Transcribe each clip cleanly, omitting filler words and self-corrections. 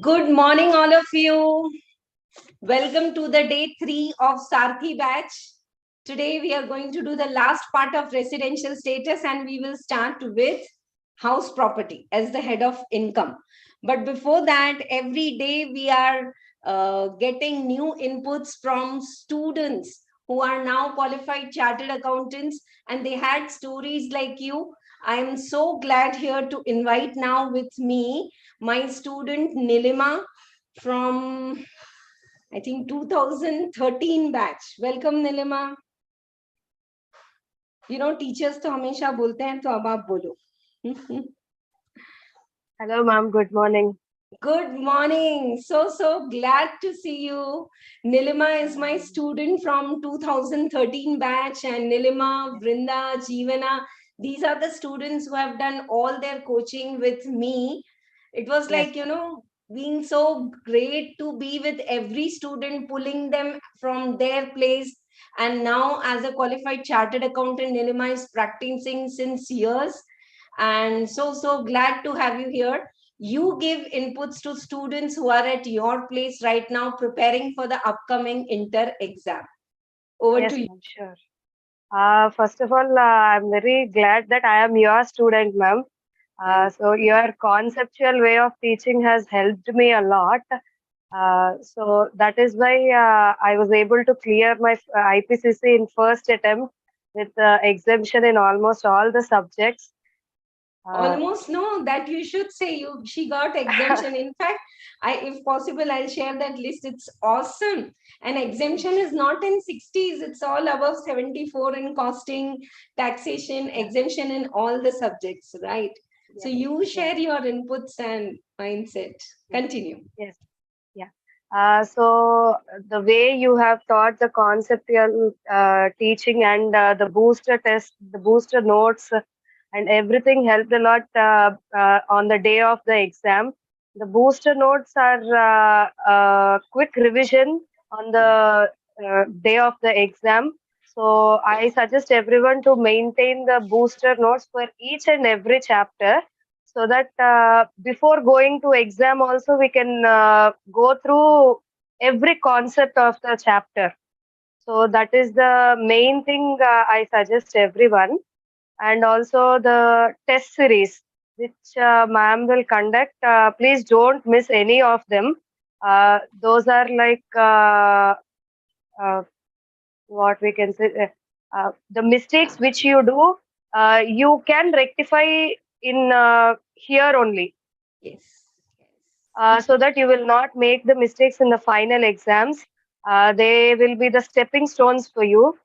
Good morning, all of you. Welcome to the day 3 of Sarathi batch. Today, we are going to do the last part of residential status and we will start with house property as the head of income. But before that, every day we are getting new inputs from students who are now qualified chartered accountants and they had stories like you. I am so glad here to invite now with me my student Nilima from I think 2013 batch. Welcome Nilima. Teachers तो हमेशा बोलते हैं तो अब आप बोलो. Hello, ma'am. Good morning. Good morning. So glad to see you. Nilima is my student from 2013 batch, and Nilima, Vrinda, Jeevana, these are the students who have done all their coaching with me. It was like, being so great to be with every student, pulling them from their place. And now, as a qualified chartered accountant, Nilima is practicing since years. And so glad to have you here. You give inputs to students who are at your place right now preparing for the upcoming inter exam. Over to you. Sure. First of all, I'm very glad that I am your student, ma'am. So your conceptual way of teaching has helped me a lot. So that is why I was able to clear my IPCC in first attempt with exemption in almost all the subjects. Almost no, that you should say she got exemption. In fact, if possible, I'll share that list. It's awesome. And exemption is not in 60s, it's all above 74 in costing, taxation, exemption in all the subjects, right? So you share your inputs and mindset. Continue. Yes. Yeah. So the way you have taught the conceptual teaching and the booster test, the booster notes, and everything helped a lot on the day of the exam. The booster notes are quick revision on the day of the exam. So I suggest everyone to maintain the booster notes for each and every chapter, so that before going to exam also we can go through every concept of the chapter. So that is the main thing I suggest everyone. And also the test series which ma'am will conduct, please don't miss any of them. Those are like what we can say, the mistakes which you do, you can rectify in here only. Yes. So that you will not make the mistakes in the final exams. They will be the stepping stones for you.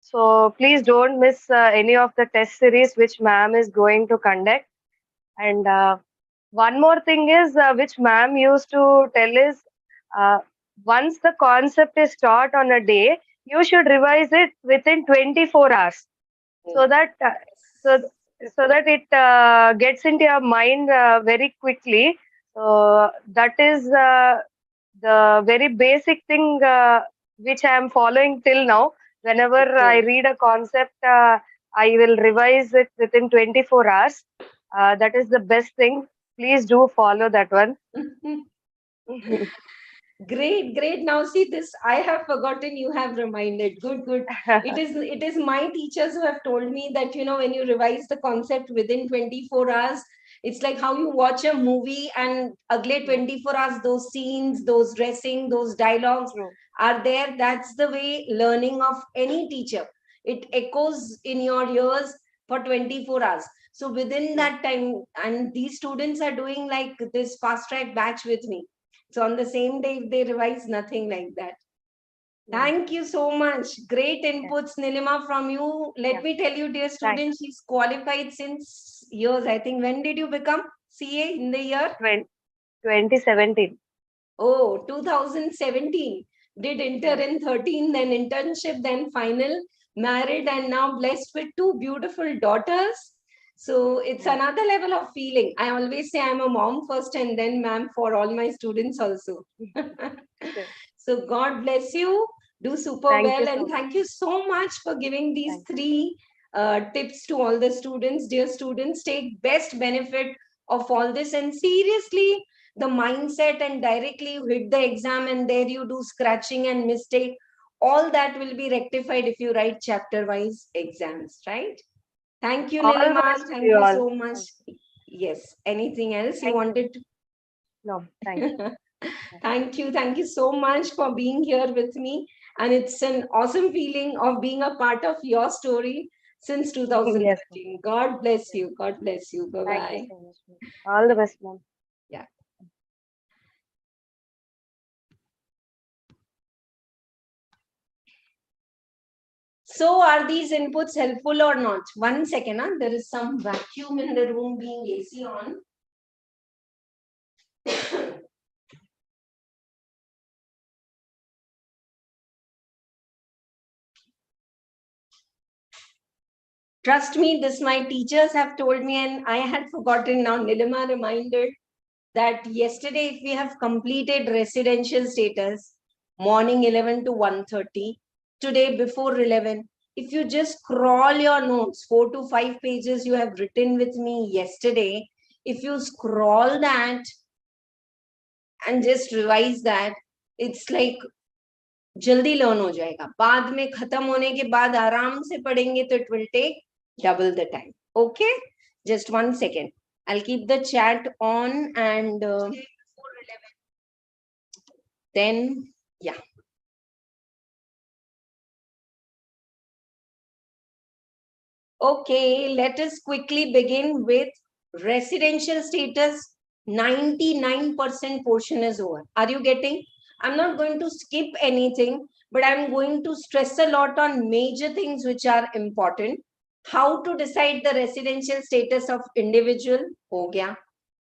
So please don't miss any of the test series which ma'am is going to conduct. And one more thing is which ma'am used to tell is, once the concept is taught on a day, you should revise it within 24 hours, so that it gets into your mind very quickly. So that is the very basic thing which I am following till now. Whenever I read a concept, I will revise it within 24 hours. That is the best thing. Please do follow that one. Great. Now see this, I have forgotten, you have reminded. Good. It is my teachers who have told me that, when you revise the concept within 24 hours, it's like how you watch a movie and agle 24 hours, those scenes, those dressing, those dialogues are there. That's the way learning of any teacher. It echoes in your ears for 24 hours. So within that time, and these students are doing like this fast track batch with me. So on the same day, they revise, nothing like that. Thank you so much. Great inputs, Nilima, from you. Let me tell you, dear students, she's qualified since years. I think, when did you become CA in the year? 2017. Oh, 2017. Did inter in 13, then internship, then final, married, and now blessed with two beautiful daughters. So it's another level of feeling. I always say I'm a mom first and then ma'am for all my students also. So God bless you. Do super well. And thank you so much for giving these three tips to all the students. Dear students, take best benefit of all this. And seriously, the mindset and directly you hit the exam and there you do scratching and mistake. All that will be rectified if you write chapter wise exams, right? Thank you, All the Nilima. best to Thank you you all. so much. Yes. Anything else you Thank you. wanted No, thank you. to? Thank you. Thank you so much for being here with me. And it's an awesome feeling of being a part of your story since Yes, ma'am. 2013. God bless you. God bless you. Bye Thank you bye. so much, ma'am. All the best, ma'am. Yeah. So, are these inputs helpful or not? One second. Huh? There is some vacuum in the room being AC on. Trust me, this my teachers have told me, and I had forgotten now. Nilima reminded that yesterday, if we have completed residential status, morning 11 to 1:30, today before 11, if you just scroll your notes, 4 to 5 pages you have written with me yesterday, if you scroll that and just revise that, it's like जल्दी learn हो जाएगा. बाद में खत्म होने के बाद आराम से पढ़ेंगे तो it will take double the time. Okay, just 1 second. I'll keep the chat on and then yeah. Okay, let us quickly begin with residential status. 99% portion is over. Are you getting? I'm not going to skip anything, but I'm going to stress a lot on major things which are important. How to decide the residential status of individual? Ho gaya.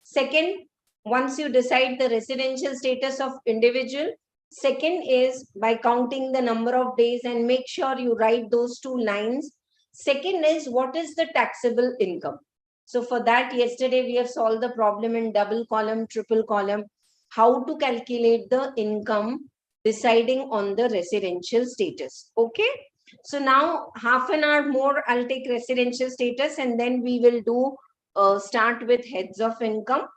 Second, once you decide the residential status of individual, second is by counting the number of days and make sure you write those 2 lines. Second is what is the taxable income? So for that, yesterday we have solved the problem in double column, triple column, how to calculate the income deciding on the residential status. Okay. So now half an hour more, I'll take residential status and then we will do start with heads of income.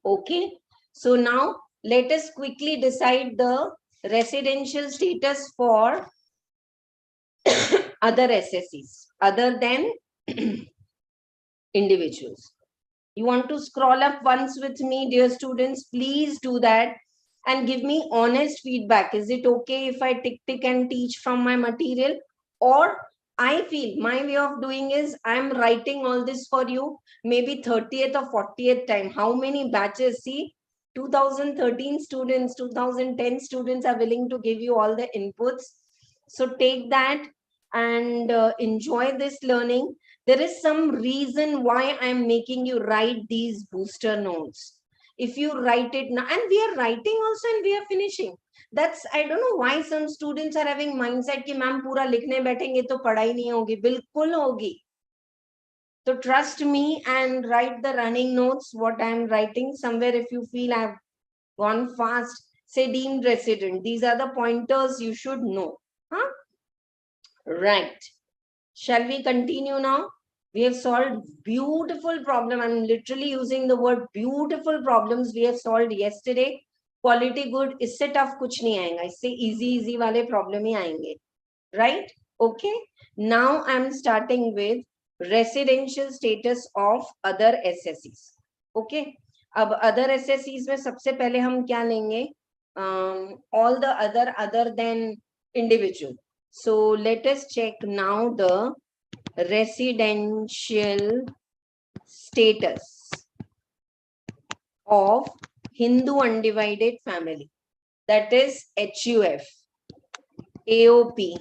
Okay. So now let us quickly decide the residential status for other SSEs other than individuals. You want to scroll up once with me, dear students? Please do that and give me honest feedback. Is it okay if I tick and teach from my material? Or I feel my way of doing is I'm writing all this for you, maybe 30th or 40th time. How many batches? See, 2013 students, 2010 students are willing to give you all the inputs. So take that and enjoy this learning. There is some reason why I'm making you write these booster notes. If you write it now, and we are writing also and we are finishing. That's, I don't know why some students are having mindset कि ma'am पूरा लिखने बैठेंगे तो पढ़ाई नहीं होगी. बिल्कुल होगी. So trust me and write the running notes, what I'm writing. Somewhere if you feel I've gone fast, say deemed resident. These are the pointers you should know. Huh? Right. Shall we continue now? We have solved beautiful problem. I'm literally using the word beautiful problems we have solved yesterday. Quality good, इससे tough कुछ नहीं आएगा. इससे easy वाले problem ही आएंगे. Right? Okay. Now I'm starting with residential status of other SSEs. Okay. अब other SSEs में सबसे पहले हम क्या लेंगे? All the other than individual. So let us check now the residential status of Hindu undivided family. That is HUF, AOP,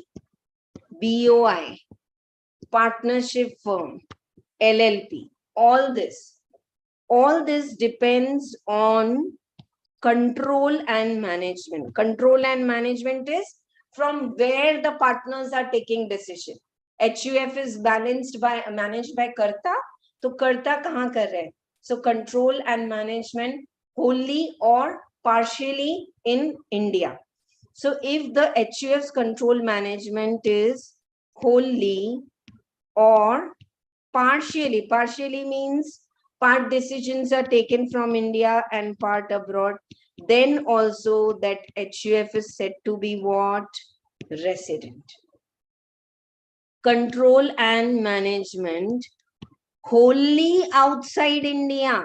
BOI, partnership firm, LLP. All this depends on control and management. Control and management is from where the partners are taking decision. HUF is managed by Karta. So Karta kahan kar rahe? So control and management wholly or partially in India. So if the HUF's control management is wholly or partially means part decisions are taken from India and part abroad. Then also that HUF is said to be what? Resident. Control and management wholly outside India.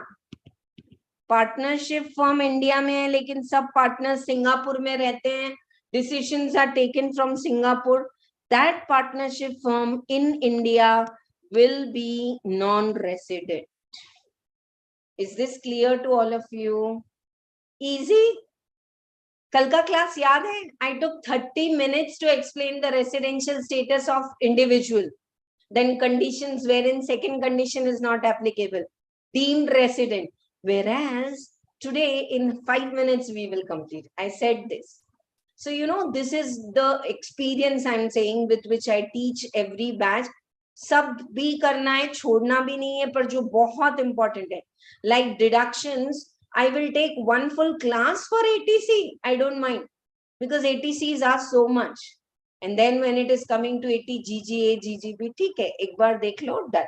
Partnership form India में है, लेकिन सब partner Singapore में रहते हैं, decisions are taken from Singapore. That partnership form in India will be non-resident. Is this clear to all of you? Easy? कल का class याद है? I took 30 minutes to explain the residential status of individual. Then conditions wherein second condition is not applicable. Deemed resident. Whereas today in 5 minutes we will complete. I said this. So, you know, this is the experience I'm saying with which I teach every batch. सब भी करना है, छोड़ना भी नहीं है, पर जो बहुत important है, like deductions, I will take one full class for ATC. I don't mind, because ATCs are so much. And then when it is coming to 80 GGA, GGB, ठीक है, एक बार देख लो, done.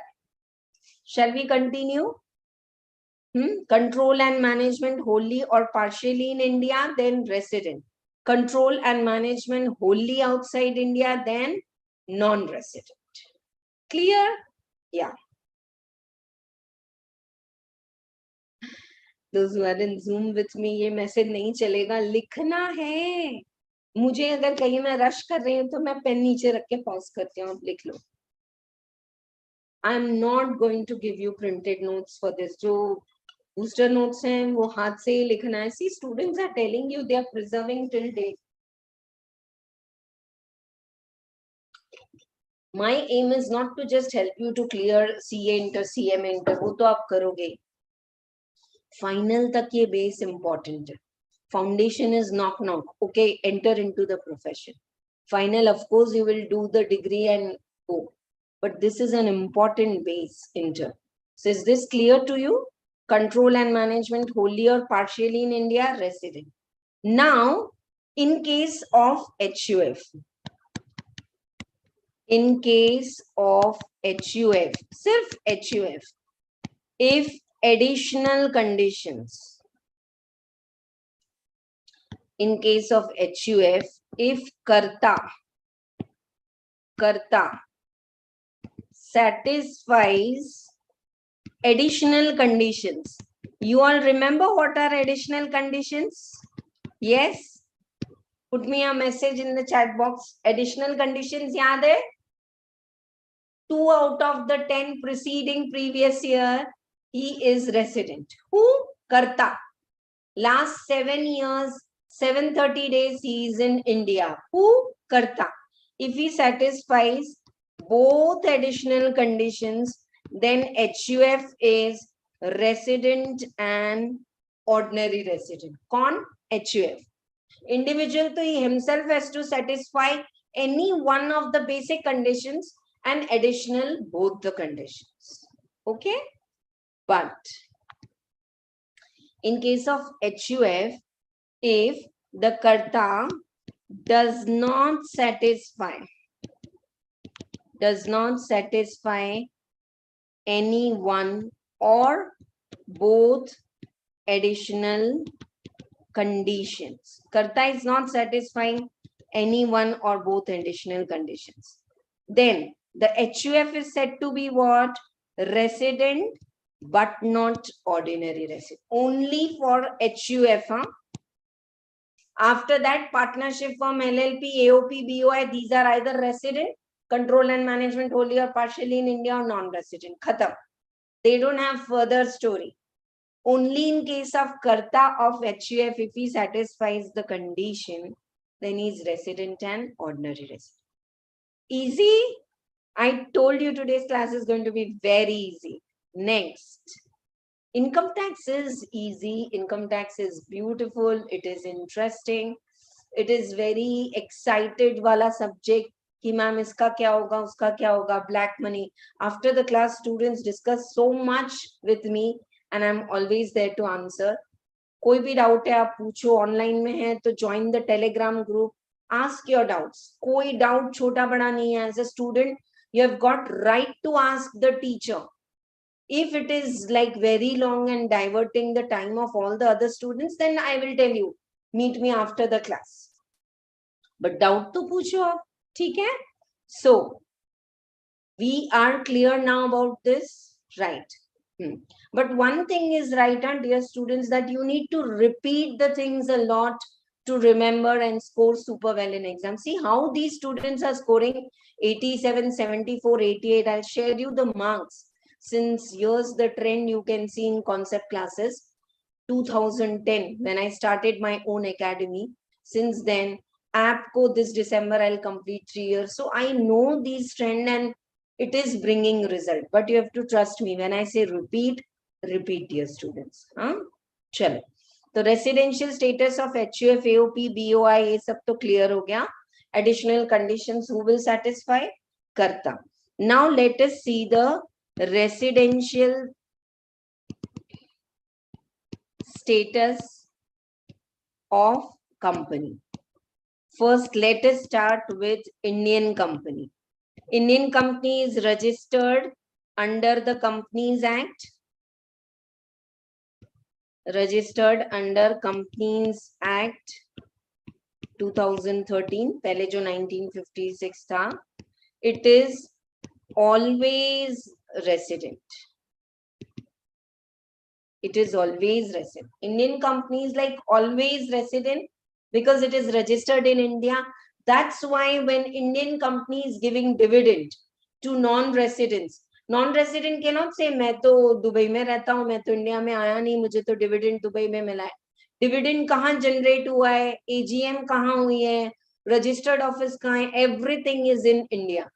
Shall we continue? Control and management wholly or partially in India, then resident. Control and management wholly outside India, then non-resident. Clear? Yeah. Those who are in Zoom with me, ये message नहीं चलेगा, लिखना है. मुझे अगर कहीं मैं rush कर रही हूँ तो मैं पेन नीचे रख के पॉज करती हूँ, आप लिख लो. I am not going to give you printed notes for this. जो booster notes हैं वो हाथ से ही लिखना है. See, students are telling you they are preserving till date. My aim is not to just help you to clear CA inter, CMA inter, वो तो आप करोगे. Final तक ये base important है. Foundation is knock. Okay, enter into the profession. Final, of course, you will do the degree and go. But this is an important base, inter. So is this clear to you? Control and management wholly or partially in India, resident. Now, in case of HUF, in case of HUF, sirf HUF, if additional conditions, in case of HUF, if karta satisfies additional conditions. You all remember what are additional conditions? Yes? Put me a message in the chat box. Additional conditions yaad hai? 2 out of the 10 preceding previous year, he is resident. Who? Karta. Last 7 years, 730 days, he is in India. Who? Karta. If he satisfies both additional conditions, then HUF is resident and ordinary resident. Con? HUF. Individual, so he himself has to satisfy any one of the basic conditions and additional both the conditions. Okay? But in case of HUF, if the karta does not satisfy any one or both additional conditions. Karta is not satisfying any one or both additional conditions. Then the HUF is said to be what? Resident, but not ordinary resident. Only for HUF. Huh? After that, partnership firm, LLP, AOP, BOI, these are either resident, control and management wholly or partially in India, or non-resident. Khatam. They don't have further story. Only in case of karta of HUF, if he satisfies the condition, then he is resident and ordinary resident. Easy? I told you today's class is going to be very easy. Next. Income tax is easy. Income tax is beautiful. It is interesting. It is very excited wala subject. Ki ma'am iska kya hoga, uska kya hoga, black money. After the class, students discuss so much with me and I'm always there to answer. कोई भी doubt है आप पूछो, online में है तो join the Telegram group. Ask your doubts. कोई doubt छोटा बड़ा नहीं है. As a student, you have got right to ask the teacher. If it is like very long and diverting the time of all the other students, then I will tell you, meet me after the class. But doubt to पूछो आप, ठीक है? So we are clear now about this, right? But one thing is right, dear students, that you need to repeat the things a lot to remember and score super well in exam. See how these students are scoring 87, 74, 88. I'll share you the marks. Since years, the trend you can see in concept classes, 2010, when I started my own academy. Since then, AppCo this December, I'll complete 3 years. So I know these trend and it is bringing result. But you have to trust me. When I say repeat, repeat, dear students. Chalo. The residential status of HUF, AOP, BOI, ये सब तो clear हो गया. Additional conditions who will satisfy? Karta. Now let us see the residential status of company. First, let us start with Indian company. Indian company is registered under the Companies Act. Registered under Companies Act 2013. पहले जो 1956 था. It is always resident. It is always resident. Indian company is like always resident because it is registered in India. That's why when Indian company is giving dividend to non-residents, non-resident cannot say मैं तो Dubai में रहता हूँ, मैं तो India में आया नहीं, मुझे तो डिविडेंड दुबई में मिला है. डिविडेंड कहाँ जनरेट हुआ है, एजीएम कहाँ हुई है, रजिस्टर्ड ऑफिस कहाँ है, everything is in India.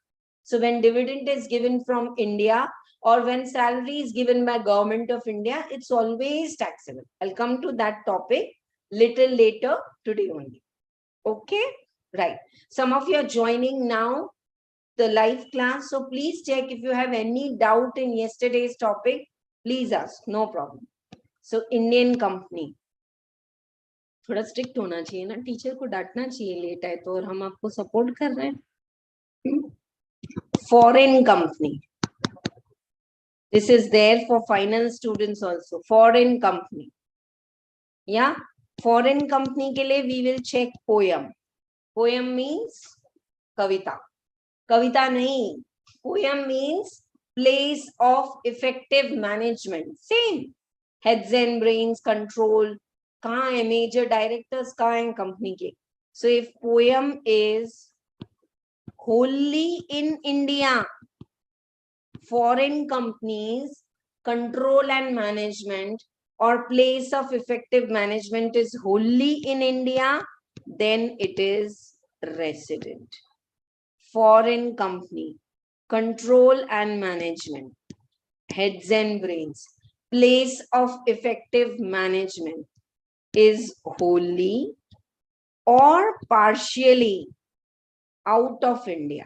So when dividend is given from India, or when salary is given by government of India, it's always taxable. I'll come to that topic little later today only. Okay, right. Some of you are joining now the live class, so please check if you have any doubt in yesterday's topic, please ask, no problem. So Indian company, थोड़ा strict होना चाहिए ना, teacher को डांटना चाहिए late है तो, और हम आपको सपोर्ट कर रहे हैं. Foreign company. This is there for final students also. Foreign company. Yeah. Foreign company के लिए we will check poem. Poem means kavita. Kavita nahi. Poem means place of effective management. Same. Heads and brains control. कहाँ है major directors कहाँ हैं company के. So if poem is wholly in India, foreign companies control and management or place of effective management is wholly in India, then it is resident. Foreign company control and management, heads and brains, place of effective management is wholly or partially out of India.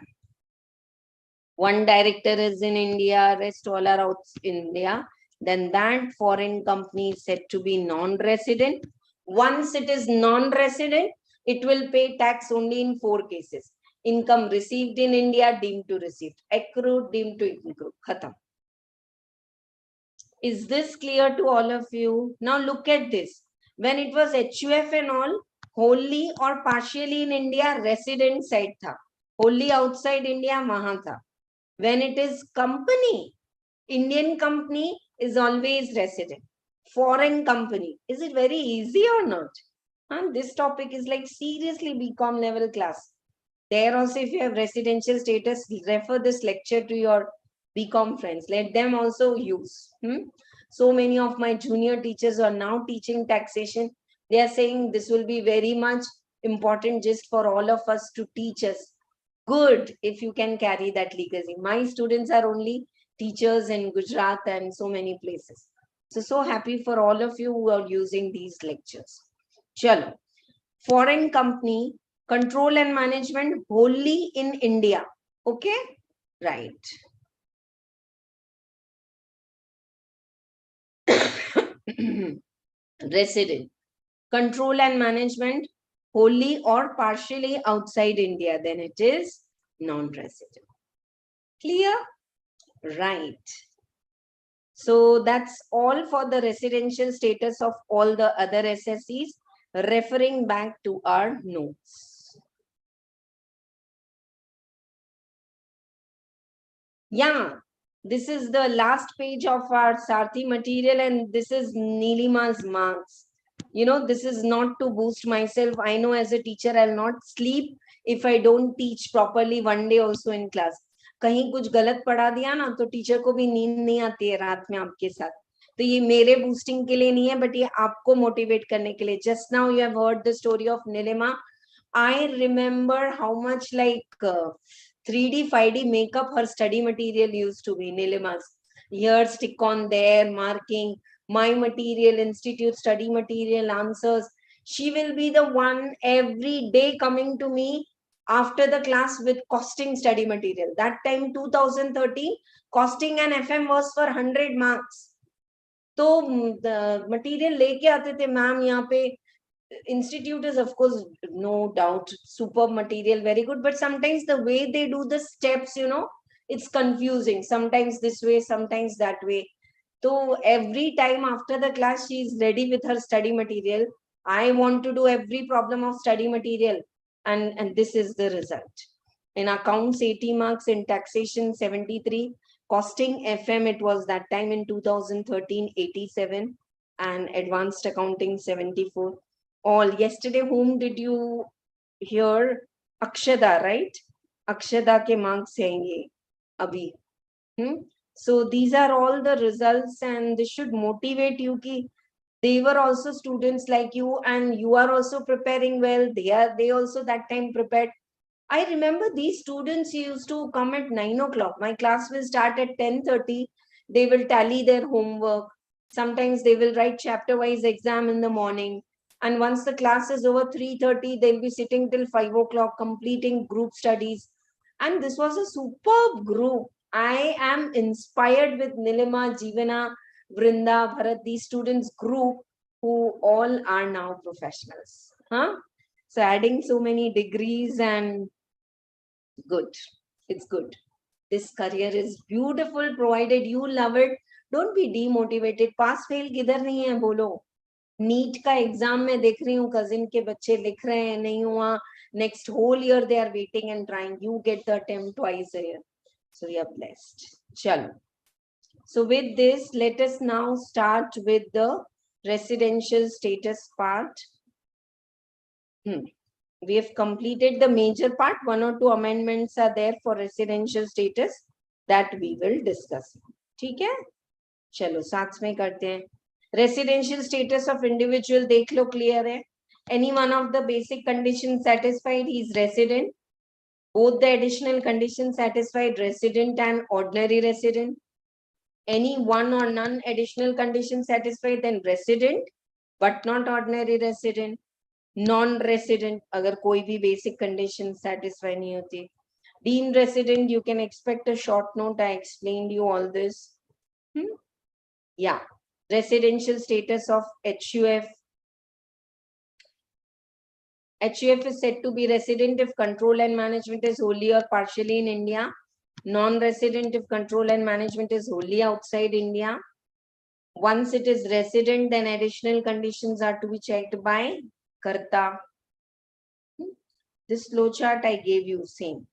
One director is in India, rest all are out in India, then that foreign company is said to be non-resident. Once it is non-resident, it will pay tax only in 4 cases. Income received in India, deemed to received. Accrued, deemed to accrued. Khatam. Is this clear to all of you? Now look at this. When it was HUF and all, wholly or partially in India, resident side tha. Wholly outside India, wahan tha. When it is company, Indian company is always resident. Foreign company, is it very easy or not? And this topic is like seriously BCom level class. There also, if you have residential status, refer this lecture to your BCom friends. Let them also use. So many of my junior teachers are now teaching taxation. They are saying this will be very much important just for all of us to teach us. Good if you can carry that legacy. My students are only teachers in Gujarat and so many places. So happy for all of you who are using these lectures. Chalo. Foreign company, control and management wholly in India. Okay? Right. Resident. Control and management wholly or partially outside India, then it is non-resident. Clear? Right. So that's all for the residential status of all the other SSCs, referring back to our notes. Yeah, this is the last page of our Sarathi material, and this is Nilima's marks. You know, this is not to boost myself. I know as a teacher, I'll not sleep if I don't teach properly one day also in class. कहीं कुछ गलत पढ़ा दिया ना तो teacher को भी नींद नहीं आती है रात में आपके साथ. तो ये मेरे बूस्टिंग के लिए नहीं है, बट ये आपको मोटिवेट करने के लिए. Just now you have heard the story of Neelima. I remember how much like 3D 5D makeup her study material used to be. Nilima's here, stick on there, marking my material, institute study material, answers. She will be the one every day coming to me after the class with costing study material. That time 2013, costing and FM was for 100 marks. तो material लेके आते थे ma'am यहाँ पे. Institute is of course no doubt superb material, very good, but sometimes the way they do the steps, you know, it's confusing, sometimes this way, sometimes that way. So every time after the class she is ready with her study material. I want to do every problem of study material, and this is the result. In accounts 80 marks, in taxation 73, costing FM it was that time in 2013 87, and advanced accounting 74. All yesterday, whom did you hear? Akshada, right? Akshada ke marks haenge abhi. So these are all the results, and this should motivate you ki they were also students like you, and you are also preparing well. They also that time prepared. I remember these students used to come at 9 o'clock. My class will start at 10:30. They will tally their homework. Sometimes they will write chapter wise exam in the morning. And once the class is over 3:30, they'll be sitting till 5 o'clock completing group studies. And this was a superb group. I am inspired with Nilima, Jeevana, Vrinda, Bharat, these students group who all are now professionals. So adding so many degrees, and good. It's good. This career is beautiful provided you love it. Don't be demotivated. Pass fail किधर नहीं है बोलो. NEET का exam में देख रही हूँ cousin के बच्चे लिख रहे हैं, नहीं हुआ, next whole year they are waiting and trying. You get the attempt twice a year, so you are blessed. चलो, so with this let us now start with the residential status part. We have completed the major part. One or two amendments are there for residential status that we will discuss. ठीक है, चलो साथ में करते हैं. Residential status of individual देख लो, clear है. Any one of the basic conditions satisfied, he is resident. Both the additional conditions satisfied, resident and ordinary resident. Any one or none additional conditions satisfied, then resident but not ordinary resident. Non-resident अगर कोई भी basic condition satisfy नहीं होती. Deemed resident, you can expect a short note. I explained you all this. Yeah. Residential status of HUF. HUF is said to be resident if control and management is wholly or partially in India. Non-resident if control and management is wholly outside India. Once it is resident, then additional conditions are to be checked by Karta. This flowchart I gave you, same.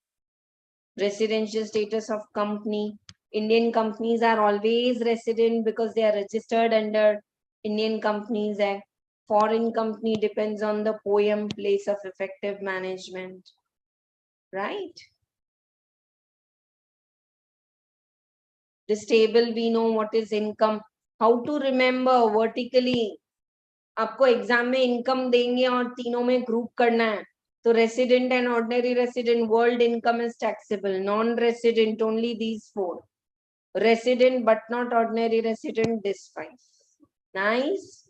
Residential status of company. Indian companies are always resident because they are registered under Indian Companies Act. Foreign company depends on the POEM, place of effective management. Right? This table, we know what is income. How to remember vertically. आपको exam में income देंगे और तीनों में group करना है. So resident and ordinary resident, world income is taxable. Non-resident, only these four. Resident but not ordinary resident, this 5. Nice.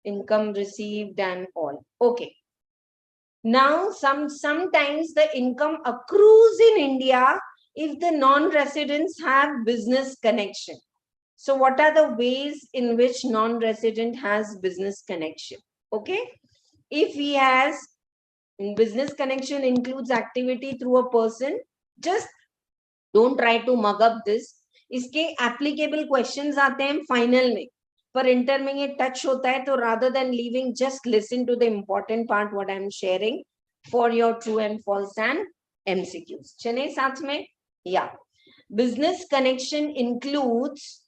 Income received and all. Okay. Now, sometimes the income accrues in India if the non-residents have business connection. So what are the ways in which non-resident has business connection? Okay. If he has business connection includes activity through a person, just don't try to mug up this. इसके applicable questions आते हैं final में, पर inter में ये touch होता है, तो rather than leaving, just listen to the important part what I am sharing for your true and false and MCQs. चले साथ में, yeah. Business connection includes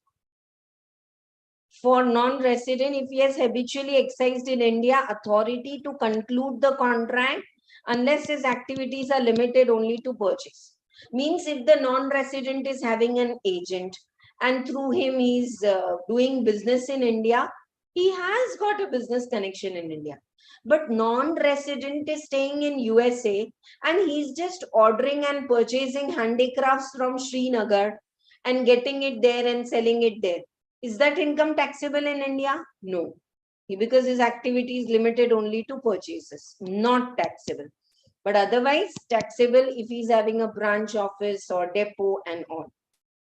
for non-resident, if he has habitually exercised in India, authority to conclude the contract unless his activities are limited only to purchase. Means if the non-resident is having an agent and through him he is doing business in India, he has got a business connection in India. But non-resident is staying in USA and he's just ordering and purchasing handicrafts from Srinagar and getting it there and selling it there. Is that income taxable in India? No, because his activity is limited only to purchases, not taxable. But otherwise, taxable if he's having a branch office or depot and all.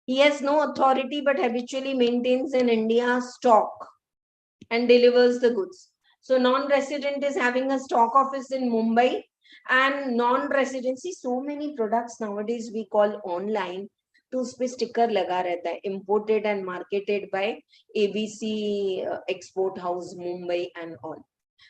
He has no authority but habitually maintains in India stock and delivers the goods. So non-resident is having a stock office in Mumbai, and non-residency, so many products nowadays we call online, तो उस पे sticker लगा रहता है, imported and marketed by ABC export house Mumbai and all.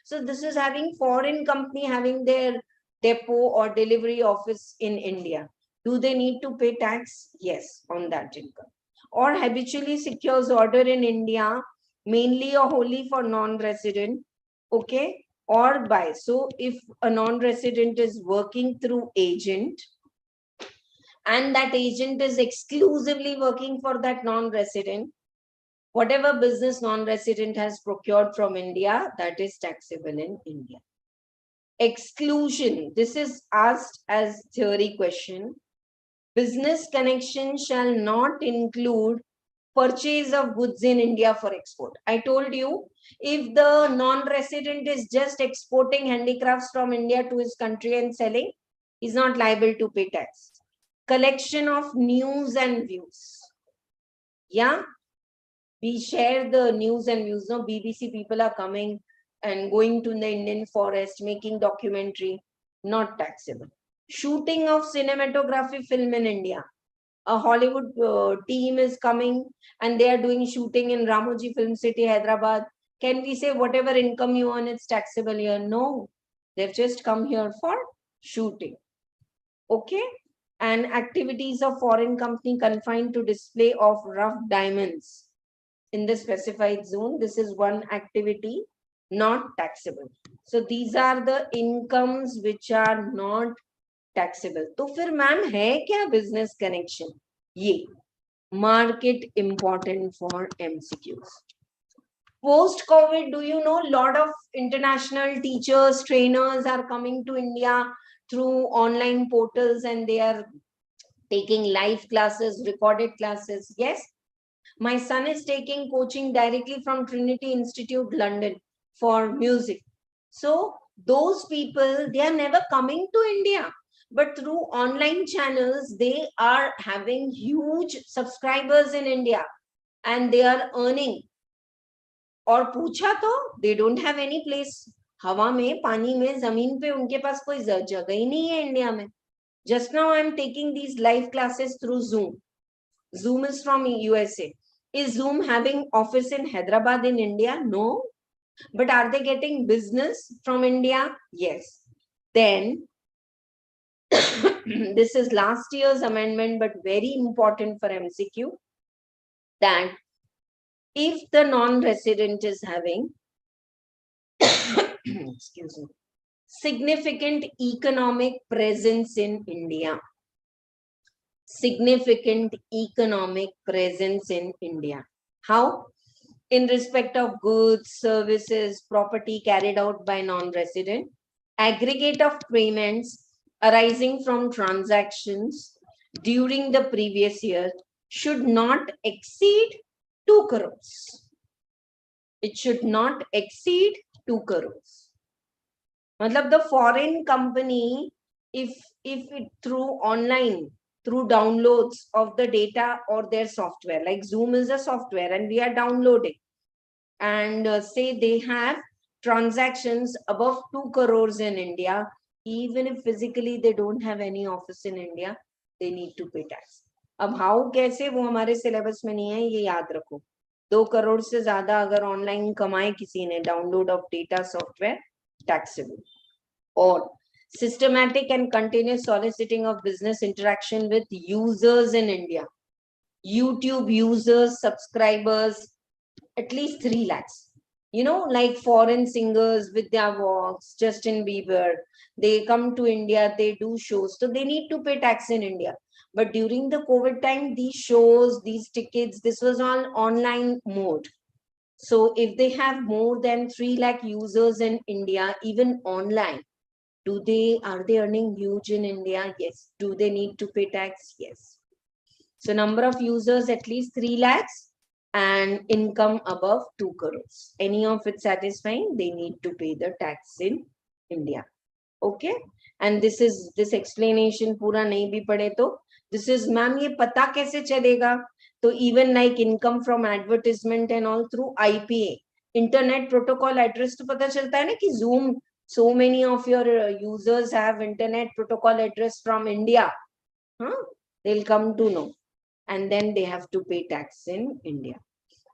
So this is having foreign company having their depot or delivery office in India. Do they need to pay tax? Yes, on that income. Or habitually secures order in India, mainly or wholly for non-resident, okay, or by. So if a non-resident is working through agent, and that agent is exclusively working for that non-resident, whatever business non-resident has procured from India, that is taxable in India. Exclusion, this is asked as theory question. Business connection shall not include purchase of goods in India for export. I told you, if the non-resident is just exporting handicrafts from India to his country and selling, he's not liable to pay tax. Collection of news and views. Yeah, we share the news and views. No, BBC people are coming and going to the Indian forest, making documentary, not taxable. Shooting of cinematography film in India. A Hollywood team is coming and they are doing shooting in Ramoji Film City, Hyderabad. Can we say whatever income you earn, it's taxable here? No, they've just come here for shooting. Okay. And activities of foreign company confined to display of rough diamonds in the specified zone. This is one activity not taxable. So these are the incomes which are not taxable. तो फिर ma'am है क्या business connection? ये market important for MCQs. Post COVID, do you know, lot of international teachers, trainers are coming to India through online portals and they are taking live classes, recorded classes. Yes, my son is taking coaching directly from Trinity Institute, London for music. So those people, they are never coming to India, but through online channels, they are having huge subscribers in India and they are earning. और पूछा तो they don't have any place. हवा में, पानी में, जमीन पे उनके पास कोई जगह ही नहीं है इंडिया में. Just now I am taking these live classes through Zoom. Zoom is from USA. Is Zoom having office in Hyderabad in India? No. But are they getting business from India? Yes. Then, this is last year's amendment, but very important for MCQ, that if the non-resident is having excuse me, significant economic presence in India, significant economic presence in India. How? In respect of goods, services, property carried out by non-resident, aggregate of payments arising from transactions during the previous year should not exceed 2 crores. It should not exceed 2 crores. Matlab the foreign company, if it through online, through downloads of the data or their software, like Zoom is a software and we are downloading, and say they have transactions above 2 crores in India, even if physically they don't have any office in India, they need to pay tax. अब how कैसे वो हमारे syllabus में नहीं है, ये याद रखो. 2 करोड़ से ज्यादा अगर ऑनलाइन कमाए किसी ने, download of data software taxable. और systematic and continuous soliciting of business interaction with users in India. YouTube users, subscribers, at least 3 lakhs. You know, like foreign singers with their walks, Justin Bieber, they come to India, they do shows, so they need to pay tax in India. But during the COVID time, these shows, these tickets, this was all online mode. So if they have more than 3 lakh users in India, even online, are they earning huge in India? Yes. Do they need to pay tax? Yes. So number of users at least 3 lakhs and income above 2 crores. Any of it satisfying, they need to pay the tax in India. Okay. And this explanation पूरा नहीं भी पढ़े तो this is ma'am ये पता कैसे चलेगा? तो even like income from advertisement and all through IPA, internet protocol address, तो पता चलता है ना कि Zoom, so many of your users have internet protocol address from India. They'll come to know. And then they have to pay tax in India.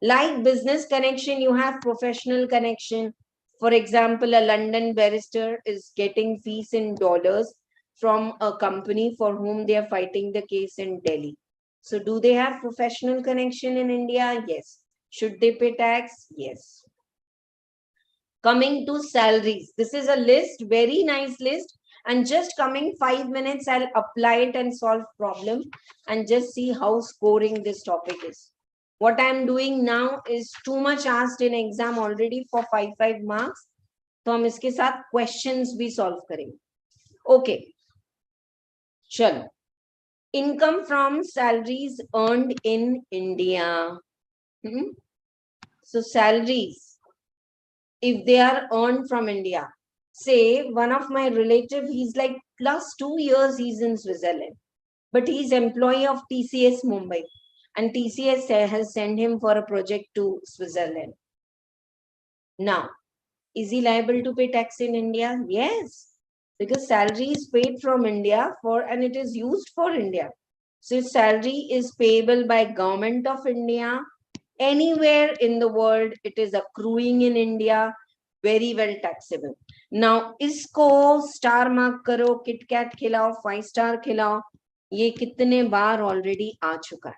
Like business connection, you have professional connection. For example, a London barrister is getting fees in dollars from a company for whom they are fighting the case in Delhi. So do they have professional connection in India? Yes. Should they pay tax? Yes. Coming to salaries, this is a list, very nice list. And just coming 5 minutes, I'll apply it and solve problem and just see how scoring this topic is. What I'm doing now is too much asked in exam already for 5 marks. तो हम इसके साथ questions भी solve करेंगे. Okay. चलो. Income from salaries earned in India. So salaries, if they are earned from India, say one of my relative, he's like plus 2 years he's in Switzerland, but he's employee of TCS Mumbai, and TCS has sent him for a project to Switzerland. Now, is he liable to pay tax in India? Yes, because salary is paid from India and it is used for India. So if salary is payable by government of India, anywhere in the world, it is accruing in India, very well taxable. Now, isko star mark karo, Kit Kat khilao, 5-star khilao, ye kitne baar already aa chuka hai.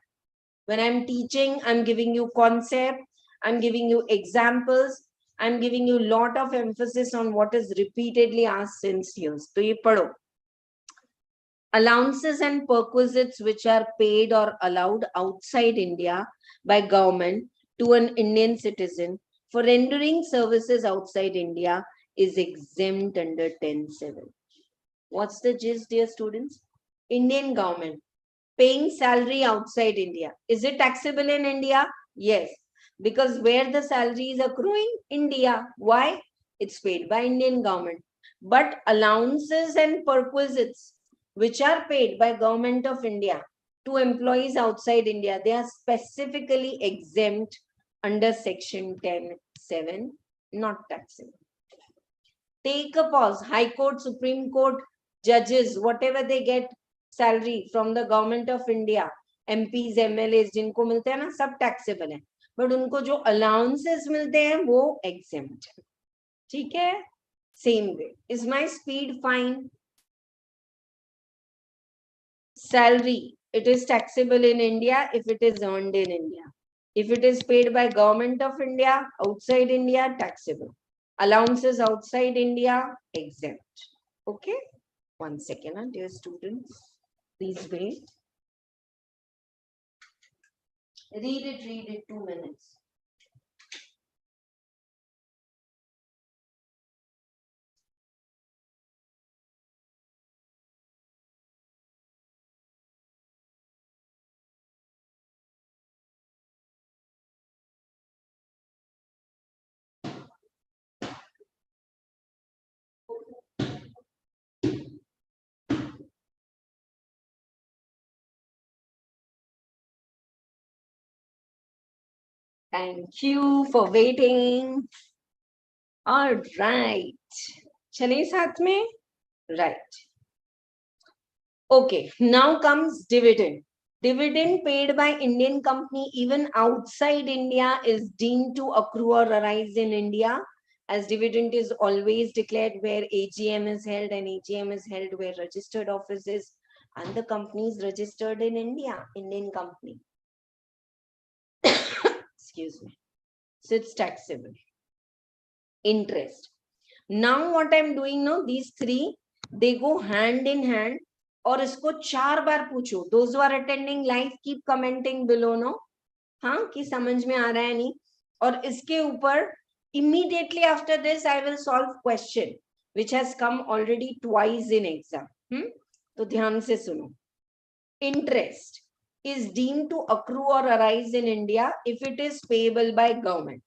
When I'm teaching, I'm giving you concept, I'm giving you examples, I'm giving you lot of emphasis on what is repeatedly asked since years. So ye padho. Allowances and perquisites which are paid or allowed outside India by government to an Indian citizen for rendering services outside India is exempt under 10(7). What's the gist, dear students? Indian government paying salary outside India. Is it taxable in India? Yes. Because where the salary is accruing? India. Why? It's paid by Indian government. But allowances and perquisites which are paid by government of India to employees outside India, they are specifically exempt under section 10(7), not taxable. Take a pause. High Court, Supreme Court, judges, whatever they get salary from the government of India, MPs, MLAs, जिनको मिलते हैं ना, सब taxable है. But उनको जो allowances मिलते हैं, वो exempt है. ठीक है? Same way. Is my speed fine? Salary, it is taxable in India if it is earned in India. If it is paid by government of India, outside India, taxable. Allowances outside India, exempt. Okay? 1 second, dear students. Please wait. Read it, 2 minutes. Thank you for waiting. All right. चलिए साथ में? Right. Okay, now comes dividend. Dividend paid by Indian company even outside India is deemed to accrue or arise in India, as dividend is always declared where AGM is held, and AGM is held where registered office is, and the company is registered in India, Indian company. Excuse me. So it's taxable. Interest. Now what I'm doing now, these three, they go hand in hand. और इसको 4 बार पूछो. Those who are attending live, keep commenting below, no? हाँ, कि समझ में आ रहा है नहीं. और इसके ऊपर immediately after this I will solve question which has come already twice in exam. तो ध्यान से सुनो. Interest is deemed to accrue or arise in India if it is payable by government.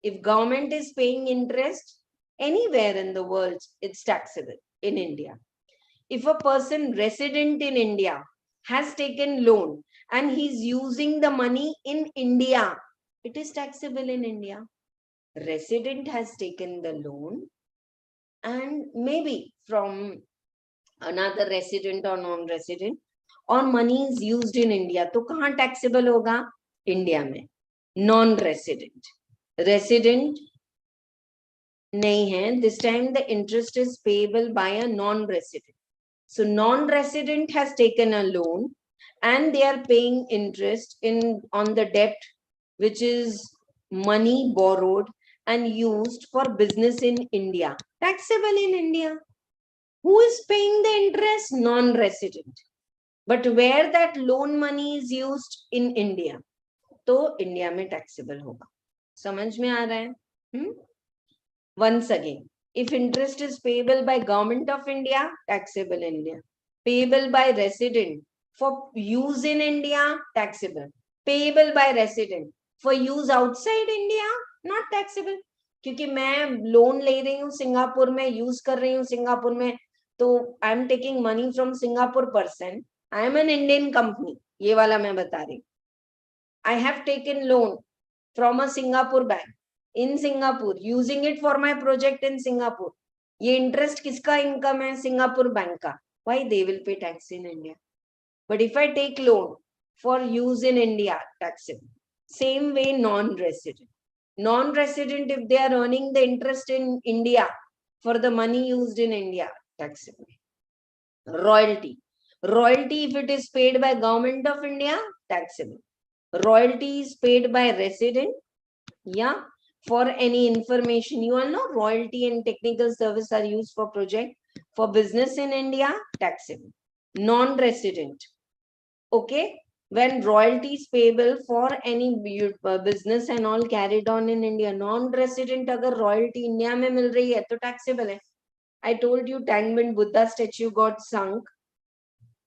If government is paying interest anywhere in the world, it's taxable in India. If a person resident in India has taken loan and he's using the money in India, it is taxable in India. Resident has taken the loan and maybe from another resident or non-resident, और money is used in India, तो कहाँ taxable होगा? India में. Non-resident. Resident नहीं है. This time the interest is payable by a non-resident. So non-resident has taken a loan and they are paying interest on the debt, which is money borrowed and used for business in India. Taxable in India. Who is paying the interest? Non-resident. But where that loan money is used in India, तो India में taxable होगा. समझ में आ रहा है? Once again, if interest is payable by government of India, taxable in India. Payable by resident for use in India, taxable. Payable by resident for use outside India, not taxable. क्योंकि मैं loan ले रही हूँ Singapore में, use कर रही हूँ Singapore में, तो I am taking money from Singapore person. I am an Indian company. ये वाला मैं बता रही हूँ. I have taken loan from a Singapore bank in Singapore, using it for my project in Singapore. ये interest किसका income है? Singapore bank का. Why? They will pay tax in India. But if I take loan for use in India, taxable. Same way non-resident. Non-resident, if they are earning the interest in India for the money used in India, taxable. Royalty. Royalty, if it is paid by government of India, taxable. Royalty is paid by resident, yeah, for any information. You all know royalty and technical service are used for project. For business in India, taxable. Non-resident, okay, when royalty is payable for any business and all carried on in India, non-resident agar royalty India में मिल रही है तो taxable है. I told you Tangment Buddha statue got sunk,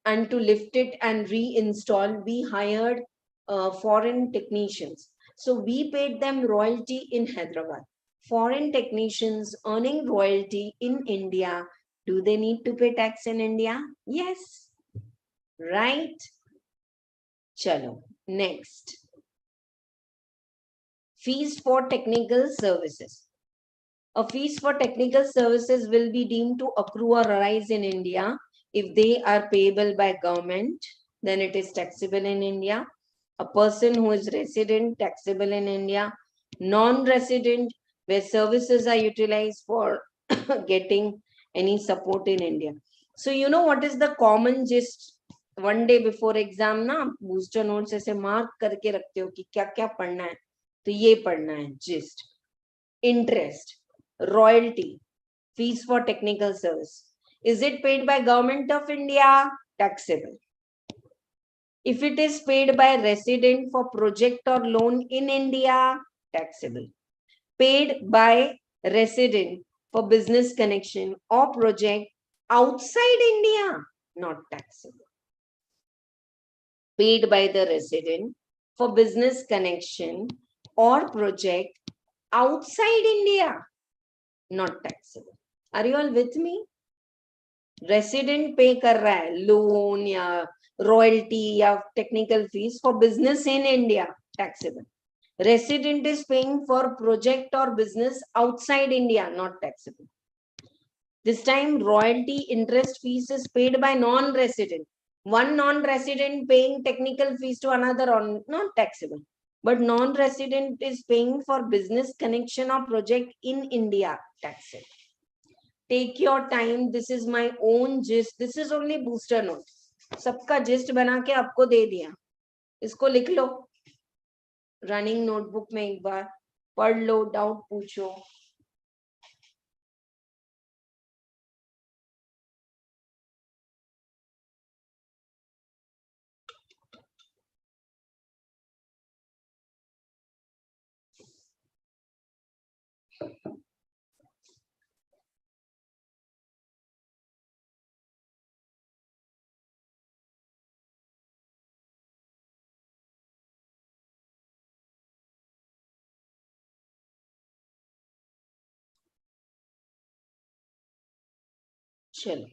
and to lift it and reinstall, we hired foreign technicians. So we paid them royalty in Hyderabad. Foreign technicians earning royalty in India, do they need to pay tax in India? Yes. Right? Chalo. Next. Fees for technical services. A fees for technical services will be deemed to accrue or arise in India if they are payable by government, then it is taxable in India. A person who is resident, taxable in India. Non-resident, where services are utilized for getting any support in India. So you know what is the common gist? One day before exam ना booster notes ऐसे mark करके रखते हो कि क्या क्या पढ़ना है, तो ये पढ़ना है gist. Interest, royalty, fees for technical service. Is it paid by government of India? Taxable. If it is paid by resident for project or loan in India, taxable. Paid by resident for business connection or project outside India, not taxable. Paid by the resident for business connection or project outside India, not taxable. Are you all with me? Resident pay कर रहा है loan या royalty या technical fees for business in India, taxable. Resident is paying for project or business outside India, not taxable. This time royalty interest fees is paid by non-resident. One non-resident paying technical fees to another on not taxable, but non-resident is paying for business connection or project in India, taxable. Take your time. This is my own gist. This is only booster note. सबका gist बना के आपको दे दिया. इसको लिख लो running notebook में, एक बार पढ़ लो, डाउट पूछो. चलो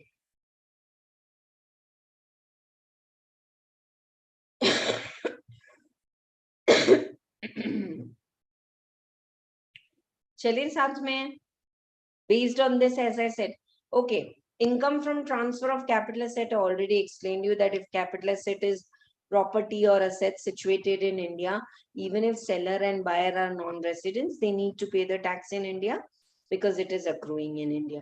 चलिए साथ में. Based on this, as I said, okay, income from transfer of capital asset, I already explained you that if capital asset is property or asset situated in India, even if seller and buyer are non-residents, they need to pay the tax in India because it is accruing in India.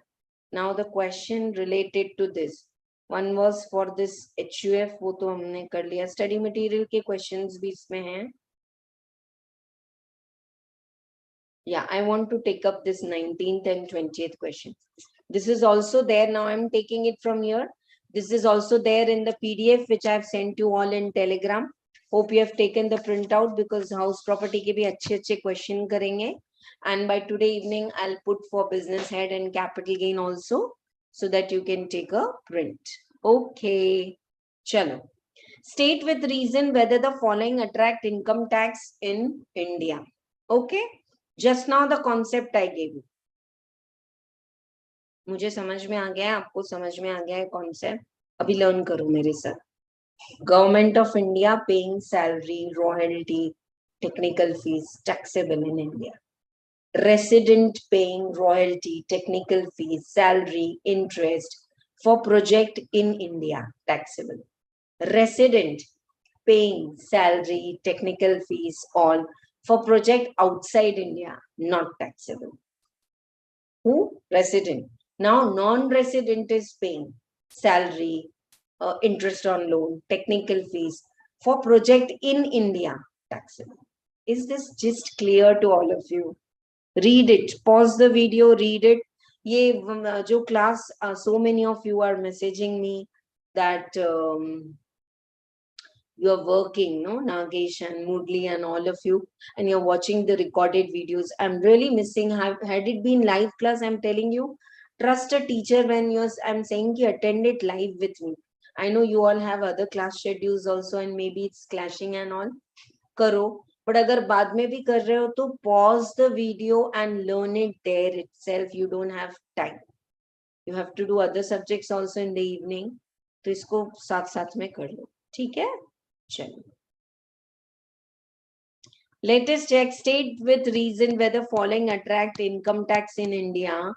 Now the question related to this, one was for this HUF, वो तो हमने कर लिया. Study material के questions भी इसमें हैं. Yeah, I want to take up this 19th and 20th question. This is also there. Now I'm taking it from here. This is also there in the PDF, which I've sent you all in Telegram. Hope you have taken the printout because house property के भी अच्छे question करेंगे. And by today evening, I'll put for business head and capital gain also, so that you can take a print. Okay. Chalo. State with reason whether the following attract income tax in India. Okay. Just now the concept I gave you. मुझे समझ में आ गया है, आपको समझ में आ गया है कॉन्सेप्ट. अभी लर्न करो मेरे साथ. Government of India paying salary, royalty, technical fees taxable in India. Resident paying royalty, technical fees, salary, interest for project in India, taxable. Resident paying salary, technical fees, all for project outside India, not taxable. Who? Resident. Now non-resident is paying salary, interest on loan, technical fees for project in India, taxable. Is this just clear to all of you? Read it. Pause the video, read it. ये जो class, so many of you are messaging me that you are working, no, Nagesh and Murli and all of you, and you're watching the recorded videos. I'm really missing. Had it been live class, I'm telling you, trust a teacher when I'm saying ki attend it live with me. I know you all have other class schedules also, and maybe it's clashing and all. करो, but अगर बाद में भी कर रहे हो तो pause the video and learn it there itself. You don't have time. You have to do other subjects also in the evening. तो इसको साथ साथ में कर लो. ठीक है? चलो. Let us check. State with reason whether following attract income tax in India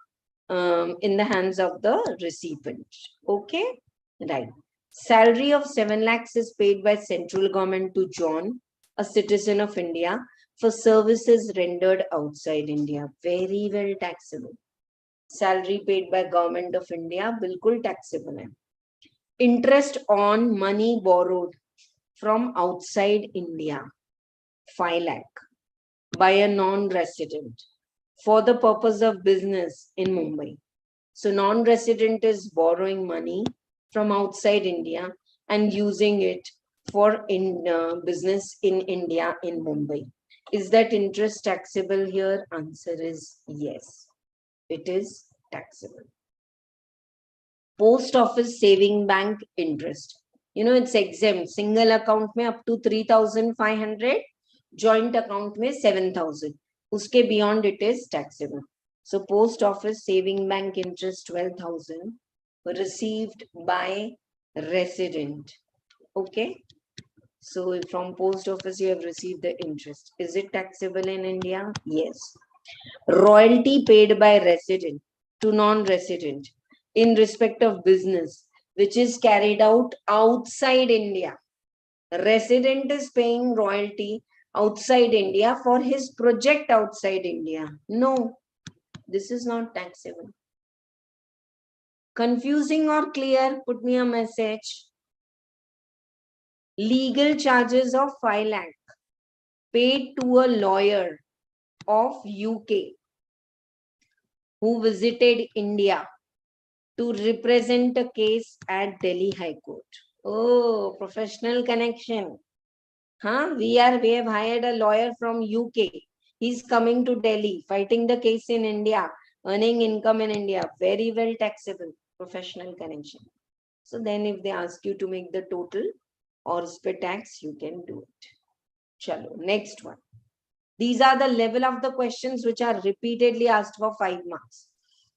in the hands of the recipient. Okay? Right. Salary of 7 lakhs is paid by central government to John, a citizen of India, for services rendered outside India. Very well taxable. Salary paid by government of India, bilkul taxable hai. Interest on money borrowed from outside India, 5 lakh by a non-resident for the purpose of business in Mumbai. So non-resident is borrowing money from outside India and using it for business in India in Mumbai. Is that interest taxable here? Answer is yes. It is taxable. Post office saving bank interest. You know, it's exempt. Single account में up to 3,500, joint account में 7,000. Uske beyond it is taxable. So post office saving bank interest 12,000 received by resident. Okay. So from post office you have received the interest. Is it taxable in India? Yes. Royalty paid by resident to non-resident in respect of business which is carried out outside India. Resident is paying royalty outside India for his project outside India. No, this is not taxable. Confusing or clear? Put me a message. Legal charges of 5 lakh paid to a lawyer of UK who visited India to represent a case at Delhi High Court. Oh, professional connection. Huh? We have hired a lawyer from UK. He's coming to Delhi, fighting the case in India, earning income in India. Very well taxable. Professional connection. So then if they ask you to make the total or split tax, you can do it. Chalo, next one. These are the level of the questions which are repeatedly asked for 5 marks.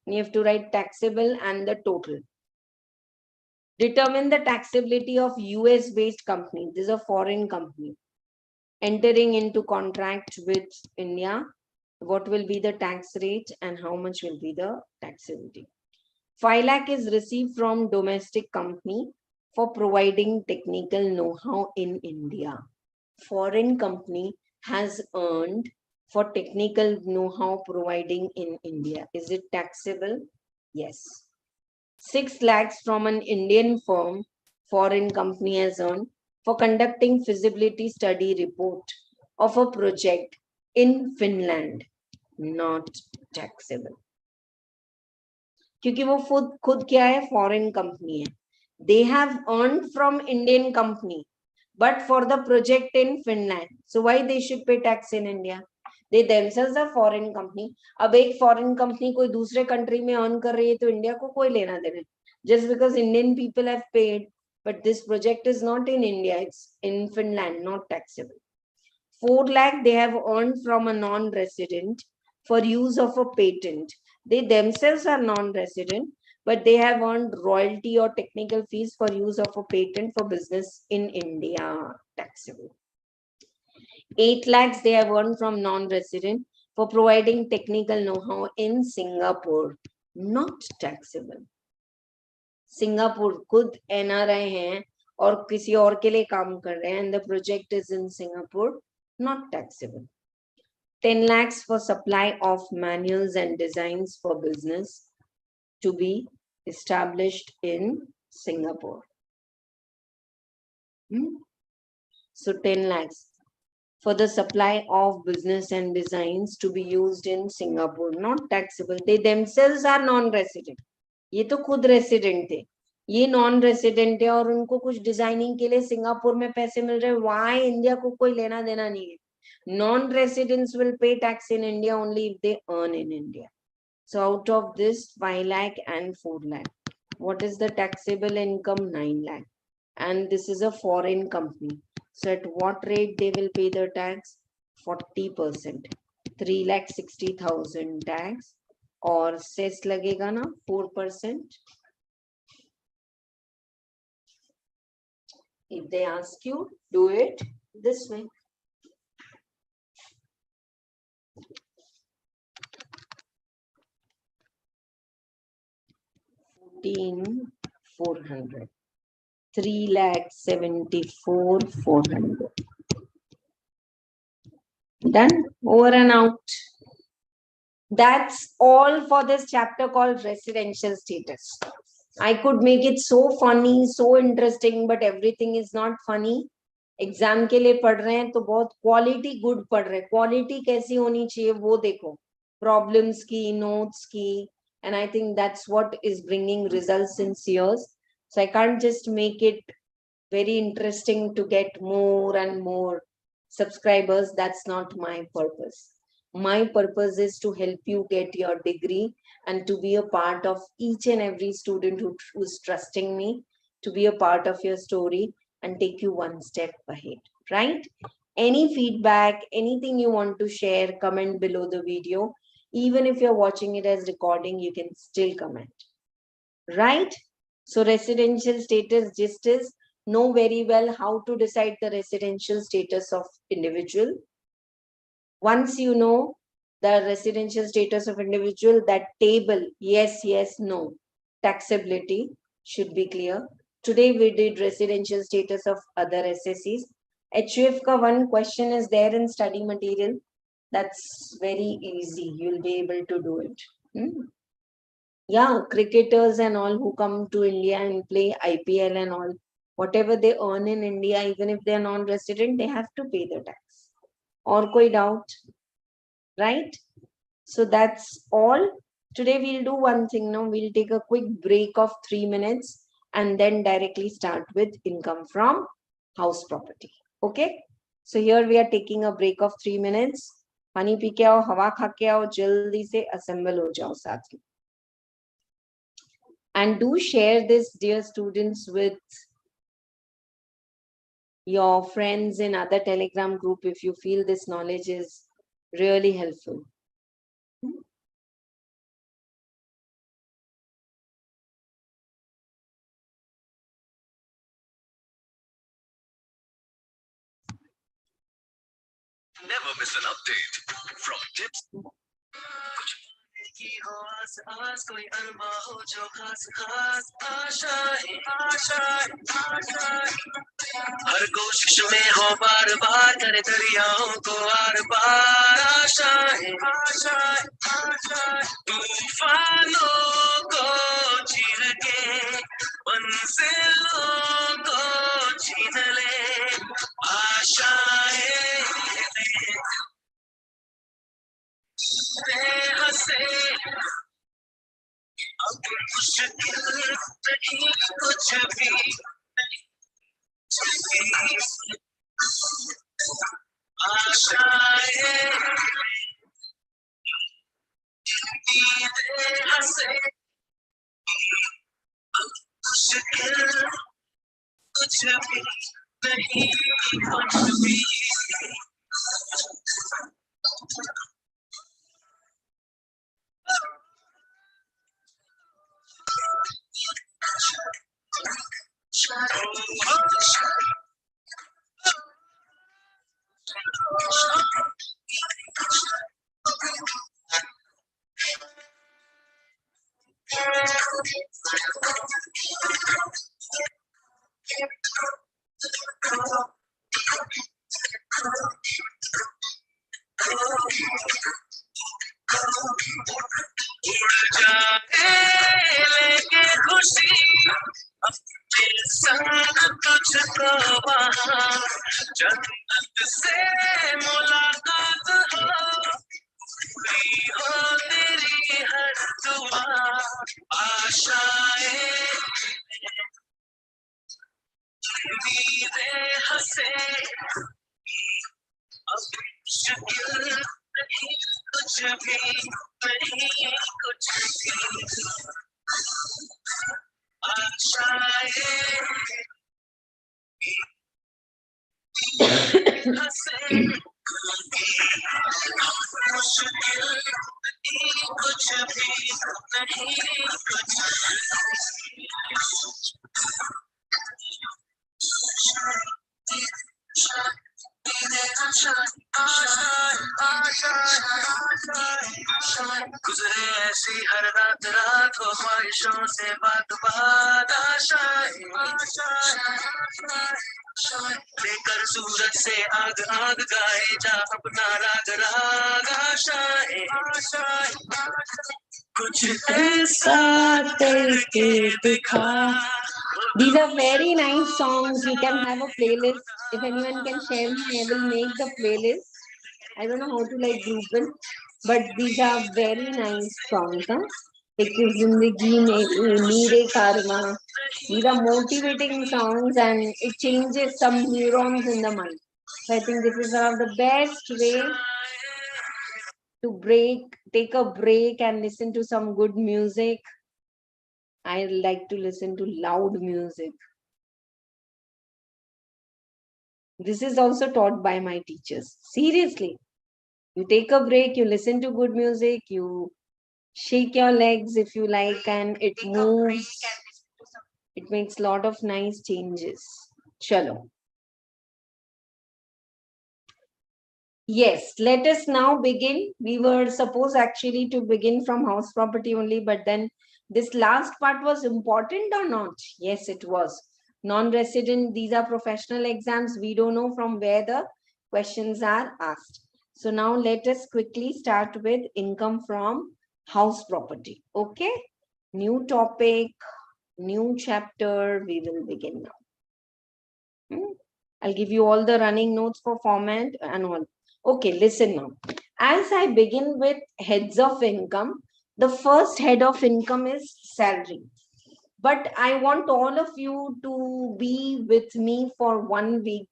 You have to write taxable and the total. Determine the taxability of US based company. This is a foreign company entering into contract with India. What will be the tax rate and how much will be the taxability? 5 lakh is received from domestic company for providing technical know-how in India. Foreign company has earned for technical know-how providing in India. Is it taxable? Yes. 6 lakhs from an Indian firm, foreign company has earned for conducting feasibility study report of a project in Finland. Not taxable. क्योंकि वो खुद क्या है, foreign company है. They have earned from Indian company, but for the project in Finland. So why they should pay tax in India? They themselves are foreign company. अब एक foreign company कोई दूसरे country में earn कर रही है तो India को कोई लेना देना. Just because Indian people have paid, but this project is not in India, it's in Finland, not taxable. 4 lakh they have earned from a non-resident for use of a patent. They themselves are non-resident, but they have earned royalty or technical fees for use of a patent for business in India, taxable. 8 lakhs they have earned from non-resident for providing technical know-how in Singapore, not taxable. Singapore खुद NRI हैं और किसी और के लिए काम कर रहे हैं and the project is in Singapore, not taxable. 10 lakhs for supply of manuals and designs for business to be established in Singapore. So 10 lakhs for the supply of business and designs to be used in Singapore, not taxable. They themselves are non-resident. ये तो खुद resident थे, ये non resident है और उनको कुछ designing के लिए सिंगापुर में पैसे मिल रहे हैं. Why इंडिया को कोई लेना देना नहीं है. Non-residents will pay tax in India only if they earn in India. So out of this 5 lakh and 4 lakh, what is the taxable income? 9 lakh. And this is a foreign company. So at what rate they will pay the tax? 40%. 3,60,000 tax. और cess लगेगा ना 4%. If they ask you, do it this way. $14,400. 3,74,400. Done. Over and out. That's all for this chapter called residential status. I could make it so funny, so interesting, but everything is not funny. Exam के लिए पढ़ रहे हैं तो बहुत quality good पढ़ रहे हैं. क्वालिटी कैसी होनी चाहिए वो देखो, प्रॉब्लम्स की, नोट्स की, and I think that's what is bringing results in years. So I can't just make it very interesting to get more and more subscribers. That's not my purpose. My purpose is to help you get your degree and to be a part of each and every student who's trusting me to be a part of your story and take you one step ahead, right? Any feedback, anything you want to share, comment below the video. Even if you're watching it as recording, you can still comment, right? So residential status just is know very well how to decide the residential status of individual. Once you know the residential status of individual, that table, yes, yes, no, taxability, should be clear. Today we did residential status of other SSCs. HUF ka one question is there in study material. That's very easy. You'll be able to do it. Yeah, cricketers and all who come to India and play IPL and all, whatever they earn in India, even if they're non-resident, they have to pay the tax. Or koi doubt, right? So that's all. Today we'll do one thing now. We'll take a quick break of 3 minutes and then directly start with income from house property. Okay? So here we are taking a break of 3 minutes. पानी P के आओ, हवा खा के आओ, जल्दी से assemble हो जाओ साथ में. And do share this, dear students, with your friends in other Telegram group if you feel this knowledge is really helpful. Never miss an update from tips. की हो आस आस कोई अरमा हो जो खास खास आशाएं आशाएं आशाएं हर कोशिश में हो बार बार करे दरियाओं को आर पार आशाएं आशाएं आशाएं तूफानों को चीर के मंजिलों को छीन ले आशाएं हंसे अब मुश्किल नहीं कुछ भी आशाएं हंसे अब मुश्किल कुछ भी नहीं कुछ भी लेके खुशी अपने संग तुझको वहाँ जन्नत से मुलाकात हो तेरी हर दुआ आशाएं उम्मीदें हंसे अब मुश्किल नहीं कुछ भी नहीं कुछ भी आशाएं हंसे मुश्किल नहीं कुछ भी नहीं कुछ गुजरे ऐसी हर रात रात हो ख्वाहिशों से बात बात आशाएं लेकर सूरज से आग आग गाए जा अपना राग राग आशाएं कुछ ऐसा करके दिखा. These are very nice songs. You can have a playlist. If anyone can share me, I will make the playlist. I don't know how to like group it, but these are very nice songs. Huh? एक जिंदगी में मेरे कारवा. These are motivating songs and it changes some neurons in the mind. So I think this is one of the best way to take a break and listen to some good music. I like to listen to loud music. This is also taught by my teachers. Seriously. You take a break, you listen to good music, you shake your legs if you like, and it moves. It makes a lot of nice changes. Chalo. Yes, let us now begin. We were supposed actually to begin from house property only, but then This last part was important or not? Yes, it was. Non-resident, these are professional exams. We don't know from where the questions are asked. So now let us quickly start with income from house property. Okay, new topic, new chapter. We will begin now. I'll give you all the running notes for format and all. Okay, listen now. As I begin with heads of income, the first head of income is salary. But I want all of you to be with me for 1 week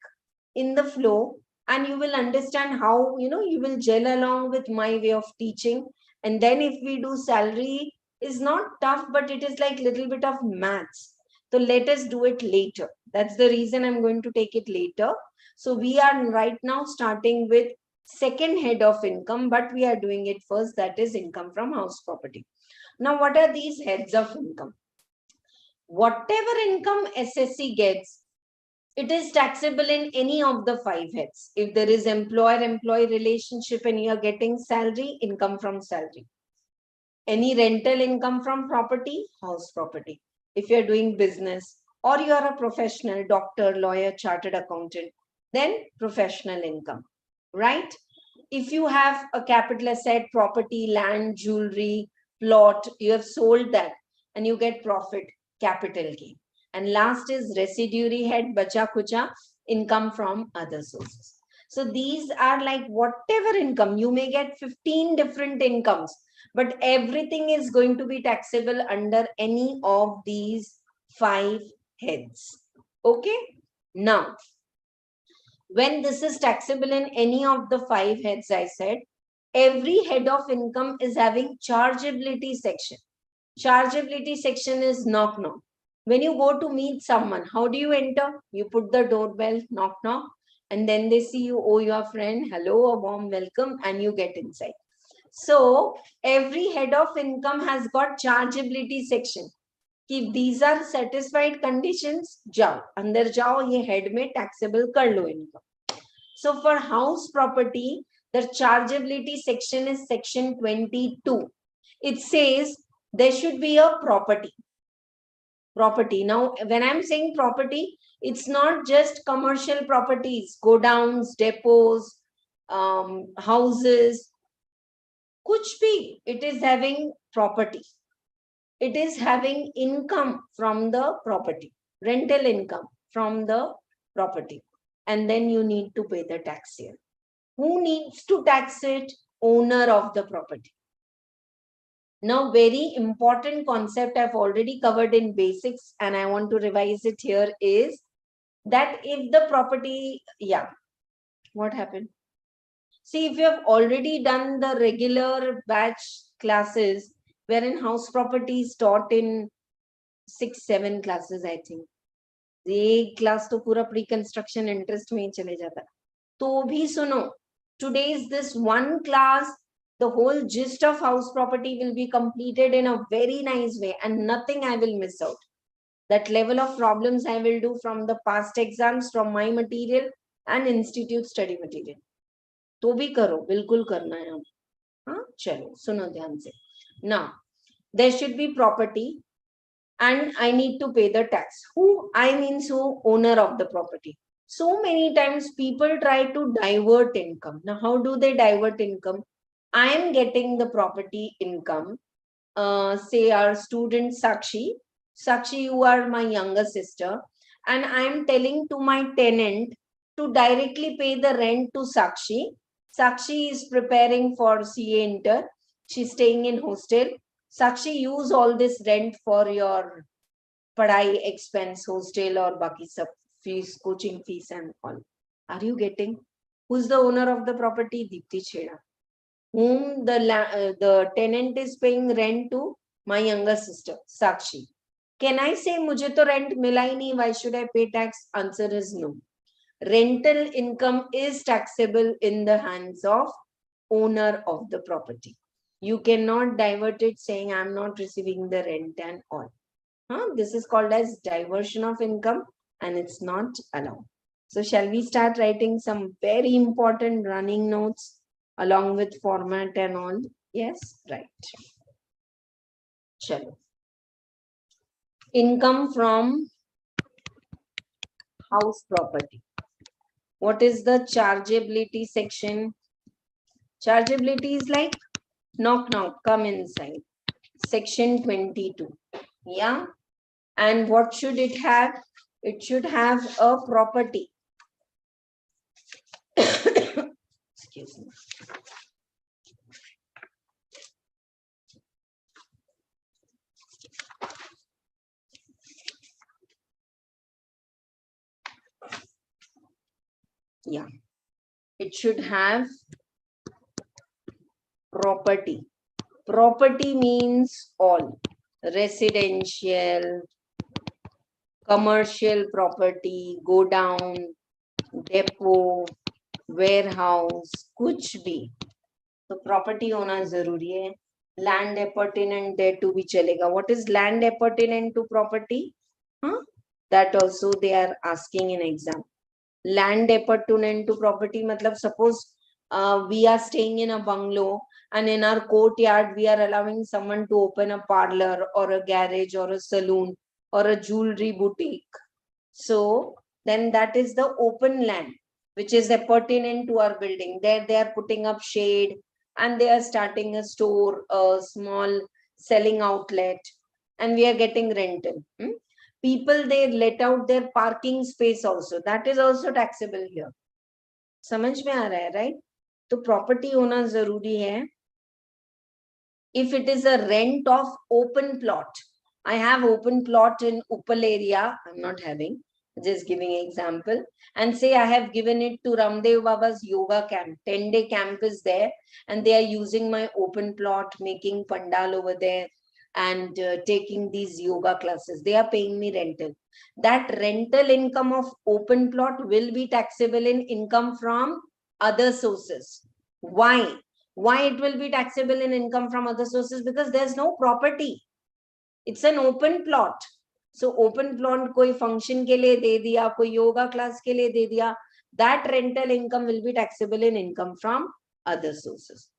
in the flow, and you will understand how, you will gel along with my way of teaching. And then if we do salary, is not tough, but it is like little bit of maths. So let us do it later. That's the reason I'm going to take it later. So we are right now starting with second head of income, but we are doing it first. That is income from house property. Now, what are these heads of income? Whatever income SSC gets, it is taxable in any of the 5 heads. If there is employer-employee relationship and you are getting salary, income from salary. Any rental income from property, house property. If you are doing business or you are a professional, doctor, lawyer, chartered accountant, then professional income, right? If you have a capital asset, property, land, jewelry, plot, you have sold that and you get profit, capital gain. And last is residuary head, bacha kucha, income from other sources. So these are like whatever income, you may get 15 different incomes, but everything is going to be taxable under any of these 5 heads. Okay. Now, when this is taxable in any of the 5 heads, I said, every head of income is having chargeability section. Chargeability section is knock knock. When you go to meet someone, how do you enter? You put the doorbell, knock knock, and then they see you, oh, your friend, hello, a warm welcome, and you get inside. So every head of income has got chargeability section. If these are satisfied conditions, जाओ अंदर जाओ, ये head में taxable कर लो इनको. So for house property, the chargeability section is section 22. It says there should be a property. Now, when I'm saying property, it's not just commercial properties, godowns, depots, houses, kuch bhi, it is having property. It is having income from the property, rental income from the property. And then you need to pay the tax here. Who needs to tax it? Owner of the property. Now, very important concept I've already covered in basics and I want to revise it here is that if the property, what happened? See, if you have already done the regular batch classes, wherein house property is taught in 6-7 classes, I think. एक class तो पूरा pre construction interest में ही चले जाता है. तो भी सुनो, today is this one class, the whole gist of house property will be completed in a very nice way and nothing I will miss out. That level of problems I will do from the past exams, from my material and institute study material. तो भी करो, बिल्कुल करना है. हाँ, चलो सुनो ध्यान से. Now, there should be property and I need to pay the tax. Who? I means who? Owner of the property. So many times people try to divert income. Now, how do they divert income? I am getting the property income. Say our student Sakshi. Sakshi, you are my younger sister. And I am telling to my tenant to directly pay the rent to Sakshi. Sakshi is preparing for CA inter. She's staying in hostel. Sakshi, use all this rent for your padai expense, hostel or baki sab fees, coaching fees and all. Are you getting? Who's the owner of the property? Dipti Chheda. Whom the tenant is paying rent to? My younger sister, Sakshi. Can I say, mujhe to rent mila hi nahi, why should I pay tax? Answer is no. Rental income is taxable in the hands of owner of the property. You cannot divert it saying I'm not receiving the rent and all. This is called as diversion of income and it's not allowed. So shall we start writing some very important running notes along with format and all? Yes, right. Chalo. income from house property. What is the chargeability section? Chargeability is like knock knock, come inside. Section 22. Yeah. And what should it have? It should have a property. Excuse me. Yeah. It should have property. Property means all. Residential, commercial property, go down, depot, warehouse, कुछ भी तो property होना जरूरी है. Land एपर्टिनेंट there too भी चलेगा. What is land appurtenant to property? That also they are asking in exam. Land appurtenant to property मतलब suppose we are staying in a bungalow and in our courtyard we are allowing someone to open a parlor or a garage or a saloon or a jewelry boutique. So then that is the open land which is pertinent to our building. There they are putting up shade and they are starting a store, a small selling outlet, and we are getting rental. People, they let out their parking space also. That is also taxable here. समझ में आ रहा है, right? तो property होना जरूरी है. If it is a rent of open plot, I have open plot in Uppal area. I'm not having, just giving an example. And say I have given it to Ramdev Baba's yoga camp. 10-day camp is there, and they are using my open plot, making pandal over there, and taking these yoga classes. They are paying me rental. That rental income of open plot will be taxable in income from other sources. Why? Why it will be taxable in income from other sources? Because there's no property. It's an open plot. So open plot koi function ke liye de diya, koi yoga class ke liye de diya. That rental income will be taxable in income from other sources.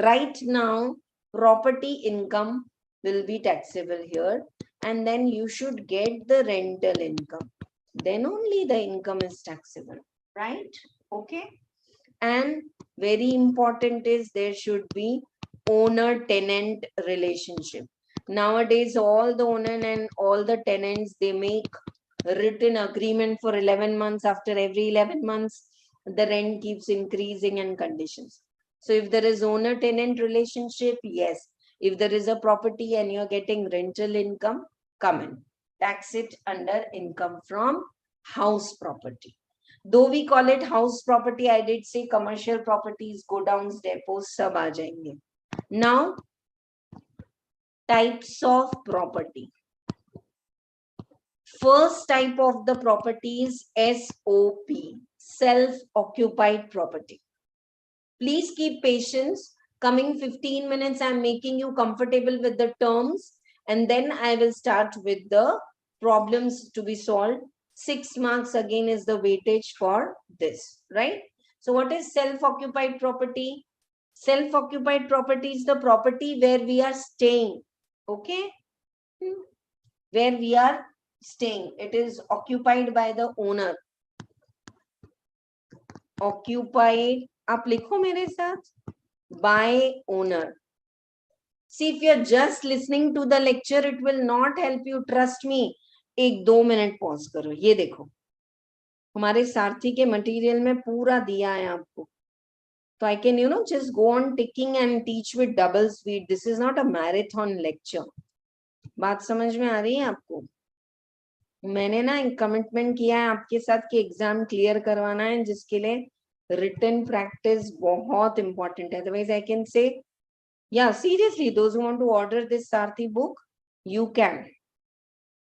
Right now, property income will be taxable here, and then you should get the rental income. Then only the income is taxable, right? Okay. And very important is there should be owner-tenant relationship. Nowadays, all the owner and all the tenants, they make written agreement for 11 months. After every 11 months, the rent keeps increasing and conditions. So if there is owner-tenant relationship, yes. If there is a property and you're getting rental income, come in. Tax it under income from house property. Though we call it house property, I did say commercial properties, godowns, depots, sab aa jayenge. Now, types of property. First type of the property is SOP, self-occupied property. Please keep patience. Coming 15 minutes, I'm making you comfortable with the terms, and then I will start with the problems to be solved. 6 marks again is the weightage for this, right? So what is self-occupied property? Self-occupied property is the property where we are staying, okay? Where we are staying. It is occupied by the owner. Occupied, आप लिखो मेरे साथ, by owner. See, if you are just listening to the lecture, it will not help you. Trust me. 1-2 minute pause करो. ये देखो, हमारे सारथी के material में पूरा दिया है आपको. So I can, just go on ticking and teach with double speed. This is not a marathon lecture. बात समझ में आ रही है आपको? मैंने ना एक कमिटमेंट किया है आपके साथ कि एग्जाम क्लियर करवाना है, जिसके लिए written practice बहुत important है. Otherwise I can say, yeah, seriously, those who want to order this Sarathi book, you can.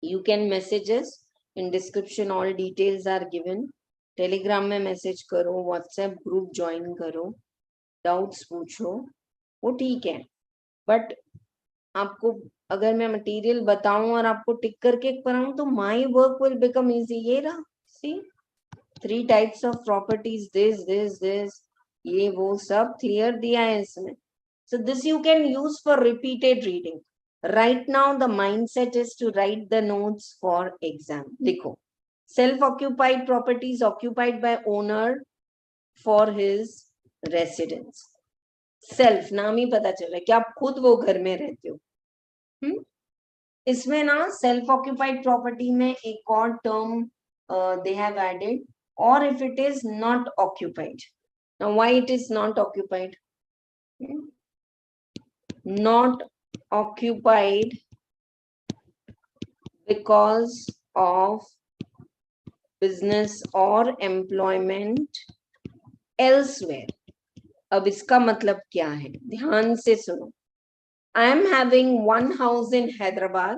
You can message us. In description, all details are given. Telegram में message करो, WhatsApp group join करो, doubts पूछो, वो ठीक है. But आपको अगर मैं मटेरियल बताऊं और आपको टिक करके पढ़ाऊं तो my work will become easy. ये रहा, सी 3 टाइप्स ऑफ प्रॉपर्टीज, दिस, ये वो सब क्लियर दिया है इसमें. So this you can use for repeated reading. Right now, the mindset is to write the notes for exam. Likho. Self-occupied property is occupied by owner for his residence. Self, नाम ही पता चल रहा है कि आप खुद वो घर में रहते हो. इसमें ना सेल्फ ऑक्यूपाइड प्रॉपर्टी में एक और term they have added, or if it is not occupied. Now, why it is not occupied? Not occupied because of business or employment elsewhere. अब इसका मतलब क्या है? ध्यान से सुनो. I am having one house in Hyderabad.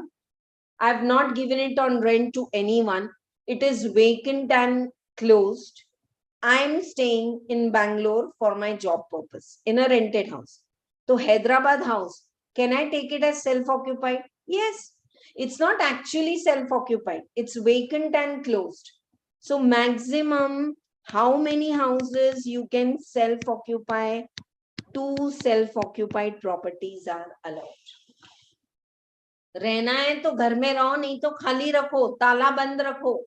I have not given it on rent to anyone. It is vacant and closed. I am staying in Bangalore for my job purpose in a rented house. So Hyderabad house, can I take it as self-occupied? Yes. It's not actually self-occupied. It's vacant and closed. So maximum, how many houses you can self-occupy? 2 self-occupied properties are allowed. रहना है तो घर में रहो, नहीं तो खाली रखो, ताला बंद रखो.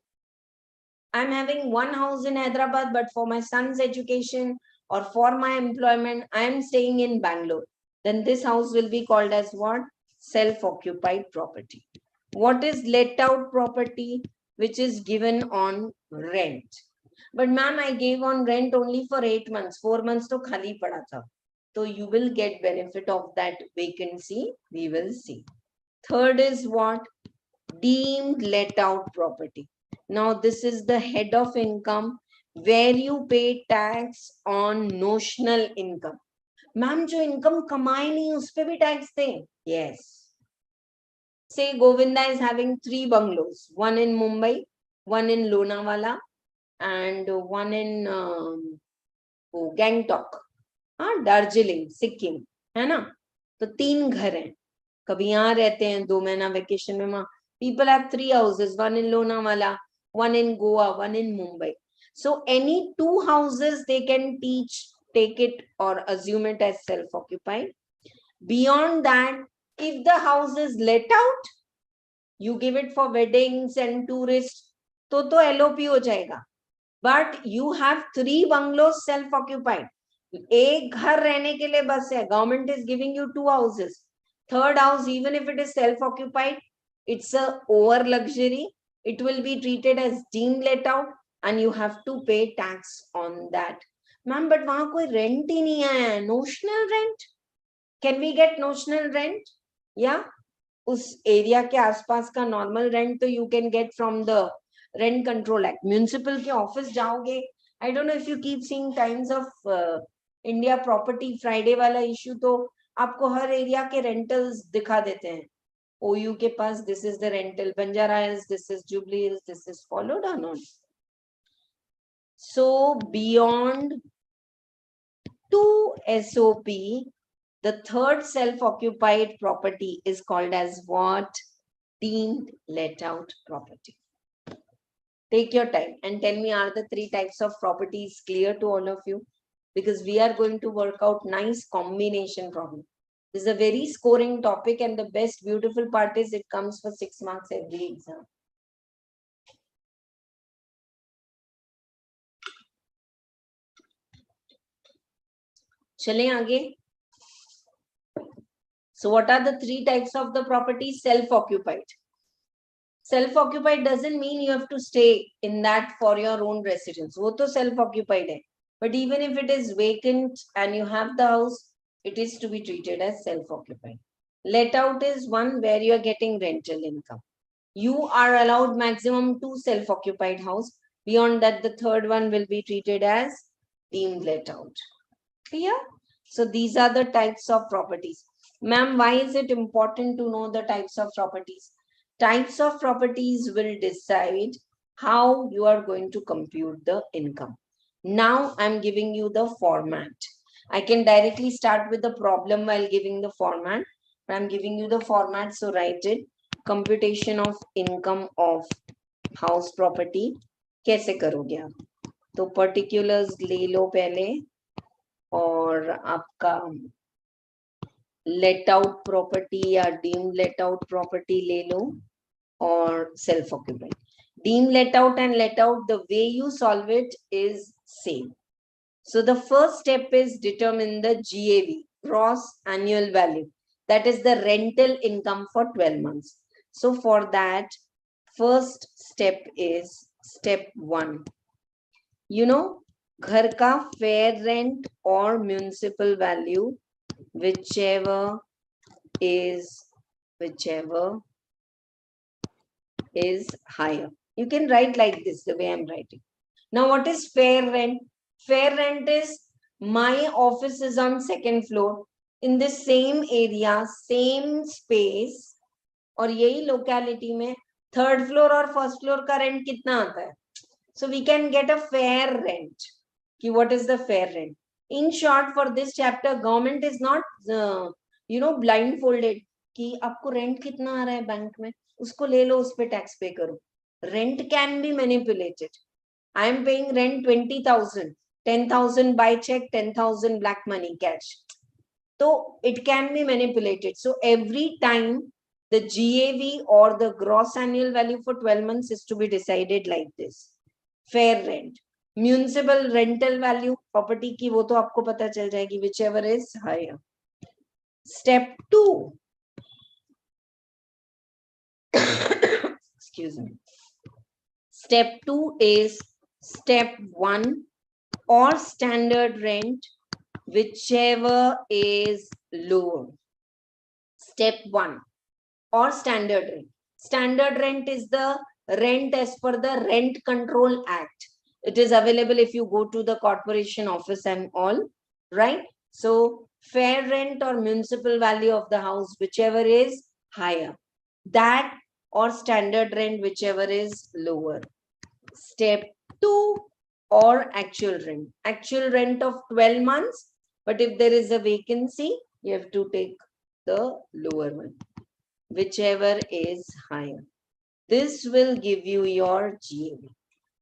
I'm having one house in Hyderabad, but for my son's education or for my employment, I am staying in Bangalore. Then this house will be called as what? Self-occupied property. What is let out property? Which is given on rent. But ma'am, I gave on rent only for 8 months. 4 months to khali pada tha. So you will get benefit of that vacancy. We will see. Third is what? Deemed let out property. Now this is the head of income where you pay tax on notional income. Ma'am, जो income कमाए नहीं उस पे भी tax दें? Yes. Say Govinda is having 3 bungalows, one in Mumbai, one in Lonavala, and one in Gangtok, Darjeeling, Sikkim, है ना? तो 3 घर हैं. कभी यहाँ रहते हैं 2 महीना वेकेशन में. वहाँ people have 3 houses, one in Lonavala, one in Goa, one in Mumbai. So any 2 houses they can take it or assume it as self-occupied. Beyond that, if the house is let out, you give it for weddings and tourists, तो LOP हो जाएगा. But you have 3 bungalows self-occupied. एक घर रहने के लिए बस है. Government is giving you 2 houses. Third house, even if it is self-occupied, it's a over luxury. It will be treated as deemed let out and you have to pay tax on that. Ma'am, but वहाँ कोई rent ही नहीं आया है. Notional rent? Can we get notional rent? Yeah. उस area के आसपास का normal rent तो you can get from the Rent Control Act. Municipal के office जाओगे. I don't know if you keep seeing Times of India Property Friday वाला issue, तो आपको हर एरिया के रेंटल्स दिखा देते हैं. OU के पास this is the rental, Banjara Hills, this is Jubilee Hills, this is followed or not? So beyond 2 SOP, the third self-occupied property is called as what? Deemed let out property. Take your time and tell me, are the 3 types of properties clear to all of you? Because we are going to work out nice combination problem. This is a very scoring topic and the best beautiful part is it comes for 6 marks every exam. Chale aage. So what are the 3 types of the properties? Self-occupied. Self-occupied doesn't mean you have to stay in that for your own residence. वो तो self-occupied है. But even if it is vacant and you have the house, it is to be treated as self-occupied. Let out is one where you are getting rental income. You are allowed maximum 2 self-occupied house. Beyond that, the third one will be treated as deemed let out. Clear? So these are the types of properties. Ma'am, why is it important to know the types of properties? Types of properties will decide how you are going to compute the income. Now I'm giving you the format. I can directly start with the problem while giving the format, but I'm giving you the format, so write it. Computation of income of house property. कैसे करोगे आप? तो particulars ले लो पहले और आपका let out property या deemed let out property ले लो, or self occupied. Deemed let out and let out, the way you solve it is same. So the first step is determine the GAV, gross annual value. That is the rental income for 12 months. So for that, first step is step 1. You know, घर का fair rent or municipal value, whichever is higher. You can write like this, the way I'm writing. Now, what is fair rent? Fair rent is my office is on second floor in the same area, same space, और यही locality में third floor और first floor का rent कितना आता है? So we can get a fair rent. कि what is the fair rent? In short, for this chapter, government is not, blindfolded कि आपको rent कितना आ रहा है बैंक में, उसको ले लो, उस पे tax pay करो. Rent can be manipulated. I am paying rent 20,000, 10,000 by check, 10,000 black money cash. So it can be manipulated. So every time the GAV or the gross annual value for 12 months is to be decided like this. Fair rent. Municipal rental value, property की वो तो आपको पता चल जाएगी, whichever is higher. Step 2. Excuse me. Step 2 is step 1 or standard rent, whichever is lower. Step 1 or standard rent. Standard rent is the rent as per the Rent Control Act. It is available if you go to the corporation office and all, right? So fair rent or municipal value of the house, whichever is higher. That or standard rent, whichever is lower. Step 2 or actual rent. Actual rent of 12 months, but if there is a vacancy, you have to take the lower one, whichever is higher. This will give you your GAV.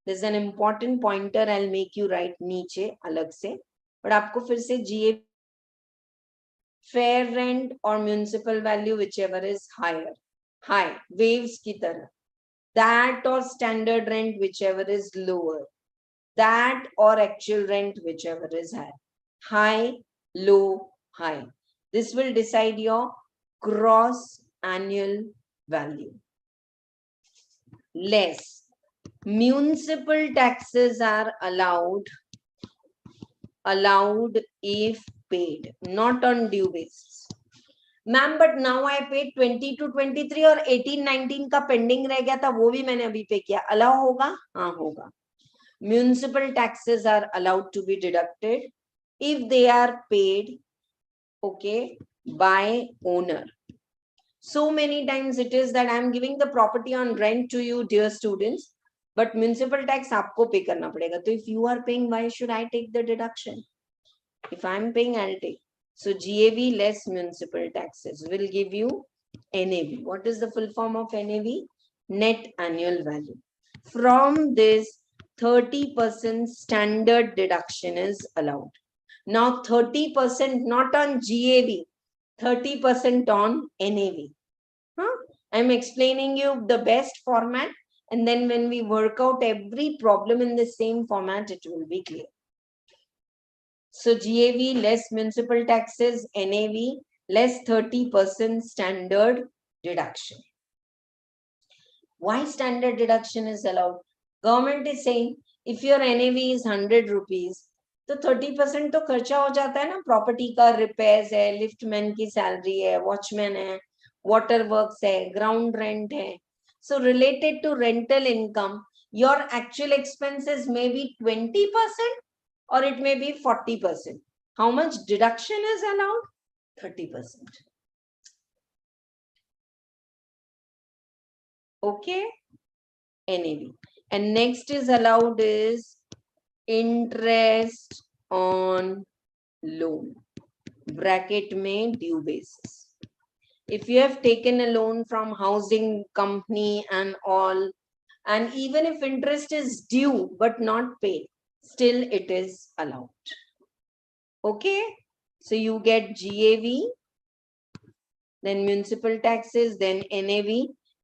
There's an important pointer I'll make you write नीचे अलग से, but आपको फिर से GAV, fair rent or municipal value, whichever is higher. High, waves की तरह. That or standard rent, whichever is lower. That or actual rent, whichever is high. High, low, high. This will decide your gross annual value. Less. Municipal taxes are allowed if paid, not on due basis. Ma'am, but now I paid 20 to 23 और 18-19 का pending रह गया था, वो भी मैंने अभी पे किया. अलाउ होगा? हाँ होगा. Municipal taxes are allowed to be deducted if they are paid, okay, by owner. So many times it is that I am giving the property on rent to you, dear students, but municipal tax आपको pay करना पड़ेगा. So if you are paying, why should I take the deduction? If I am paying, I'll take. So GAV less municipal taxes will give you NAV. What is the full form of NAV? Net annual value. From this, 30% standard deduction is allowed. Now 30% not on GAV, 30% on NAV. I'm explaining you the best format, and then when we work out every problem in the same format, it will be clear. So GAV less municipal taxes, NAV less 30% standard deduction. Why standard deduction is allowed? Government is saying if your NAV is 100 rupees, तो 30% तो खर्चा हो जाता है ना, property का repairs है, liftman की सैलरी है, वॉचमैन है, वाटर वर्क्स है, ग्राउंड रेंट है. So related to rental income, your actual expenses may be 20% or it may be 40%. How much deduction is allowed? 30%. Okay, NAV. And next is allowed is interest on loan. Bracket में due basis. If you have taken a loan from housing company and all, and even if interest is due but not paid, still it is allowed. Okay, so you get GAV then municipal taxes, then NAV,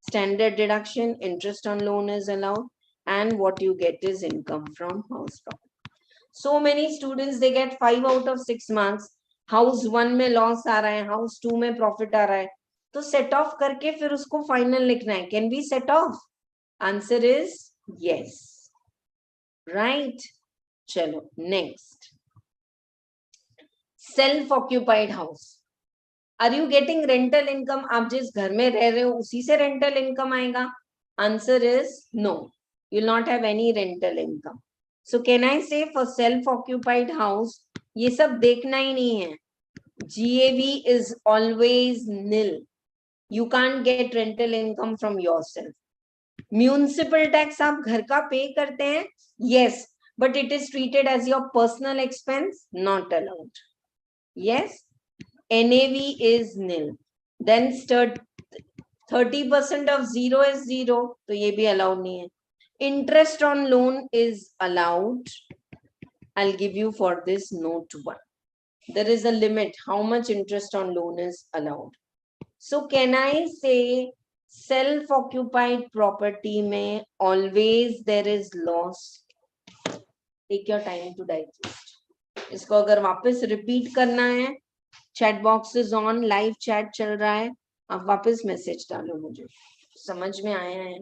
standard deduction, interest on loan is allowed, and what you get is income from house property. So many students, they get 5 out of 6 marks. House 1 में loss आ रहा है, house 2 में profit आ रहा है, तो set of करके फिर उसको फाइनल लिखना है. Can be set off? Answer is yes. Right. चलो next, self occupied house. Are you getting rental income? आप जिस घर में रह रहे हो उसी से रेंटल इनकम आएगा? Answer is no, you will not have any rental income. So can I say for self occupied house ये सब देखना ही नहीं है. GAV is always nil. You can't get rental income from yourself. Municipal tax आप घर का पे करते हैं, yes, but it is treated as your personal expense, not allowed. Yes. NAV is nil. Then 30% of zero is zero, तो ये भी allowed नहीं है. Interest on loan is allowed. I'll give you for this note 1. There is a limit how much interest on loan is allowed. So can I say self-occupied property में always there is loss? Take your time to digest. इसको अगर वापस repeat करना है, chat box is on, live chat चल रहा है, आप वापस message डालो मुझे. समझ में आया है?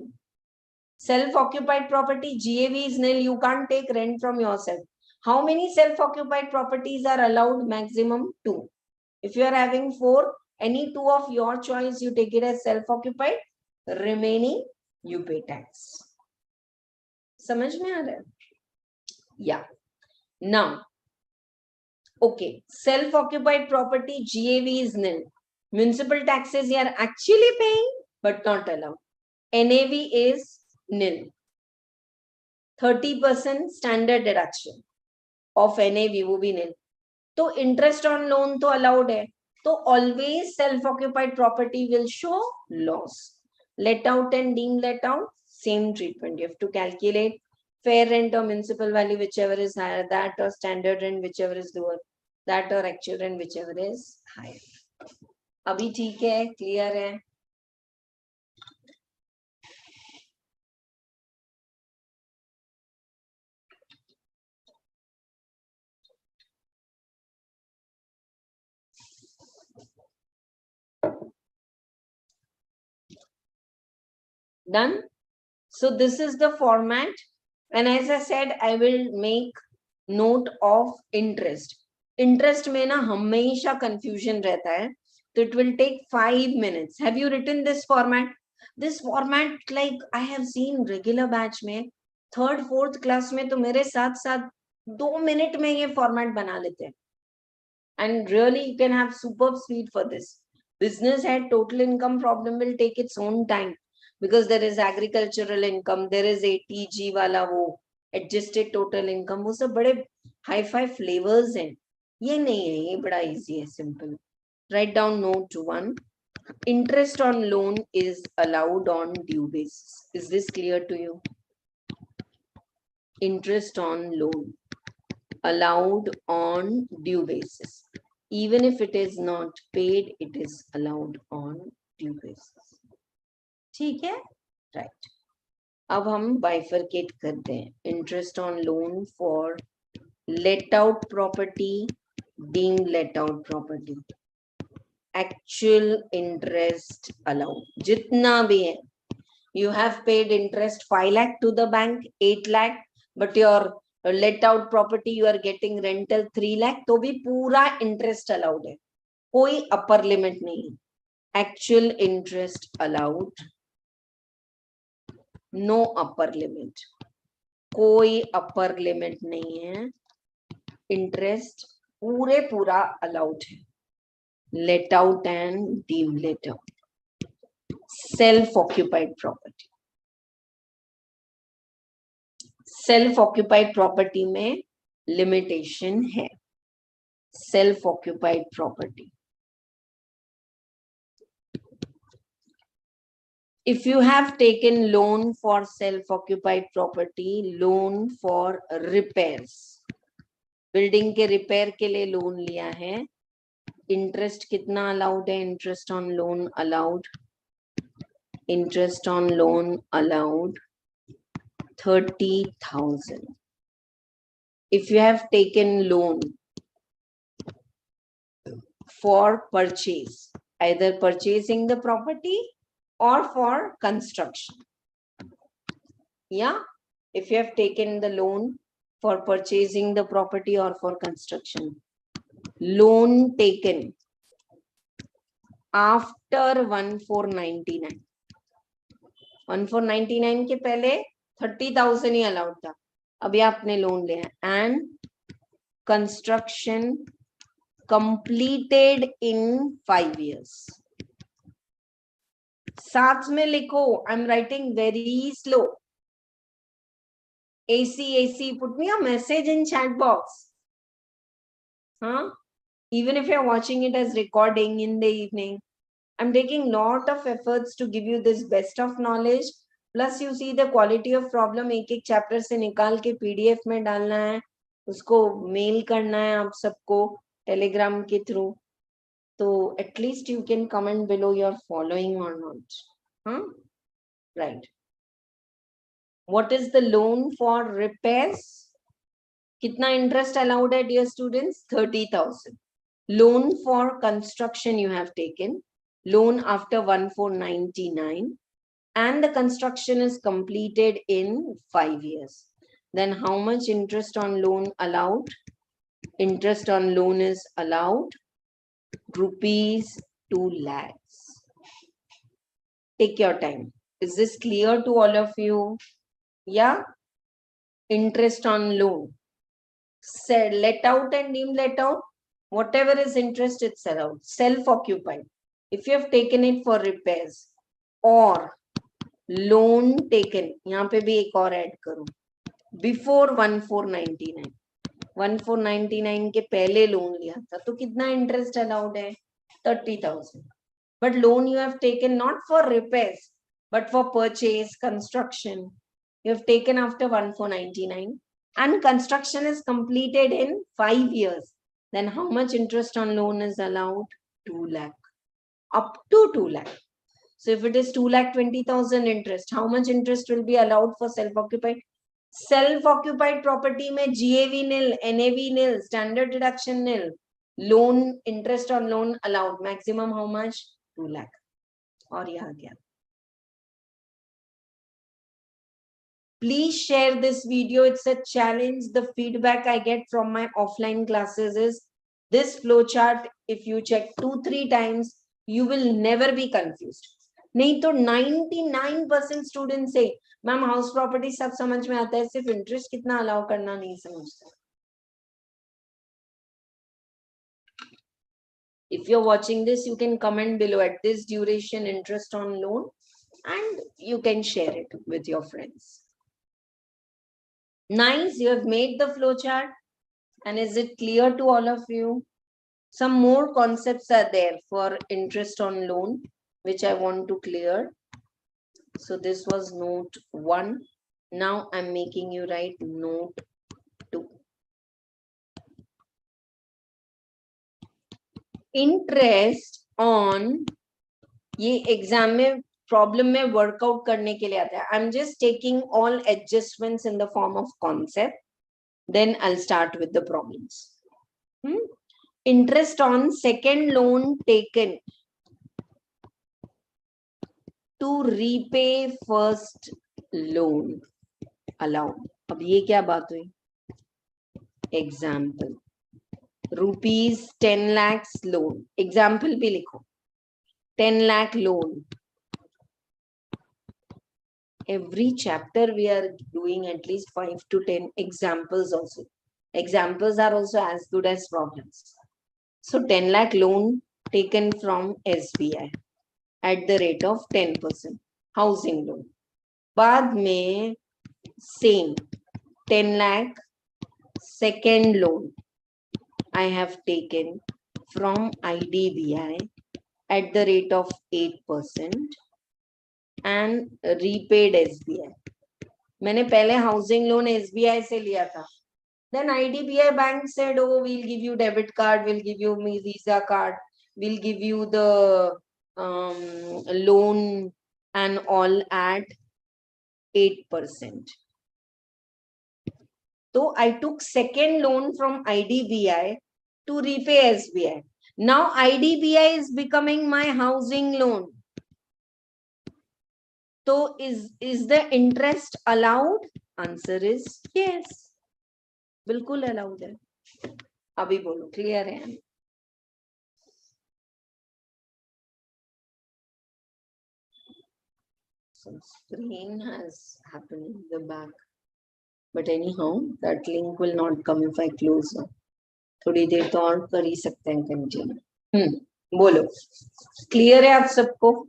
Self-occupied property, GAV is nil. You can't take rent from yourself. How many self-occupied properties are allowed? Maximum 2. If you are having 4, any 2 of your choice, you take it as self-occupied. Remaining, you pay tax. समझ में आ रहा है? Yeah. Now, okay, self-occupied property, GAV is nil. Municipal taxes you are actually paying, but not allowed. NAV is nil. 30% standard deduction of NAV वो भी nil. तो interest on loan तो allowed है. तो always self-occupied property will show loss. Let out and deemed let out, same treatment. You have to calculate fair rent or municipal value, whichever is higher, that or standard rent, whichever is lower, that or actual rent, whichever is higher. अभी ठीक है, clear है? Done. So this is the format, and as I said, I will make note of interest. Interest में ना हमेशा confusion रहता है, so it will take 5 minutes. Have you written this format? This format, like I have seen regular batch में 3rd 4th class में तो मेरे साथ साथ 2 minute में ये format बना लेते हैं. And really you can have superb speed for this. Business head total income problem will take its own time, because there is agricultural income, there is ATG वाला वो adjusted total income, वो सब बड़े hi-fi flavors हैं. ये नहीं है, ये बड़ा easy है, simple. Write down note 1. Interest on loan is allowed on due basis. Is this clear to you? Interest on loan allowed on due basis. Even if it is not paid, it is allowed on due basis. ठीक है? Right. अब हम bifurcate करते हैं. Interest on loan for let out property, deemed let out property. Actual interest allowed. जितना भी है. You have paid interest 5 lakh to the bank, 8 lakh, but your let out property you are getting rental 3 lakh, तो भी पूरा interest allowed है. कोई upper limit नहीं. Actual interest allowed. No upper limit. कोई upper limit नहीं है. Interest पूरे पूरा allowed है. Let out and deemed let out. Self-occupied property. Self-occupied property में limitation है. Self-occupied property. If you have taken loan for self-occupied property, loan for repairs, building के repair के लिए loan लिया है, इंटरेस्ट कितना अलाउड है? Interest on loan allowed, interest on loan allowed 30,000. If you have taken loan for purchase, either purchasing the property or for construction. Yeah, if you have taken the loan for purchasing the property or for construction, loan taken after 1499. 1499 के पहले 30,000 ही allowed था, अभी आपने loan लिया and construction completed in 5 years. साथ में लिखो, I'm writing very slow. AC, put me a message in chat box. Huh? Even if you're watching it as recording in the evening, I'm taking lot of efforts to give you this best of knowledge. Plus you see the quality of problem एक chapter से निकाल के PDF में डालना है, उसको mail करना है आप सबको Telegram के through. So at least you can comment below you're following or not. Huh? Right. What is the loan for repairs? Kitna interest allowed है, dear students? 30,000. Loan for construction you have taken. Loan after 1499. And the construction is completed in 5 years. Then how much interest on loan allowed? Interest on loan is allowed rupees 2 lakhs. Take your time. Is this clear to all of you? Yeah? Interest on loan. Said let out and deemed let out. Whatever is interest, it's allowed. Self-occupied. If you have taken it for repairs or loan taken, यहाँ पे भी एक और add करो. Before 1499. 1499 के पहले loan लिया था तो कितना इंटरेस्ट अलाउड है? 30,000. But loan you have taken not for repairs but for purchase, construction. You have taken after 1499 and construction is completed in 5 years. Then how much interest on loan is allowed? 2 lakh. Up to 2 lakh. So if it is 2,20,000 interest, how much interest will be allowed for self-occupied? Self-occupied property में GAV nil, NAV nil, standard deduction nil. Loan, interest on loan allowed. Maximum how much? 2 lakh. और ये आ गया. Please share this video. It's a challenge. The feedback I get from my offline classes is this flowchart. If you check 2-3 times, you will never be confused. नहीं तो 99% students say, ma'am house property सब समझ में आता है, सिर्फ interest कितना allow करना नहीं समझता. If you're watching this, you can comment below at this duration interest on loan and you can share it with your friends. Nice, you have made the flowchart and is it clear to all of you? Some more concepts are there for interest on loan which I want to clear. So this was note 1. Now I'm making you write note 2. Interest on, ये exam में problem में workout करने के लिए आता है. I'm just taking all adjustments in the form of concept. Then I'll start with the problems. Interest on second loan taken to repay first loan allowed. अब ये क्या बात हुई? Example. Rupees 10 lakhs loan. Example भी लिखो. 10 lakh loan. Every chapter we are doing at least 5 to 10 examples also. Examples are also as good as problems. So 10 lakh loan taken from SBI at the rate of 10%. Housing loan. बाद में same 10 lakh second loan I have taken from IDBI at the rate of 8% and repaid SBI. मैंने पहले housing loan SBI से लिया था Then IDBI bank said, oh, we'll give you debit card, we'll give you me Visa card, we'll give you the loan and all at 8%. So I took second loan from IDBI to repay SBI. Now IDBI is becoming my housing loan. So is the interest allowed? Answer is yes. बिल्कुल allowed है. अभी बोलो, clear है? Some screen has happened in the back. But anyhow, that link will not come if I close now. थोड़ी देर तो और कर ही सकते हैं continue. बोलो. Clear है आप सबको?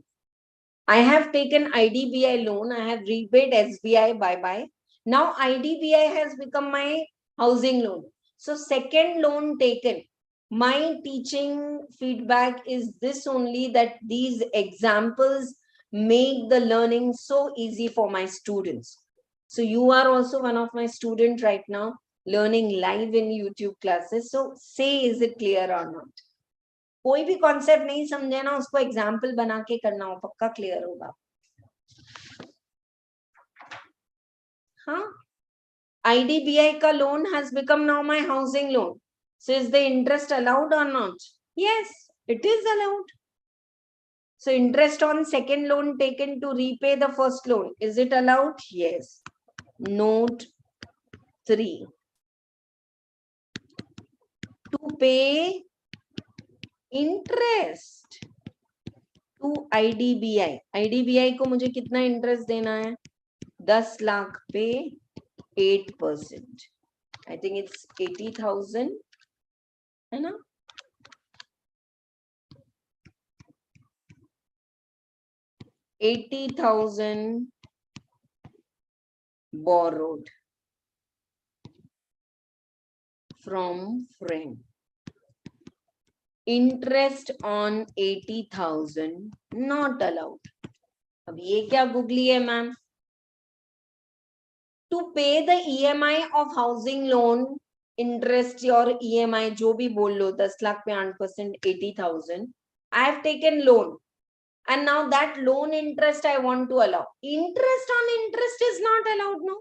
I have taken IDBI loan. I have repaid SBI. Bye-bye. Now IDBI has become my housing loan. So second loan taken. My teaching feedback is this only, that these examples make the learning so easy for my students. So you are also one of my students right now, learning live in YouTube classes. So say, is it clear or not? कोई भी concept नहीं समझे ना, उसको example बना के करना हो, पक्का क्लियर होगा. हाँ, IDBI का loan has become now my housing loan. So is the interest allowed or not? Yes, it is allowed. So interest on second loan taken to repay the first loan, is it allowed? Yes. Note 3. To pay interest to IDBI. IDBI को मुझे कितना interest देना है? 10 लाख पे 8%. I think it's 80,000. है ना? 80,000 borrowed from friend. Interest on 80,000 not allowed. अब ये क्या गुगली है ma'am? To pay the EMI of housing loan, interest or EMI जो भी बोल लो, 10 लाख पे 8%, 80,000. I have taken loan. And now that loan interest I want to allow. Interest on interest is not allowed now.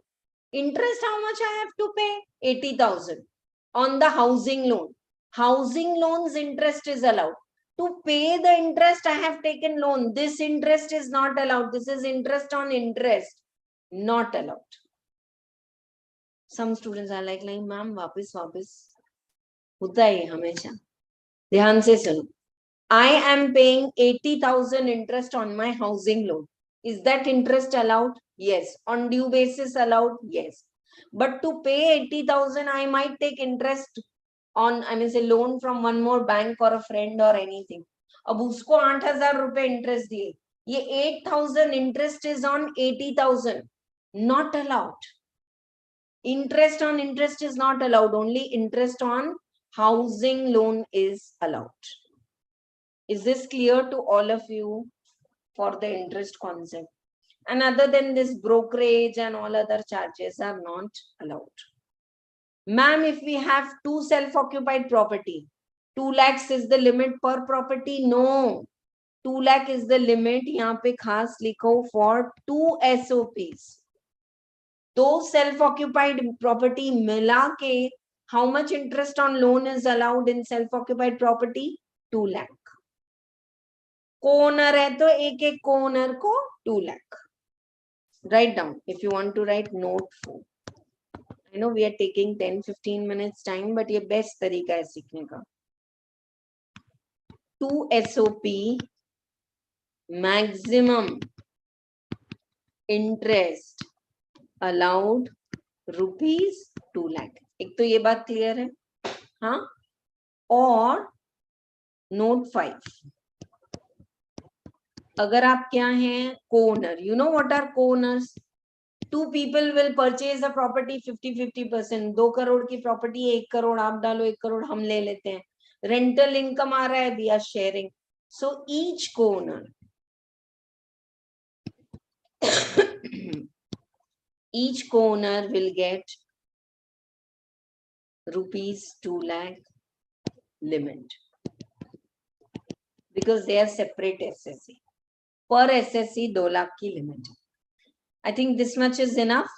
Interest, how much I have to pay? 80,000 on the housing loan. Housing loans interest is allowed. To pay the interest, I have taken loan. This interest is not allowed. This is interest on interest, not allowed. Some students are like, ma'am, वापस होता है हमेशा. ध्यान से सुनो. I am paying 80,000 interest on my housing loan. Is that interest allowed? Yes. On due basis allowed? Yes. But to pay 80,000, I might take interest on, I mean, say loan from one more bank or a friend or anything. अब उसको 8,000 रुपए interest दिए. ये 8,000 interest is on 80,000. Not allowed. Interest on interest is not allowed. Only interest on housing loan is allowed. Is this clear to all of you for the interest concept? And other than this, brokerage and all other charges are not allowed. Ma'am, if we have 2 self-occupied property, 2 lakhs is the limit per property? No. 2 lakh is the limit. यहाँ पे खास लिखो for 2 SOPs. Those self-occupied property मिला के, how much interest on loan is allowed in self-occupied property? 2 lakh. Co-owner है तो एक co-owner को 2 lakh. Write down if you want to write note 4. I know we are taking 10-15 minutes time, but ये best तरीका है सीखने का. 2 SOP maximum interest allowed rupees 2 lakh. एक तो ये बात clear है, हाँ? और note 5. अगर आप क्या हैं co-owner, you know what are co-owners? 2 people will purchase a property 50-50%. 2 crore की property 1 करोड़ आप डालो, 1 करोड़ हम ले लेते हैं. Rental income आ रहा है, we are sharing. So each co-owner, each co-owner will get rupees 2 lakh limit, because they are separate SSC. Per SSC 2 lakh ki limit. I think this much is enough.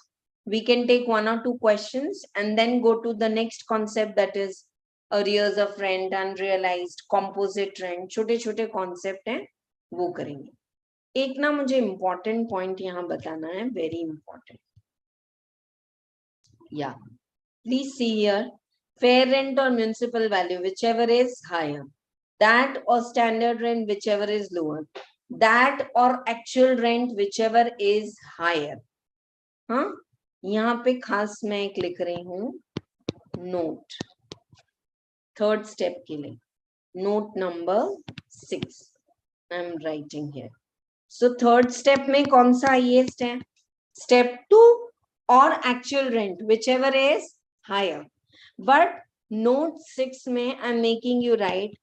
We can take 1 or 2 questions and then go to the next concept, that is arrears of rent, unrealized, composite rent. छोटे छोटे concept हैं, वो करेंगे. एक ना मुझे important point यहाँ बताना है, very important. Yeah, please see here. Fair rent or municipal value, whichever is higher. That or standard rent, whichever is lower. That or actual rent, whichever is higher. हाँ, यहाँ पे खास मैं एक लिख रही हूँ नोट, थर्ड स्टेप के लिए, note number 6 I am writing here. So third step में कौन सा हाईएस्ट है? स्टेप 2 और actual rent, whichever is higher. But note 6 में I am making you write,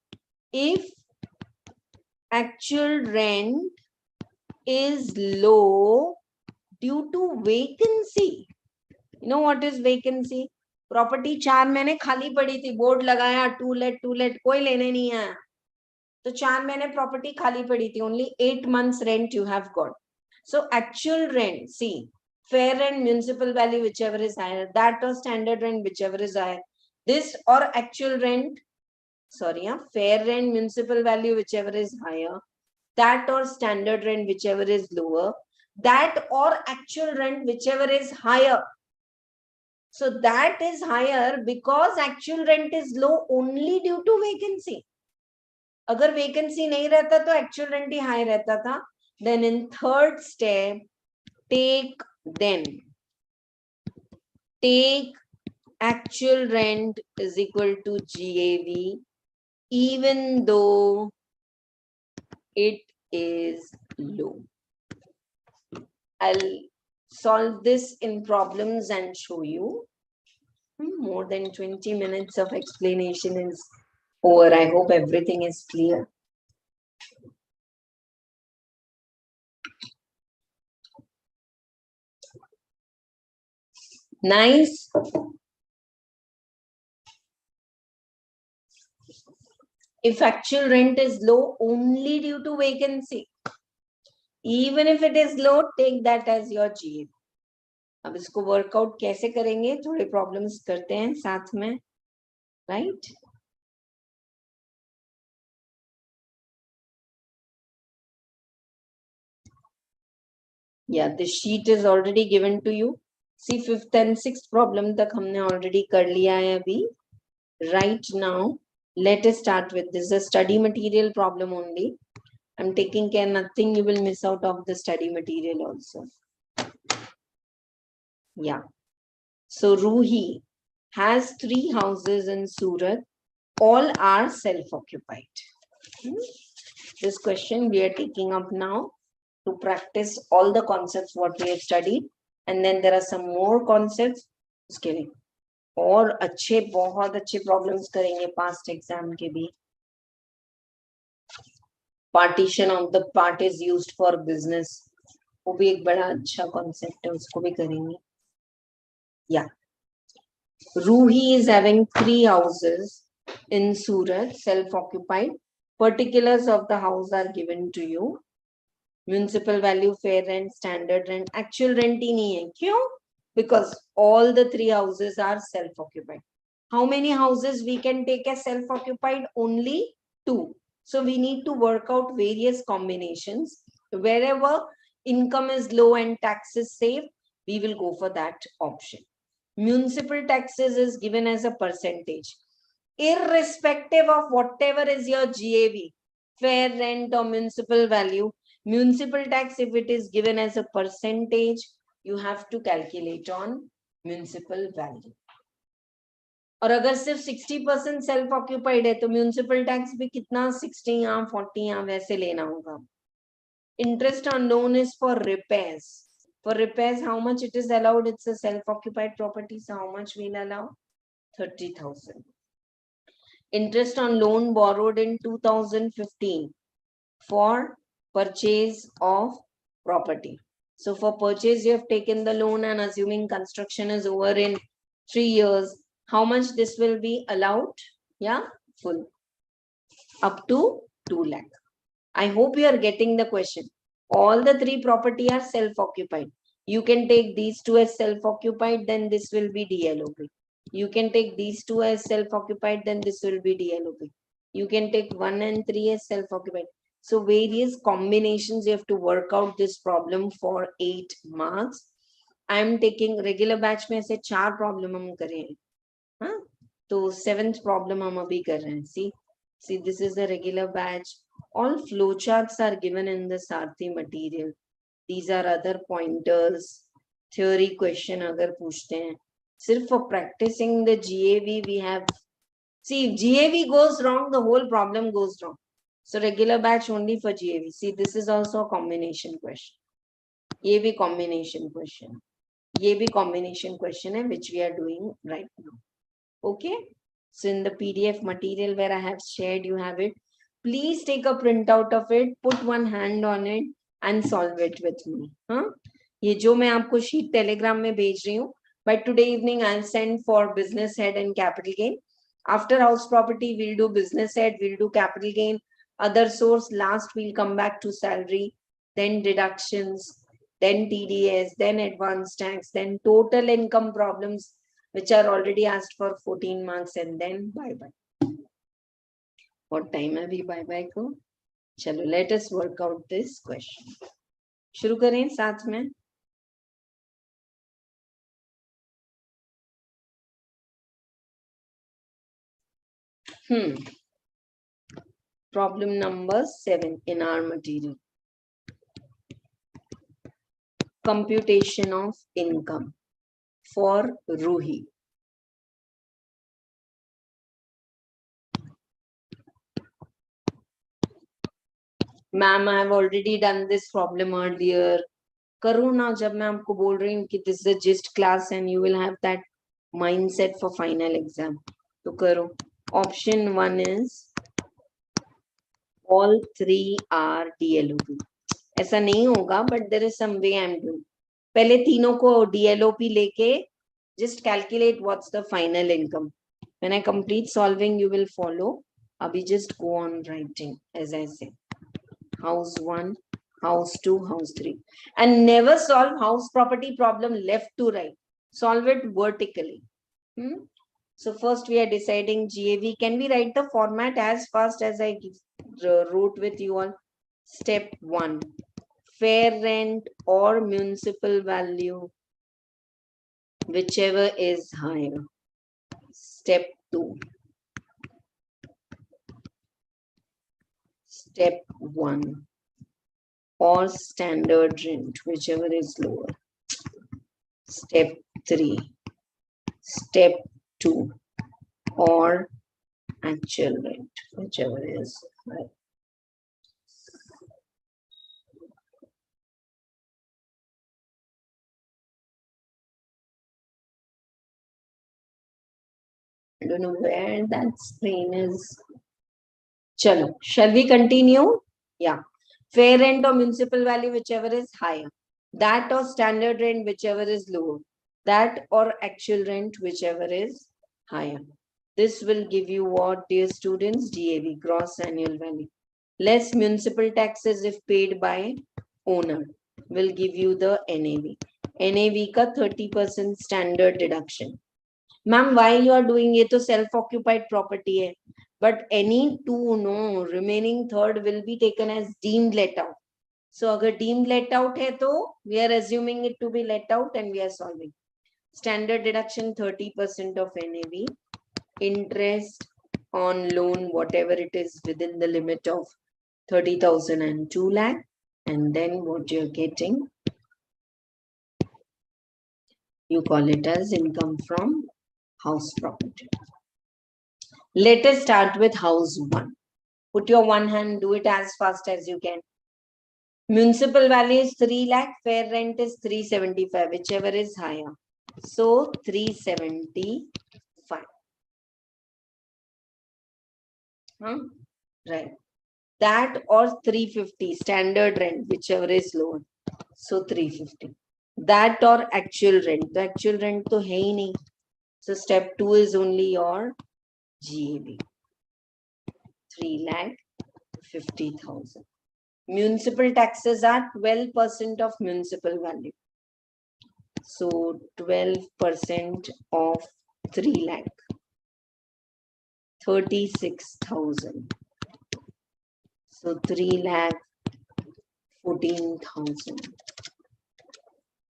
if actual rent is low due to vacancy. You know what is vacancy? Property 4 महीने खाली पड़ी थी, बोर्ड लगाया टू लेट, कोई लेने नहीं आया, तो 4 महीने प्रॉपर्टी खाली पड़ी थी, only 8 months rent you have got. So actual rent, see, fair rent, municipal value, whichever is higher, that or standard rent, whichever is higher, this or actual rent, sorry, fair rent, municipal value, whichever is higher, that or standard rent, whichever is lower, that or actual rent, whichever is higher. So that is higher because actual rent is low only due to vacancy. अगर vacancy नहीं रहता तो actual rent ही high रहता था. Then in third step, take actual rent is equal to GAV, even though it is low. I'll solve this in problems and show you. More than 20 minutes of explanation is over. I hope everything is clear. Nice. If actual rent is low only due to vacancy, even if it is low, take that as your GAV. अब इसको workout कैसे करेंगे, थोड़े problems करते हैं साथ में, right? Yeah, this sheet is already given to you. See, 5th and 6th problem तक हमने already कर लिया है अभी. Right now, let us start with this. A study material problem only. I'm taking care nothing you will miss out of the study material also. Yeah. So Ruhi has 3 houses in Surat. All are self-occupied. This question we are taking up now to practice all the concepts what we have studied. And then there are some more concepts. Just kidding. और अच्छे बहुत अच्छे problems करेंगे past exam के भी. Partition of the part is used for business, वो भी एक बड़ा अच्छा कॉन्सेप्ट है, उसको भी करेंगे. या Ruhi is having 3 houses in Surat, self-occupied. Particulars of the house are given to you. Municipal value, fair rent, standard rent, actual rent ही नहीं है. क्यों? Because all the 3 houses are self-occupied. How many houses we can take as self-occupied? Only 2. So we need to work out various combinations. Wherever income is low and tax is safe, we will go for that option. Municipal taxes is given as a percentage. Irrespective of whatever is your GAV, fair rent or municipal value, municipal tax, if it is given as a percentage, you have to calculate on municipal value. और अगर सिर्फ 60% self occupied है तो municipal tax भी कितना 60 या 40 या वैसे लेना होगा. Interest on loan is for repairs. For repairs, how much it is allowed? It's a self-occupied property, so how much we'll allow? 30,000. Interest on loan borrowed in 2015 for purchase of property. So for purchase, you have taken the loan and assuming construction is over in 3 years, how much this will be allowed? Yeah, full. Up to 2 lakh. I hope you are getting the question. All the three property are self-occupied. You can take these two as self-occupied, then this will be DLOP. You can take these two as self-occupied, then this will be DLOP. You can take 1 and 3 as self-occupied. So various combinations, you have to work out this problem for 8 marks. I am taking regular batch में से 4 problem हम करें, हाँ? तो 7th problem हम अभी कर रहे हैं. See, this is the regular batch. All flowcharts are given in the Sarathi material. These are other pointers. Theory question अगर पूछते हैं. Sirf for practicing the GAV we have. See, if GAV goes wrong, the whole problem goes wrong. So regular batch only for GAV. See, this is also a combination question. ये भी combination question. ये भी combination question है which we are doing right now. Okay. So in the PDF material where I have shared, you have it. Please take a printout of it, put one hand on it and solve it with me. Huh? ये जो मैं आपको sheet telegram में भेज रही हूँ, by today evening I'll send for business head and capital gain. After house property, we'll do business head, we'll do capital gain, other source, last we'll come back to salary, then deductions, then TDS, then advance tax, then total income problems, which are already asked for 14 marks, and then bye-bye. What time है अभी bye-bye को? चलो, let us work out this question. शुरू करें साथ में. Problem number 7 in our material. Computation of income for Ruhi. Ma'am, I have already done this problem earlier. करो ना, जब मैं आपको बोल रही हूँ कि this is a gist class and you will have that mindset for final exam. तो करो. Option 1 is all 3 are DLOP. ऐसा नहीं होगा, but there is some way I'm doing. पहले तीनों को DLOP लेके just calculate what's the final income. When I complete solving, you will follow. Abhi just go on writing, as I say. House 1, house 2, house 3. And never solve house property problem left to right. Solve it vertically. So first we are deciding GAV. Can we write the format as fast as I wrote with you all? Step 1. Fair rent or municipal value, whichever is higher. Step 2. Step 1. Or standard rent, whichever is lower. Step 3. Step 2. Or actual rent, whichever is higher. I don't know where that screen is. Chalo, shall we continue? Yeah. Fair rent or municipal value, whichever is higher. That or standard rent, whichever is lower. That or actual rent, whichever is higher. This will give you what, dear students? GAV, gross annual value. Less municipal taxes if paid by owner will give you the NAV. NAV ka 30% standard deduction. Ma'am, why you are doing it to self-occupied property hai? But any two, no, remaining third will be taken as deemed let out. So, agar deemed let out hai to, we are assuming it to be let out and we are solving. Standard deduction 30% of NAV. Interest on loan, whatever it is within the limit of 30,000 and 2 lakh. And then what you're getting, you call it as income from house property. Let us start with house 1. Put your one hand, do it as fast as you can. Municipal value is 3 lakh, fair rent is 375, whichever is higher. So 375. Right. That or 350, standard rent, whichever is lower. So 350. That or actual rent. The actual rent to hai nahi. So step 2 is only your GAV. 3,50,000. Municipal taxes are 12% of municipal value. So 12% of 3 lakh. 36,000. So 3,14,000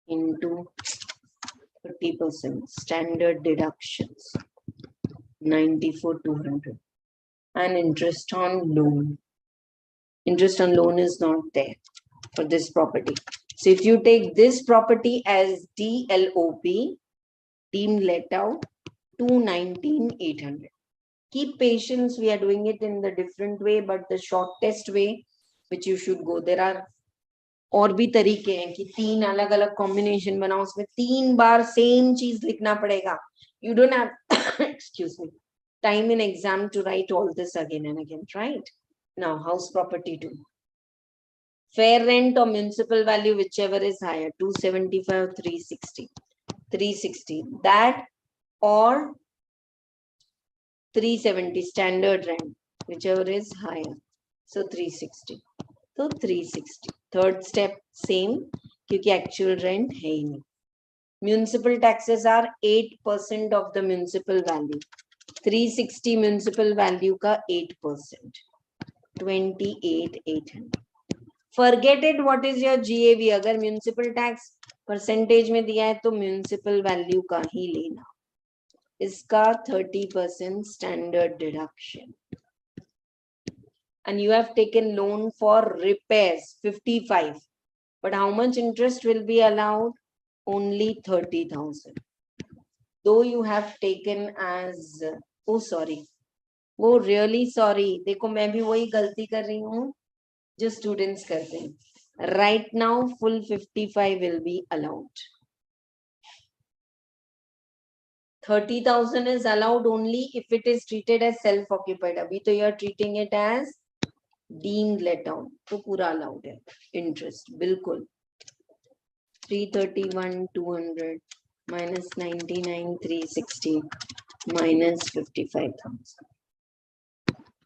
into 30% standard deductions 94,200 and interest on loan. Interest on loan is not there for this property. So if you take this property as DLOP, deemed let out, 219,800. Keep patience, we are doing it in the different way, but the shortest way which you should go. There are और भी तरीके हैं कि 3 अलग अलग combination बनाओ, उसमें 3 बार same चीज लिखना पड़ेगा. You don't have excuse me, time in exam to write all this again and again, right? Now house property 2. Fair rent or municipal value, whichever is higher, 275 or 360. 360. That or 370 standard rent, whichever is higher. So 360. So 360. Third step same, क्योंकि actual rent है ही नहीं. Municipal taxes are 8% of the municipal value. 360 municipal value का 8%. 28,800. Forget it. What is your GAV? अगर municipal tax percentage में दिया है तो municipal value का ही लेना. इसका 30% standard deduction. And you have taken loan for repairs 55. But how much interest will be allowed? Only 30,000. Though you have taken as, oh sorry, oh really sorry. देखो मैं भी वही गलती कर रही हूँ जो students करते हैं. Right now full 55 will be allowed. 30,000 is allowed only if it is treated as self-occupied. अभी तो you are treating it as deemed let out, तो पूरा allowed है. Interest बिल्कुल. 331,200 minus 99,360 minus 55,000.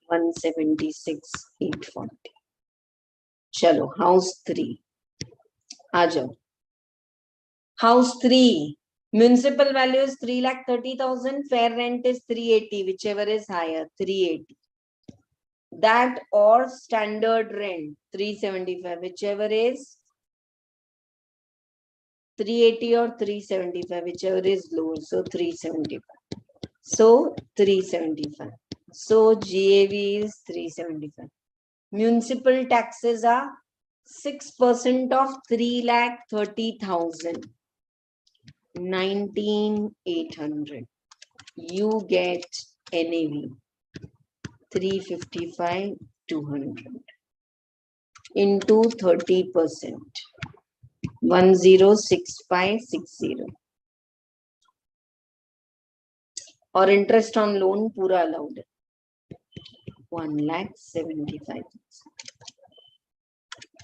176,840. चलो house 3 आ जाओ. House 3 municipal value is 3,30,000. Fair rent is 380, whichever is higher. 380. That or standard rent 375, whichever is 380 or 375, whichever is lower. So 375. So 375. So GAV is 375. Municipal taxes are 6% of 3,30,000. 19,800. You get NAV 355,200 into 30%. 106560. और interest on loan पूरा allowed. 1,75,000.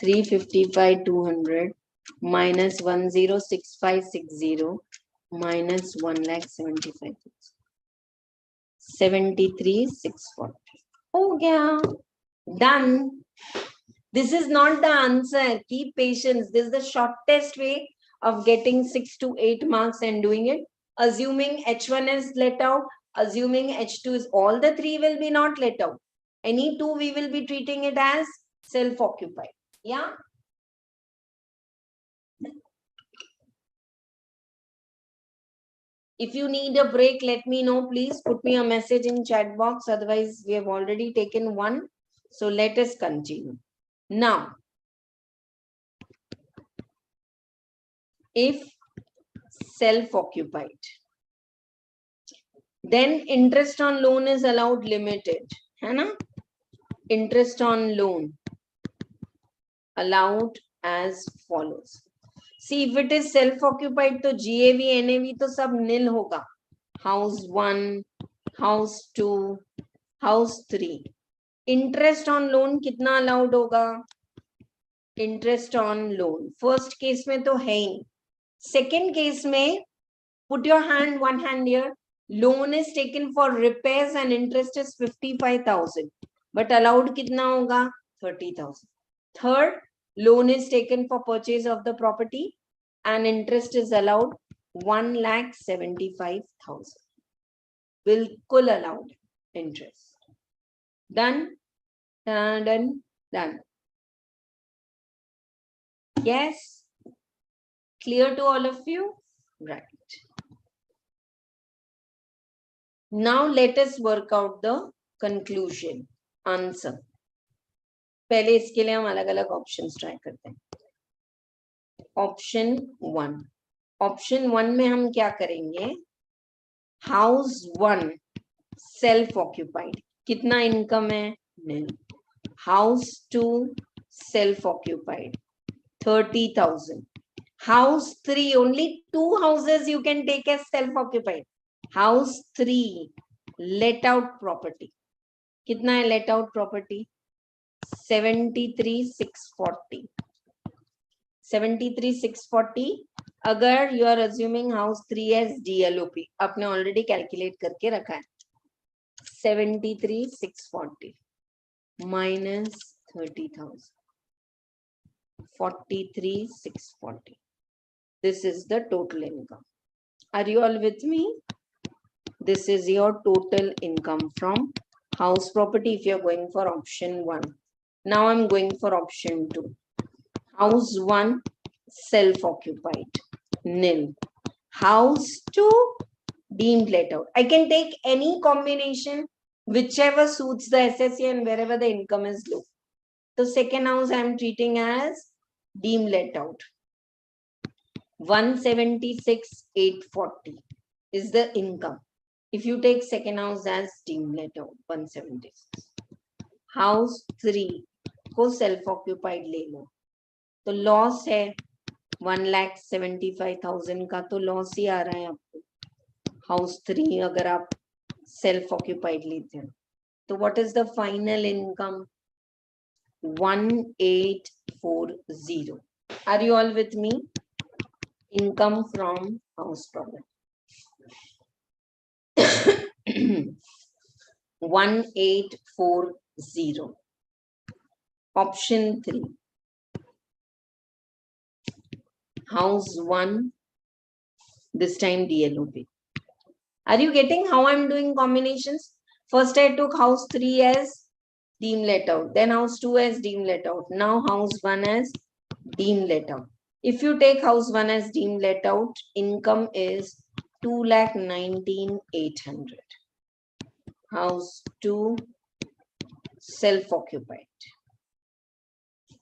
355,200 minus 106560 minus 1,75,000. 73,640. हो गया. Done. This is not the answer. Keep patience. This is the shortest way of getting 6 to 8 marks and doing it. Assuming H1 is let out, assuming H2 is, all the 3 will be not let out. Any 2 we will be treating it as self-occupied. Yeah. If you need a break, let me know. Please put me a message in chat box. Otherwise, we have already taken one. So let us continue. Now, if self-occupied, then interest on loan is allowed limited. है ना? Interest on loan allowed as follows. See, if it is self-occupied, तो GAV, NAV तो सब nil होगा. House 1, house 2, house 3. Interest on loan कितना allowed होगा? Interest on loan. First case में तो है ही. Second case में, put your hand, one hand here. Loan is taken for repairs and interest is 55,000. But allowed kitna hoga? 30,000. Third, loan is taken for purchase of the property and interest is allowed 1,75,000. Bilkul allowed interest. Done, done, done. Yes? Clear to all of you? Right. Now let us work out the conclusion, answer. पहले इसके लिए हम अलग अलग options try करते हैं. Option 1 में हम क्या करेंगे? हाउस 1 सेल्फ ऑक्यूपाइड, कितना इनकम है? नहीं. House 2 self occupied 30,000. House 3, only 2 houses you can take as self-occupied. House 3, let out property. कितना है let out property? 73,640. 73,640. अगर you are assuming house 3 as DLOP, आपने already calculate करके रखा है. 73,640 minus 30,000. 43,640. This is the total income. Are you all with me? This is your total income from house property if you're going for option 1. Now I'm going for option 2. House 1, self-occupied, nil. House 2, deemed let out. I can take any combination, whichever suits the SSA and wherever the income is low. The second house I'm treating as deemed let out. 176,840 is the income. If you take second house as deemed let out, 176. House 3 को self occupied ले लो, तो loss है 1,75,000 का, तो loss ही आ रहा है आपको. House 3 अगर आप सेल्फ ऑक्यूपाइड लेते हैं, तो what is the final income? 1,840. Are you all with me? Income from house property. 1,840. Option 3. House 1, this time DLOP. Are you getting how I'm doing combinations? First I took house 3 as deemed let out, then house 2 as deemed let out, now house 1 as deemed let out. If you take house 1 as deemed let out, income is 2,19,800. House 2 self-occupied.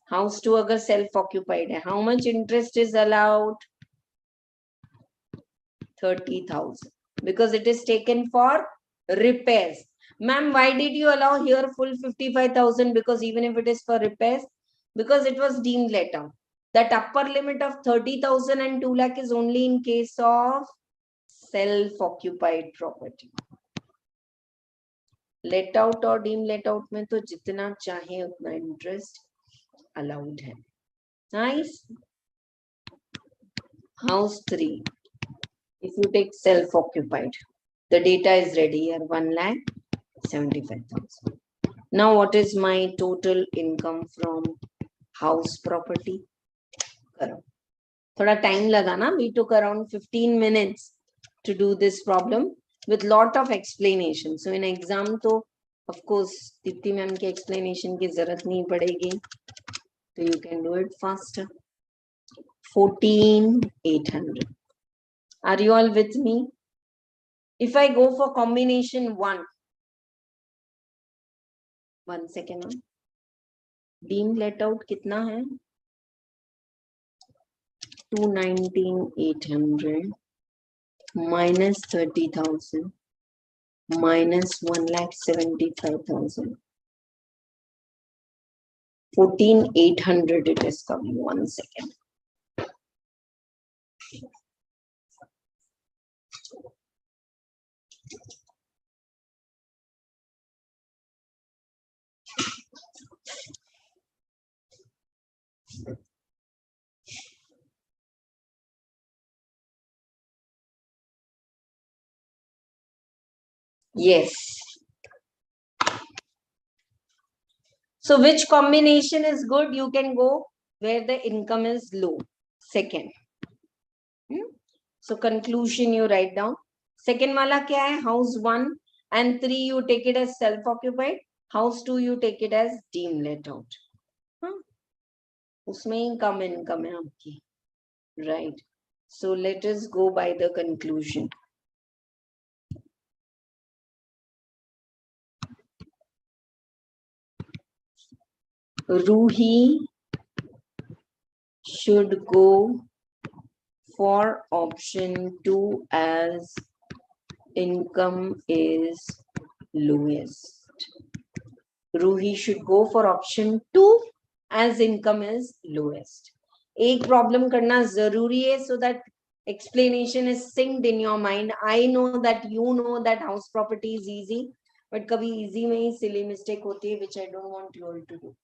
House 2 agar self-occupied hai, how much interest is allowed? 30,000, because it is taken for repairs. Ma'am, why did you allow here full 55,000? Because even if it is for repairs, because it was deemed let out. That upper limit of 30,000 and 2 lakh is only in case of self-occupied property. Let out or deemed let out में तो जितना चाहे उतना interest allowed है. Nice. House 3. If you take self-occupied, the data is ready here, 1,75,000. Now what is my total income from house property? थोड़ा time लगा ना, we took around 15 minutes to do this problem with lot of explanation. So in exam तो of course Deepti ma'am के explanation की जरूरत नहीं पड़ेगी, so you can do it faster. 14,800. Are you all with me? If I go for combination 1, one second, deemed let out कितना है? 219,800 minus 30,000 minus 1,75,000. 14,800 it is coming. 1 second. Yes. So which combination is good? You can go where the income is low. Second. So conclusion you write down. Second wala kya hai? House 1 and 3 you take it as self-occupied. House 2 you take it as deemed let out. Usme hi come income hai aapki. Right. So let us go by the conclusion. Ruhi should go for option 2 as income is lowest. Ruhi should go for option 2 as income is lowest. एक problem करना जरूरी है so that explanation is synced in your mind. I know that you know that house property is easy, but कभी easy में ही silly mistake होती है, which I don't want you all to do.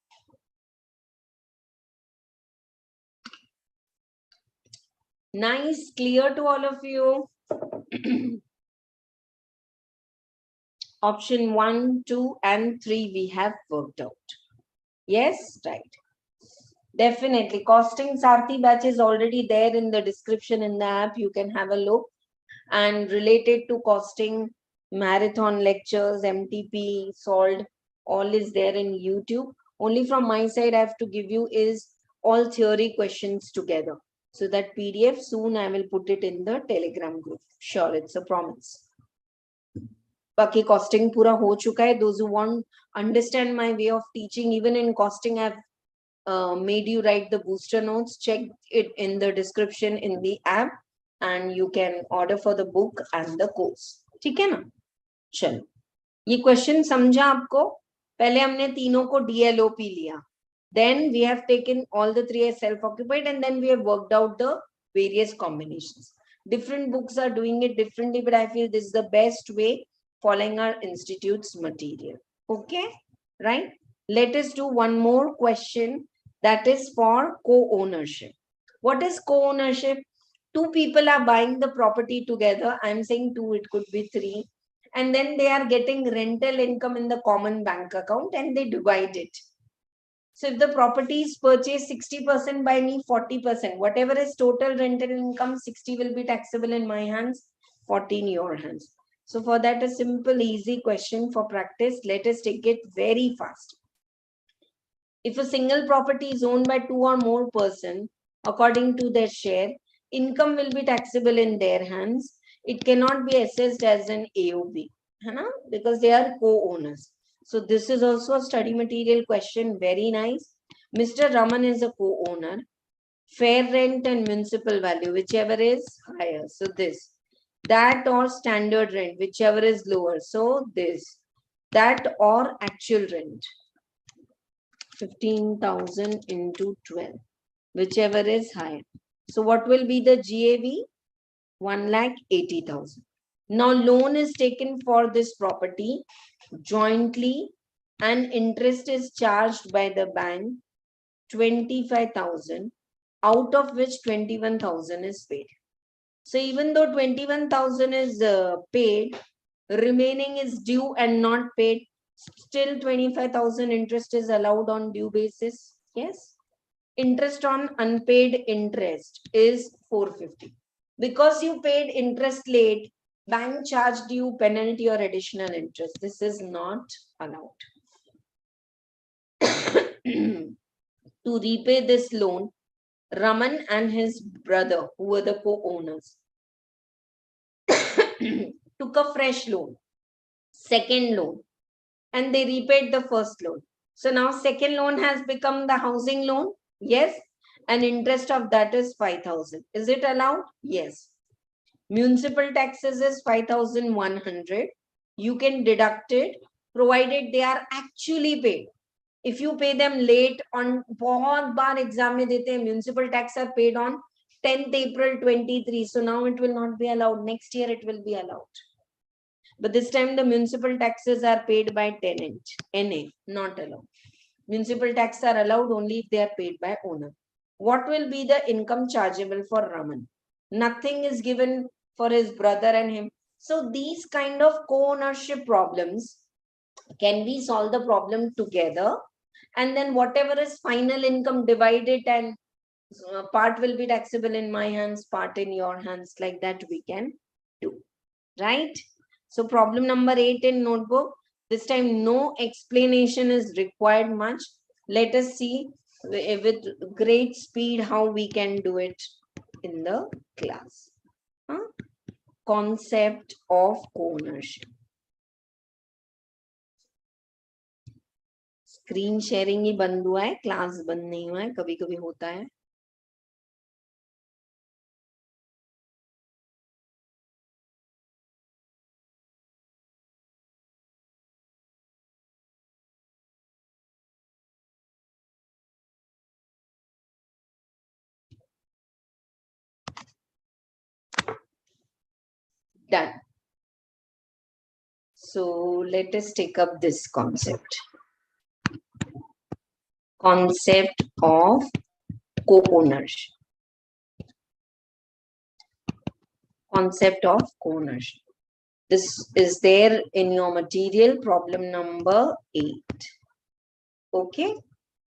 Nice, clear to all of you. Option 1, 2, and 3 we have worked out. Yes, right. Definitely. Costing Sarathi batch is already there in the description in the app. You can have a look. And related to costing, marathon lectures, MTP, solved, all is there in YouTube. Only from my side, I have to give you is all theory questions together. So that PDF, soon I will put it in the Telegram group. Sure, it's a promise. Baki costing pura ho chuka hai. Those who want understand my way of teaching, even in costing, I've made you write the booster notes. Check it in the description in the app, and you can order for the book and the course. ठीक है ना? चलो, ये question समझा आपको? पहले हमने तीनों को DLOP लिया. Then we have taken all the three as self-occupied, and then we have worked out the various combinations. Different books are doing it differently, but I feel this is the best way following our institute's material. Okay, right? Let us do one more question, that is for co-ownership. What is co-ownership? Two people are buying the property together. I'm saying two, it could be three. And then they are getting rental income in the common bank account and they divide it. So if the property is purchased 60% by me, 40%, whatever is total rental income, 60 will be taxable in my hands, 40 in your hands. So for that, a simple, easy question for practice. Let us take it very fast. If a single property is owned by two or more persons, according to their share, income will be taxable in their hands. It cannot be assessed as an AOB, because they are co-owners. So this is also a study material question. Very nice. Mr. Raman is a co-owner. Fair rent and municipal value, whichever is higher. So this. That or standard rent, whichever is lower. So this. That or actual rent. 15,000 into 12, whichever is higher. So what will be the GAV? 1,80,000. Now loan is taken for this property jointly and interest is charged by the bank 25,000, out of which 21,000 is paid. So even though 21,000 is paid, remaining is due and not paid, still 25,000 interest is allowed on due basis. Yes. Interest on unpaid interest is 450. Because you paid interest late, bank charged you penalty or additional interest. This is not allowed. To repay this loan, Raman and his brother, who were the co-owners, took a fresh loan, second loan, and they repaid the first loan. So now second loan has become the housing loan. Yes. And interest of that is 5,000. Is it allowed? Yes. Municipal taxes is 5,100. You can deduct it provided they are actually paid. If you pay them late on, बहुत बार exam में देते हैं, municipal tax are paid on 10th April 23. So now it will not be allowed. Next year it will be allowed. But this time the municipal taxes are paid by tenant, NA, not allowed. Municipal taxes are allowed only if they are paid by owner. What will be the income chargeable for Raman? Nothing is given for his brother and him. So these kind of co-ownership problems, can we solve the problem together? And then whatever is final income, divide it, and part will be taxable in my hands, part in your hands. Like that we can do, right? So problem number 8 in notebook. This time no explanation is required much. Let us see with great speed how we can do it in the class. Concept of ownership. Screen sharing ही बंद हुआ है, class बंद नहीं हुआ है, कभी कभी होता है. Done. So let us take up this concept. Concept of co-ownership. Concept of co-ownership. This is there in your material, problem number 8. Okay,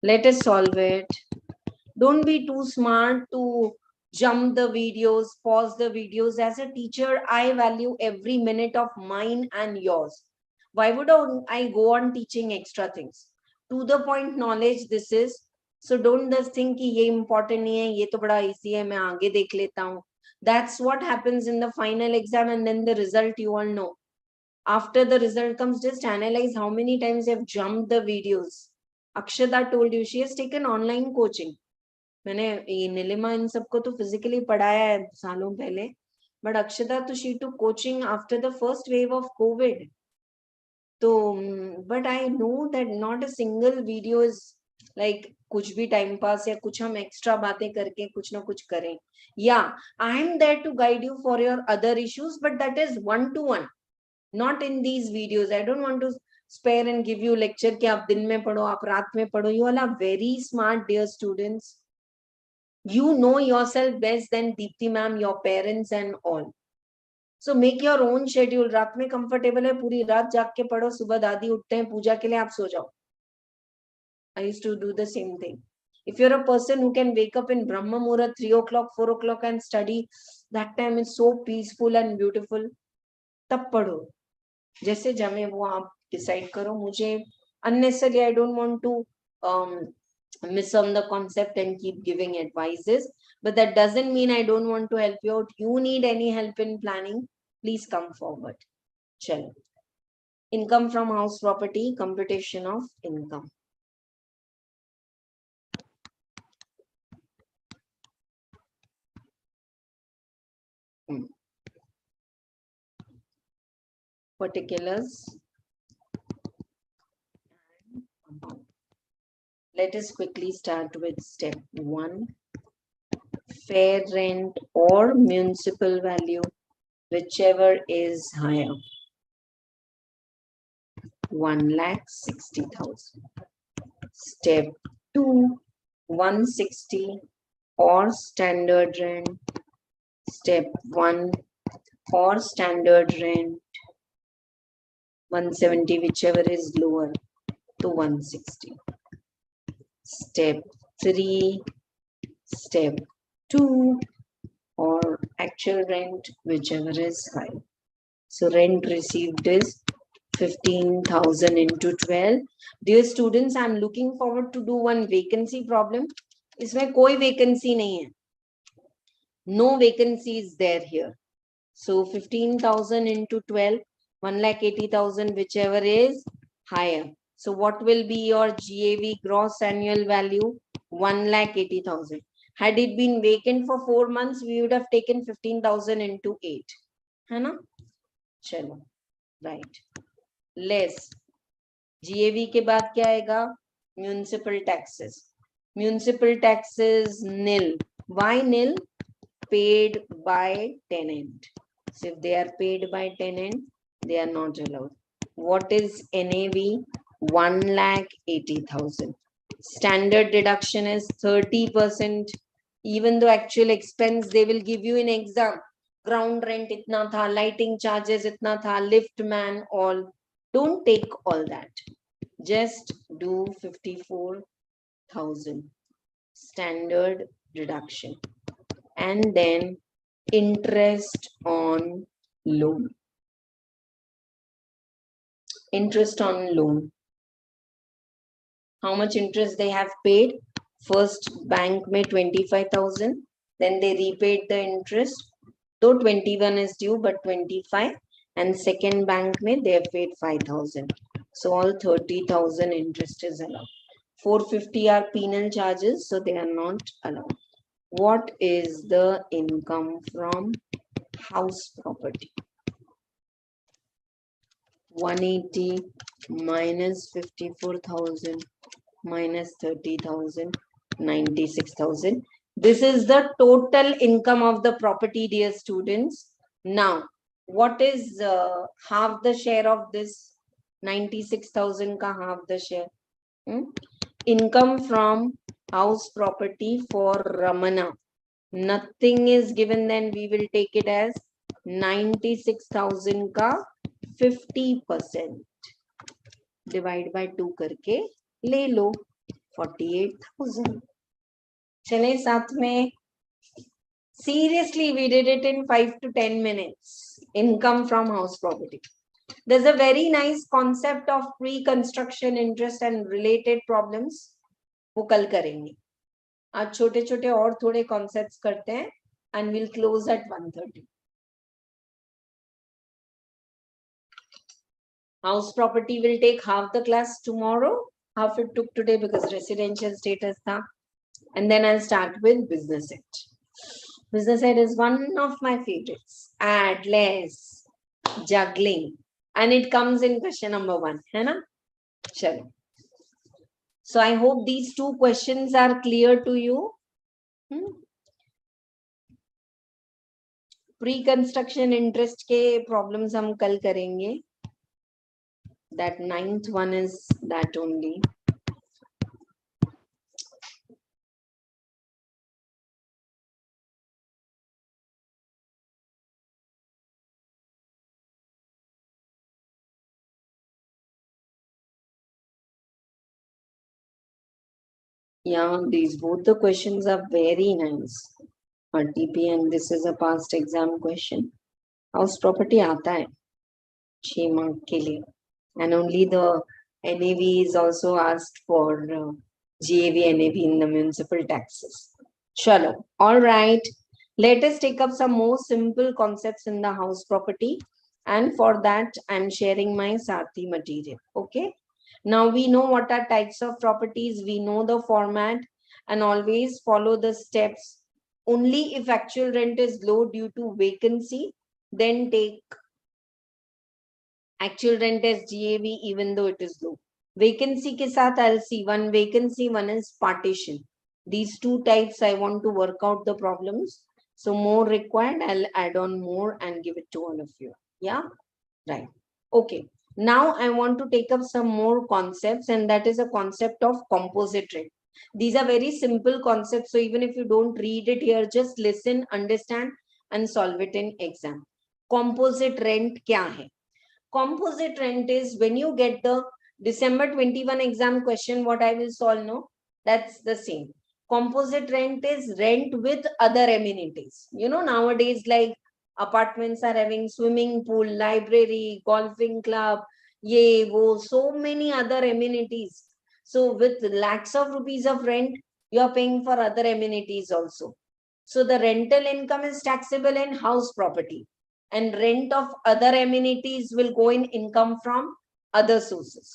let us solve it. Don't be too smart to jump the videos, pause the videos. As a teacher, I value every minute of mine and yours. Why would I go on teaching extra things? To the point knowledge this is. So don't just think कि ये important नहीं है, ये तो बड़ा easy है, मैं आगे देख लेता हूँ. That's what happens in the final exam, and then the result you all know. After the result comes, just analyze how many times you have jumped the videos. Akshada told you she has taken online coaching. मैंने ये नीलिमा इन सबको तो physically पढ़ाया है सालों पहले, but Akshata तो she to coaching after the first wave of Covid. तो but I know that not a single video is like कुछ भी टाइम पास या कुछ हम एक्स्ट्रा बातें करके कुछ ना कुछ करें. या I am there to guide you for your other issues, but that is 1-to-1, not in these videos. I don't want to spare and give you lecture कि आप दिन में पढ़ो, आप रात में पढ़ो. You all are very smart, dear students. You know yourself best than Dipti ma'am, your parents and all. So make your own schedule. रात में comfortable है, पूरी रात जाग के पढ़ो, सुबह दादी उठते हैं पूजा के लिए, आप सो जाओ. I used to do the same thing. If you're a person who can wake up in Brahma Muhurat 3 o'clock, 4 o'clock and study, that time is so peaceful and beautiful. तब पढ़ो. जैसे जमे वो आप decide करो. मुझे unnecessarily I don't want to miss on the concept and keep giving advices, but that doesn't mean I don't want to help you out. You need any help in planning, please come forward. Chalo. Income from house property, computation of income. Particulars. Let us quickly start with step 1. Fair rent or municipal value, whichever is higher. 1,60,000. Step 2, 160 or standard rent. Step 1 or standard rent. 170, whichever is lower, to 160. Step 3, step 2 or actual rent, whichever is high. So rent received is 15,000 into 12. Dear students, I am looking forward to do one vacancy problem. इसमें कोई vacancy नहीं है. No vacancy is there here. So 15,000 into 12, 1,80,000, whichever is higher. So what will be your GAV, gross annual value? 1,80,000. Had it been vacant for 4 months, we would have taken 15,000 into 8. है ना? चलो, right. Less. GAV के बाद क्या आएगा? Municipal taxes. Municipal taxes nil. Why nil? Paid by tenant. So if they are paid by tenant, they are not allowed. What is NAV? 1,80,000. Standard deduction is 30%. Even though actual expense they will give you in exam, ground rent itna tha, lighting charges itna tha, lift man, all. Don't take all that. Just do 54,000 standard deduction, and then interest on loan. Interest on loan. How much interest they have paid? First bank made 25,000, then they repaid the interest. Though 21 is due, but 25, and second bank made they have paid 5,000. So all 30,000 interest is allowed. 450 are penal charges, so they are not allowed. What is the income from house property? 180 minus 54,000 minus 30,000, 96,000. This is the total income of the property, dear students. Now, what is half the share of this 96,000 ka half the share? Income from house property for Ramana. Nothing is given, then we will take it as 96,000 ka 50%. Divide by 2 करके ले लो 48,000. चले साथ में. Seriously, we did it in 5 to 10 minutes. Income from house property. There's a very nice concept of pre-construction interest and related problems. वो कल करेंगे. आज छोटे छोटे और थोड़े concepts करते हैं and we'll close at 1:30. House property will take half the class tomorrow, half it took today because residential status tha. And then I'll start with business set. Business set is one of my favorites. Add, less, juggling. And it comes in question number 1. Hai na? Chalo. So I hope these 2 questions are clear to you. Pre-construction interest ke problems hum kal karenge. That 9th one is that only. Yeah, these both the questions are very nice. RTP, and this is a past exam question. House property aata hai 6 mark ke liye. And only the NAV is also asked for GAV NAV in the municipal taxes. Chalo. All right. Let us take up some more simple concepts in the house property. And for that, I'm sharing my Sarathi material. Okay. Now we know what are types of properties. We know the format, and always follow the steps. Only if actual rent is low due to vacancy, then take actual rent as GAV even though it is low. Vacancy ke saath I'll see one vacancy, one is partition. These 2 types I want to work out the problems. So more required, I'll add on more and give it to all of you. Yeah, right. Okay. Now I want to take up some more concepts, and that is a concept of composite rent. These are very simple concepts. So even if you don't read it here, just listen, understand, and solve it in exam. Composite rent kya hai? Composite rent is when you get the December 21 exam question, what I will solve, no? That's the same. Composite rent is rent with other amenities. You know, nowadays, like apartments are having swimming pool, library, golfing club, ye, wo, so many other amenities. So with lakhs of rupees of rent, you are paying for other amenities also. So the rental income is taxable in house property, and rent of other amenities will go in income from other sources.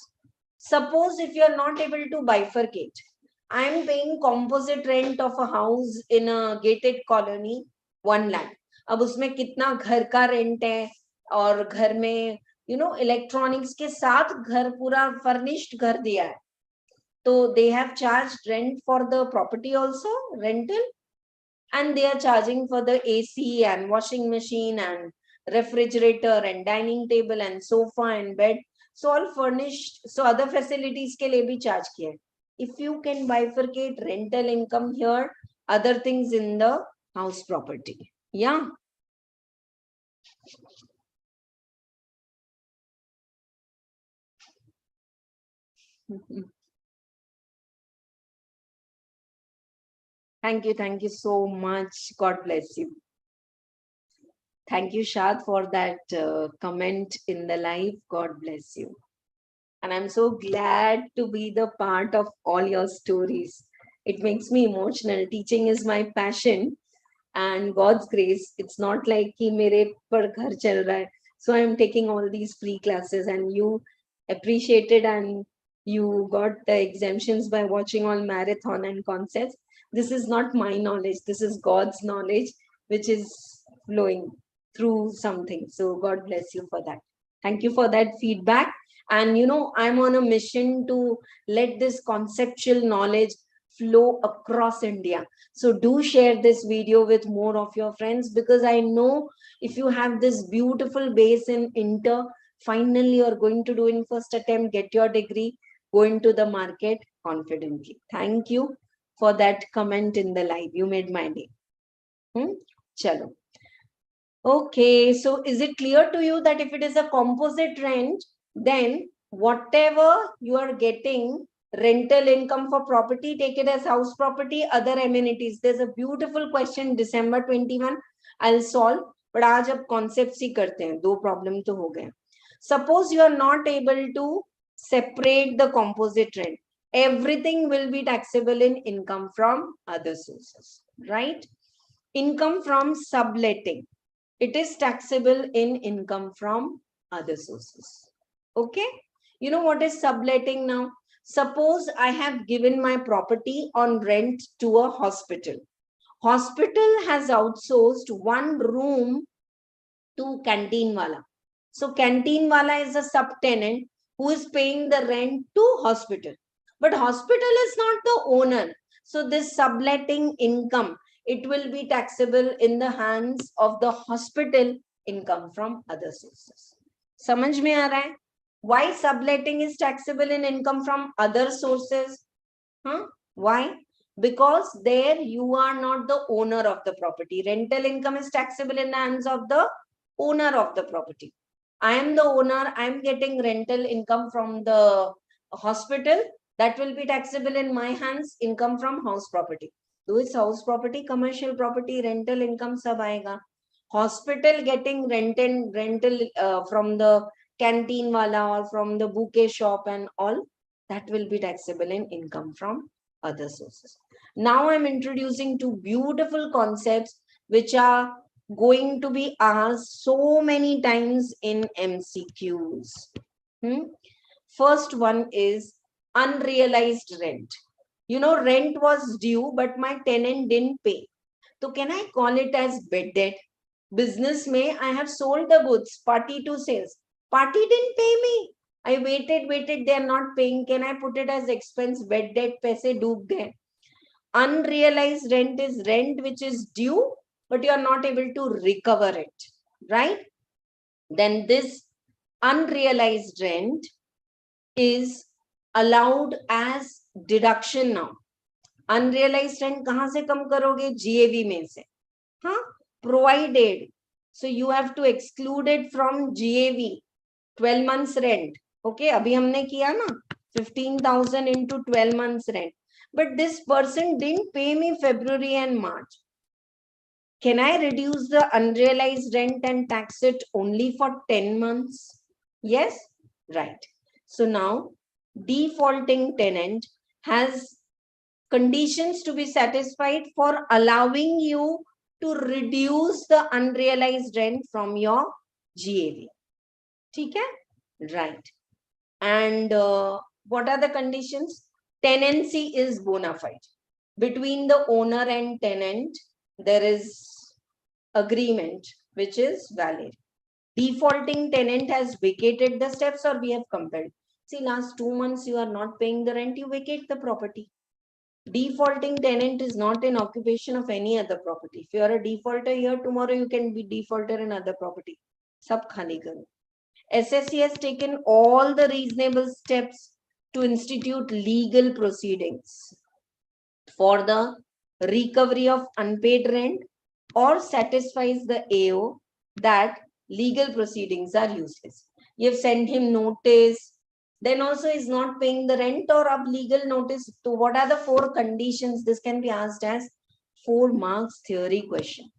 Suppose if you are not able to bifurcate, I am paying composite rent of a house in a gated colony 1 lakh. अब उसमें कितना घर का rent है और घर में electronics के साथ घर पूरा फर्निश्ड घर दिया है, तो they have charged rent for the property also, rental, and they are charging for the AC and washing machine and refrigerator and dining table and sofa and bed. So all furnished. So other facilities ke liye bhi charge kiya hai. If you can bifurcate rental income here, other things in the house property. Yeah. Thank you so much. God bless you. Thank you, Shad, for that comment in the live. God bless you. And I'm so glad to be the part of all your stories. It makes me emotional. Teaching is my passion, and God's grace, it's not like कि मेरे पर घर चल रहा है. So I'm taking all these free classes, and you appreciated and you got the exemptions by watching all marathon and concepts. This is not my knowledge. This is God's knowledge, which is flowing through something. So God bless you for that. Thank you for that feedback. And I'm on a mission to let this conceptual knowledge flow across India. So do share this video with more of your friends, because I know if you have this beautiful base in inter, finally you're going to do in first attempt, get your degree, go into the market confidently. Thank you for that comment in the live. You made my day. Chalo. Okay, so is it clear to you that if it is a composite rent, then whatever you are getting rental income for property, take it as house property, other amenities. There's a beautiful question, December 21, I'll solve. But आज अब concepts ही करते हैं, दो problem तो हो गए. Suppose you are not able to separate the composite rent. Everything will be taxable in income from other sources, right? Income from subletting. It is taxable in income from other sources. Okay. You know what is subletting now? Suppose I have given my property on rent to a hospital. Hospital has outsourced one room to canteen wala. So canteen wala is a subtenant who is paying the rent to hospital. But hospital is not the owner. So this subletting income, it will be taxable in the hands of the hospital income from other sources. समझ में आ रहा है? Why subletting is taxable in income from other sources? Why? Because there you are not the owner of the property. Rental income is taxable in the hands of the owner of the property. I am the owner. I am getting rental income from the hospital. That will be taxable in my hands. Income from house property. Though it's house property, commercial property, rental income sab aayega. Hospital getting rental from the canteen wala or from the bouquet shop and all, that will be taxable in income from other sources. Now I'm introducing two beautiful concepts which are going to be asked so many times in MCQs. First one is unrealized rent. Rent was due, but my tenant didn't pay. So can I call it as bad debt? Business may I have sold the goods, party to sales. Party didn't pay me. I waited, they're not paying. Can I put it as expense? Bad debt, paise doob gaye. Unrealized rent is rent which is due, but you are not able to recover it, right? Then this unrealized rent is allowed as deduction now. Unrealized rent kahan se kam karoge? GAV mein se. Provided. So you have to exclude it from GAV. 12 months rent. Okay, abhi humne kiya na? 15,000 into 12 months rent. But this person didn't pay me February and March. Can I reduce the unrealized rent and tax it only for 10 months? Yes? Right. So now, defaulting tenant has conditions to be satisfied for allowing you to reduce the unrealized rent from your GAV. Okay? Right. And what are the conditions? Tenancy is bona fide. Between the owner and tenant, there is agreement which is valid. Defaulting tenant has vacated the steps or we have compelled. See, last 2 months you are not paying the rent, you vacate the property. Defaulting tenant is not in occupation of any other property. If you are a defaulter here, tomorrow you can be defaulter in other property. Sab khali karo. SSC has taken all the reasonable steps to institute legal proceedings for the recovery of unpaid rent or satisfies the AO that legal proceedings are useless. You have sent him notice, then also is not paying the rent or a legal notice. So what are the 4 conditions? This can be asked as 4 marks theory question.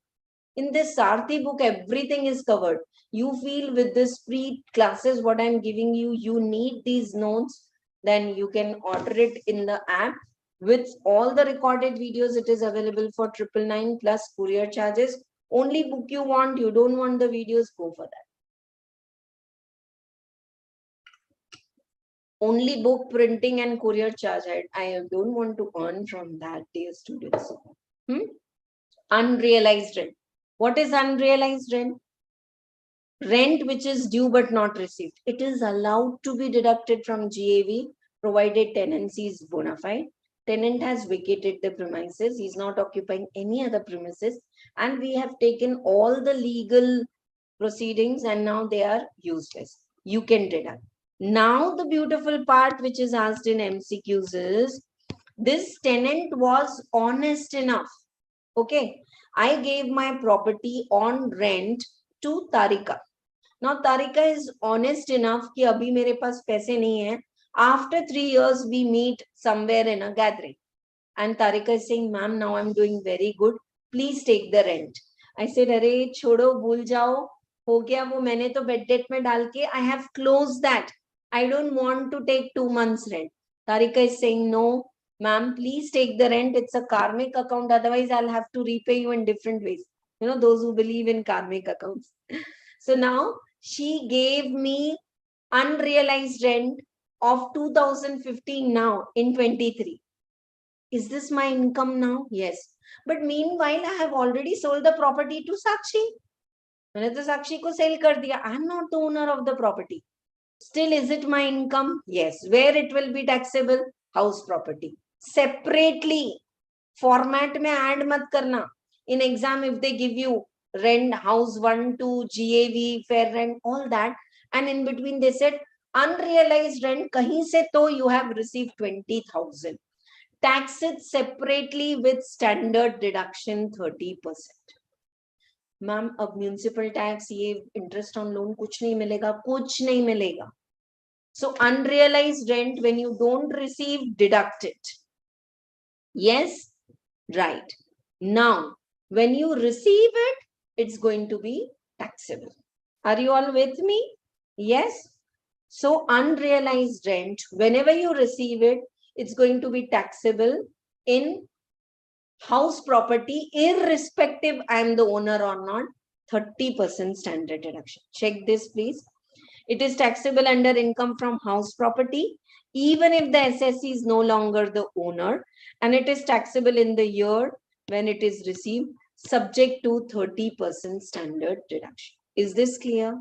In this Sarathi book, everything is covered. You feel with this free classes, what I'm giving you, you need these notes, then you can order it in the app. With all the recorded videos, it is available for 999 plus courier charges. Only book you want, you don't want the videos, go for that. Only book printing and courier charge. I don't want to earn from that, dear students. Unrealized rent. What is unrealized rent? Rent which is due but not received. It is allowed to be deducted from GAV provided tenancy is bona fide. Tenant has vacated the premises. He is not occupying any other premises. And we have taken all the legal proceedings and now they are useless. You can deduct. Now the beautiful part which is asked in MCQs is, this tenant was honest enough. Okay, I gave my property on rent to Tarika. Now Tarika is honest enough कि अभी मेरे पास पैसे नहीं है. After 3 years we meet somewhere in a gathering and Tarika is saying, ma'am, now I'm doing very good, please take the rent. I said, अरे छोड़ो, भूल जाओ, हो गया वो, मैंने तो bed debt में डाल के, I have closed that. I don't want to take 2 months rent. Tarika is saying, no, ma'am, please take the rent. It's a karmic account. Otherwise, I'll have to repay you in different ways. You know, those who believe in karmic accounts. So now she gave me unrealized rent of 2015 now in 23. Is this my income now? Yes. But meanwhile, I have already sold the property to Sakshi. मैंने तो साक्षी को cell कर दिया. I am not the owner of the property. Still, is it my income? Yes. Where it will be taxable? House property. Separately, format में add मत करना. In exam, if they give you rent, house 1, 2, GAV, fair rent, all that, and in between they said unrealized rent, kahin se to you have received 20,000. Tax it separately with standard deduction 30%. Ma'am अब municipal tax, ये interest on loan कुछ नहीं मिलेगा, कुछ नहीं मिलेगा. So unrealized rent, when you don't receive, deduct it. Yes, right. Now when you receive it, it's going to be taxable. Are you all with me? Yes. So unrealized rent, whenever you receive it, it's going to be taxable in house property, irrespective I am the owner or not. 30% standard deduction. Check this, please. It is taxable under income from house property, even if the assessee is no longer the owner, and it is taxable in the year when it is received, subject to 30% standard deduction. Is this clear?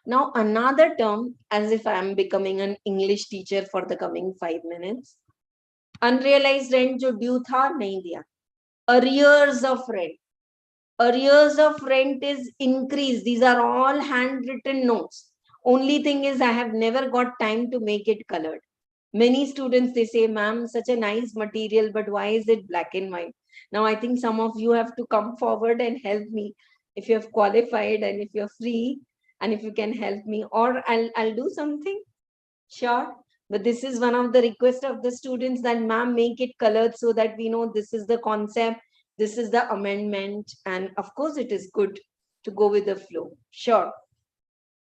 Now, another term, as if I am becoming an English teacher for the coming 5 minutes. Unrealized rent जो due था नहीं दिया. Arrears of rent. Arrears of rent is increased. These are all handwritten notes. Only thing is I have never got time to make it colored. Many students, they say, ma'am, such a nice material, but why is it black and white? Now I think some of you have to come forward and help me if you have qualified and if you're free and if you can help me, or I'll do something. Sure. But this is one of the requests of the students that ma'am, make it colored so that we know this is the concept, this is the amendment, and of course it is good to go with the flow. Sure.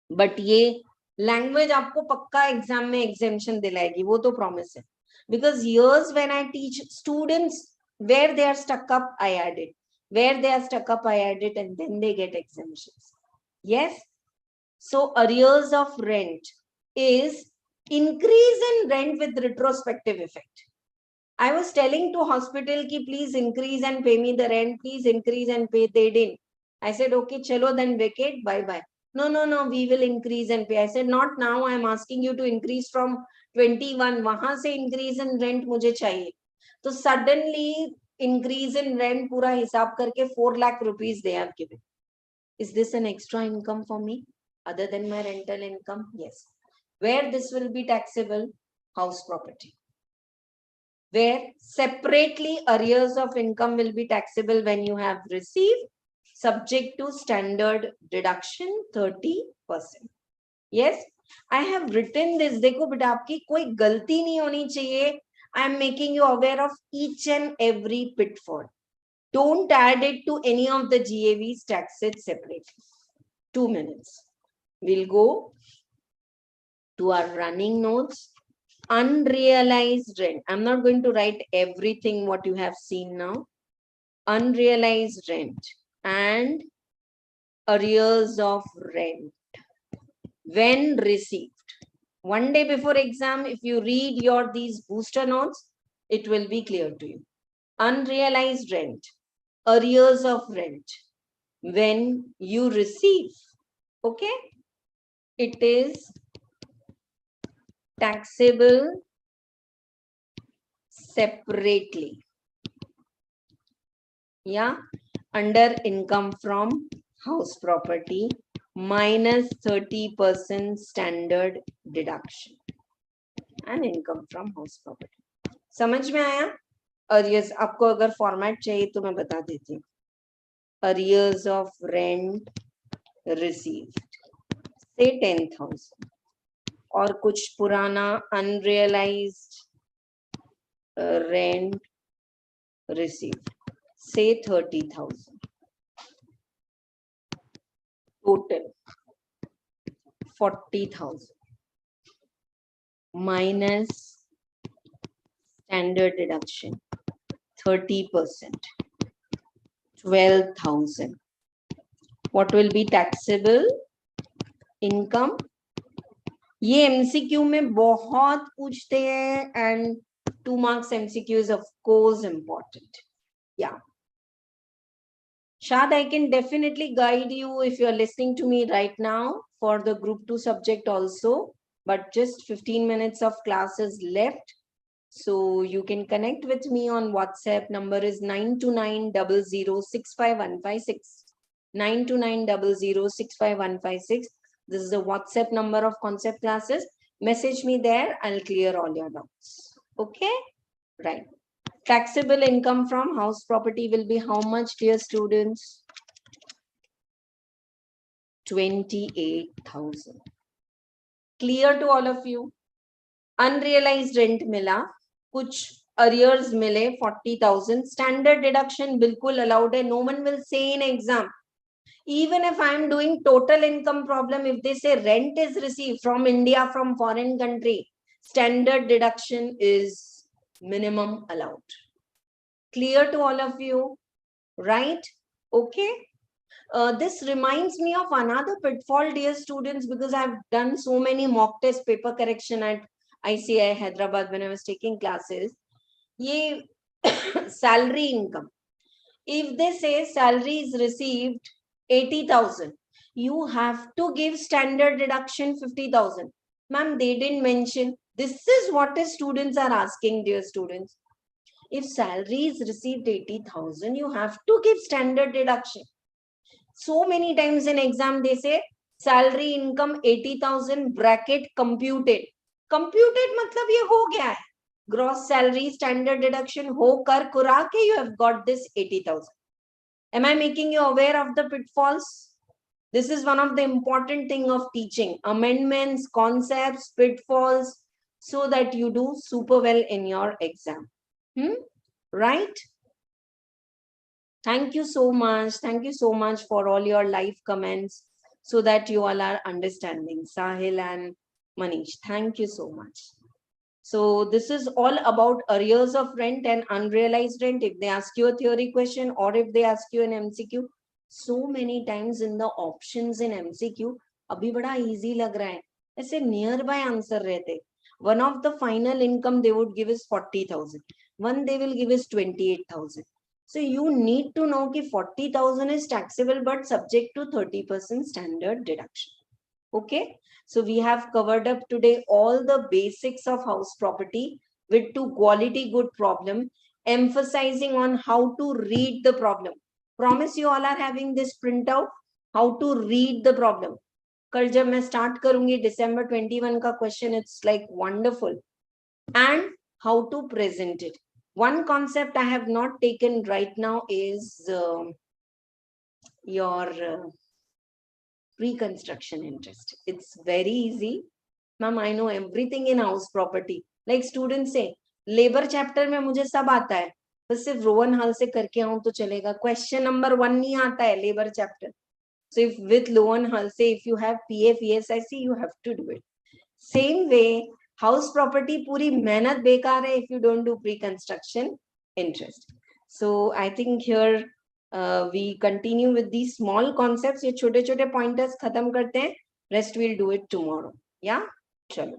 But ये language आपको पक्का exam में exemption दिलाएगी, वो तो promise है. Because years when I teach students, where they are stuck up, I add it. Where they are stuck up, I add it, and then they get exemptions. Yes. So arrears of rent is increase in rent with retrospective effect. I was telling to hospital ki please increase and pay me the rent, please increase and pay. They didn't. I said, okay, chalo, then vacate, bye bye. No, we will increase and pay. I said, not now, I am asking you to increase from 21. Wahan se increase in rent mujhe chahiye. So suddenly increase in rent pura hisab karke 4 lakh rupees they have given. Is this an extra income for me other than my rental income? Yes. Where this will be taxable? House property. Where separately arrears of income will be taxable when you have received, subject to standard deduction 30%. Yes. I have written this. देखो बेटा आपकी कोई गलती नहीं होनी चाहिए. I am making you aware of each and every pitfall. Don't add it to any of the GAVs, tax it separately. 2 minutes. We'll go to our running notes. Unrealized rent. I'm not going to write everything what you have seen now. Unrealized rent and arrears of rent when received. One day before exam, if you read these booster notes, it will be clear to you. Unrealized rent, arrears of rent when you receive. Okay? It is taxable separately. Yeah, under income from house property minus 30% standard deduction and income from house property. समझ में आया? Arrears आपको अगर format चाहिए तो मैं बता देती हूँ. Arrears of rent received say 10,000 और कुछ पुराना unrealized rent received say 30,000. Total 40,000 minus standard deduction 30%, 12,000. What will be taxable income? ये MCQ में बहुत पूछते हैं and 2 marks MCQ is of course important. Yeah. Shad, I can definitely guide you if you are listening to me right now for the group 2 subject also, but just 15 minutes of class is left. So you can connect with me on WhatsApp. Number is 92900651556. 92900651556. This is the WhatsApp number of concept classes. Message me there. I'll clear all your doubts. Okay? Right. Taxable income from house property will be how much, dear students? 28,000. Clear to all of you? Unrealized rent mila, कुछ arrears मिले 40,000. Standard deduction बिल्कुल allowed है. No one will say in exam. Even if I am doing total income problem, if they say rent is received from India, from foreign country, standard deduction is minimum allowed. Clear to all of you, right? Okay. This reminds me of another pitfall, dear students, because I've done so many mock test paper correction at ICI Hyderabad when I was taking classes. Ye salary income. If they say salary is received 80,000, you have to give standard deduction 50,000. Ma'am, they didn't mention. This is what the students are asking, dear students. If salary is received 80,000, you have to give standard deduction. So many times in exam, they say salary income 80,000 bracket computed. Computed मतलब ये हो गया है. Gross salary standard deduction हो कर कुरा के you have got this 80,000. Am I making you aware of the pitfalls? This is one of the important thing of teaching. Amendments, concepts, pitfalls, so that you do super well in your exam. Right? Thank you so much. Thank you so much for all your live comments so that you all are understanding. Sahil and Manish, thank you so much. So this is all about arrears of rent and unrealized rent. If they ask you a theory question or if they ask you an MCQ, so many times in the options in MCQ, abhi bada easy lag raha hai. ऐसे nearby answer रहते. One of the final income they would give is 40,000. One they will give is 28,000. So you need to know that 40,000 is taxable but subject to 30% standard deduction. Okay. So we have covered up today all the basics of house property with 2 quality good problem, emphasizing on how to read the problem. Promise you all are having this printout, how to read the problem. कल जब मैं start करूंगी December 21 का question, it's like wonderful. And how to present it. One concept I have not taken right now is your pre-construction interest. It's very easy. Ma'am, I know everything in house property. Like students say, labor chapter में मुझे सब आता है, बस सिर्फ रोहन हल से करके आऊं तो चलेगा. क्वेश्चन नंबर 1 नहीं आता है labour chapter. So if with Lohan Halse, if you have PF, ESIC, you have to do it. Same way, house property पूरी मेहनत बेकार है if you don't do pre-construction interest. So I think here we continue with these small concepts. ये छोटे छोटे pointers खत्म करते हैं. Rest we'll do it tomorrow. Yeah, चलो.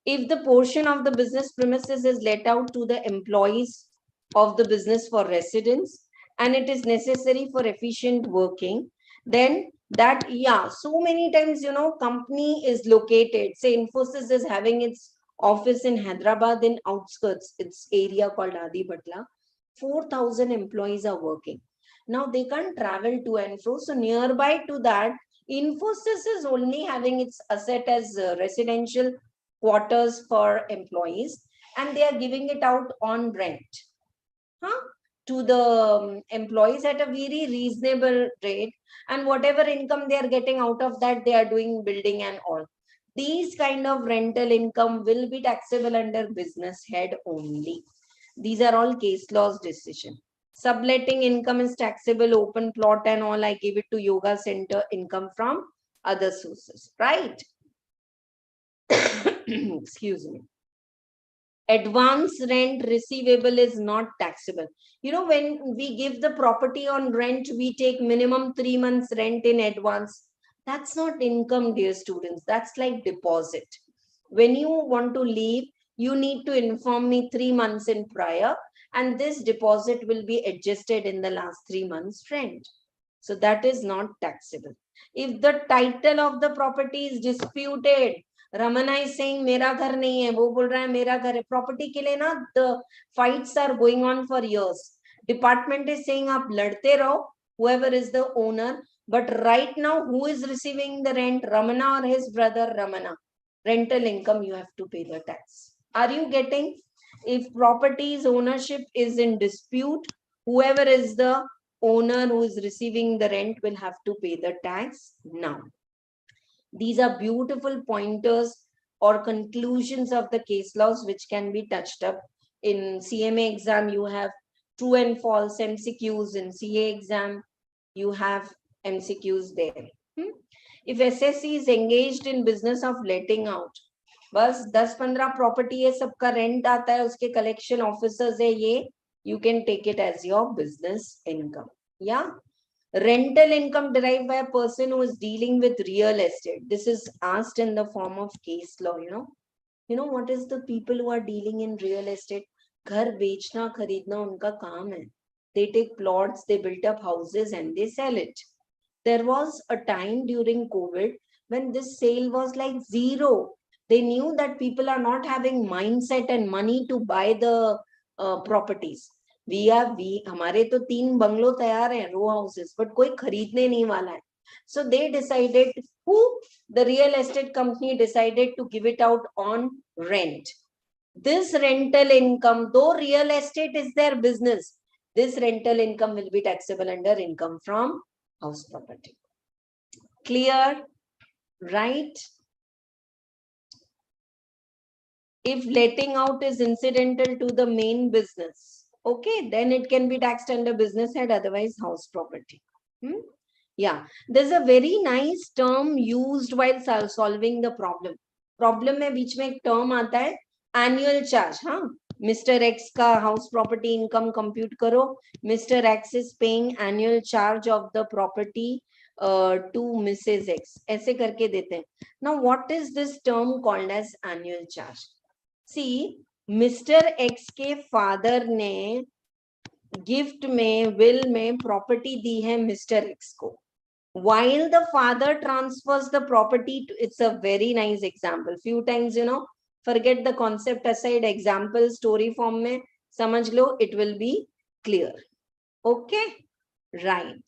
If the portion of the business premises is let out to the employees of the business for residence and it is necessary for efficient working, then that, yeah, so many times, company is located, say Infosys is having its office in Hyderabad in outskirts, its area called Adi Batla, 4,000 employees are working. Now they can't travel to and fro, so nearby to that, Infosys is only having its asset as residential quarters for employees and they are giving it out on rent to the employees at a very reasonable rate, and whatever income they are getting out of that, they are doing building and all. These kind of rental income will be taxable under business head only. These are all case laws decision. Subletting income is taxable, open plot and all, I give it to yoga center, income from other sources, right? Excuse me. Advance rent receivable is not taxable. When we give the property on rent, we take minimum 3 months rent in advance. That's not income, dear students. That's like deposit. When you want to leave, you need to inform me 3 months in prior, and this deposit will be adjusted in the last 3 months rent. So that is not taxable. If the title of the property is disputed, Ramana is saying मेरा घर नहीं है, वो बोल रहा है मेरा घर है. Property के लिए ना the fights are going on for years. Department is saying आप लड़ते रहो, whoever is the owner. But right now, who is receiving the rent? Ramana or his brother Ramana. Rental income, you have to pay the tax. Are you getting? If property's ownership is in dispute, whoever is the owner who is receiving the rent will have to pay the tax now. These are beautiful pointers or conclusions of the case laws which can be touched up. In CMA exam, you have true and false MCQs. In CA exam, you have MCQs there. If SSC is engaged in business of letting out, बस 10-15 property है, सबका rent आता है, उसके collection officers है ये, you can take it as your business income. Yeah. Rental income derived by a person who is dealing with real estate. This is asked in the form of case law, what is the people who are dealing in real estate? घर बेचना खरीदना उनका काम है. They take plots, they build up houses and they sell it. There was a time during COVID when this sale was like zero. They knew that people are not having mindset and money to buy the properties. हमारे तो 3 bungalow तैयार हैं, रो houses, but कोई खरीदने नहीं वाला है. So they decided, the real estate company decided to give it out on rent. This rental income, though real estate is their business, this rental income will be taxable under income from house property. Clear? Right? If letting out is incidental to the main business, okay, then it can be taxed under business head, otherwise house property. Yeah, there's a very nice term used while solving the problem. Problem में बीच में एक term आता है, annual charge. Mr. X का house property income compute करो. Mr. X is paying annual charge of the property to Mrs. X. ऐसे करके देते हैं. Now, what is this term called as annual charge? See, Mr. X के father ने gift में, will में property दी है Mr. X को. While the father transfers the property to, it's a very nice example. Few times, forget the concept aside, example story form में समझ लो, it will be clear. Okay, right.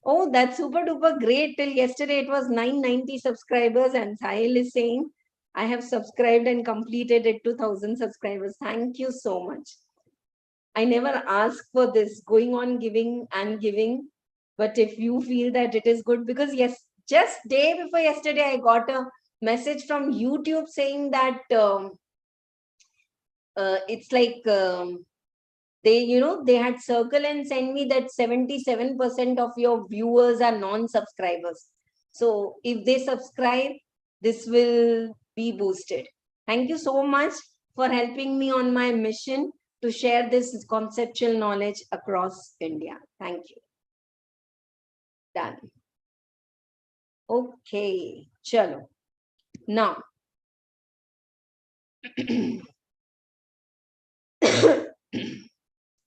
Oh, that's super duper great. Till yesterday, it was 990 subscribers, and Sahil is saying, I have subscribed and completed it to 1,000 subscribers. Thank you so much. I never ask for this, going on giving and giving. But if you feel that it is good, because yes, just day before yesterday, I got a message from YouTube saying that it's like they had circle and send me that 77% of your viewers are non-subscribers. So if they subscribe, this will be boosted. Thank you so much for helping me on my mission to share this conceptual knowledge across India. Thank you. Done. Okay, chalo. Now,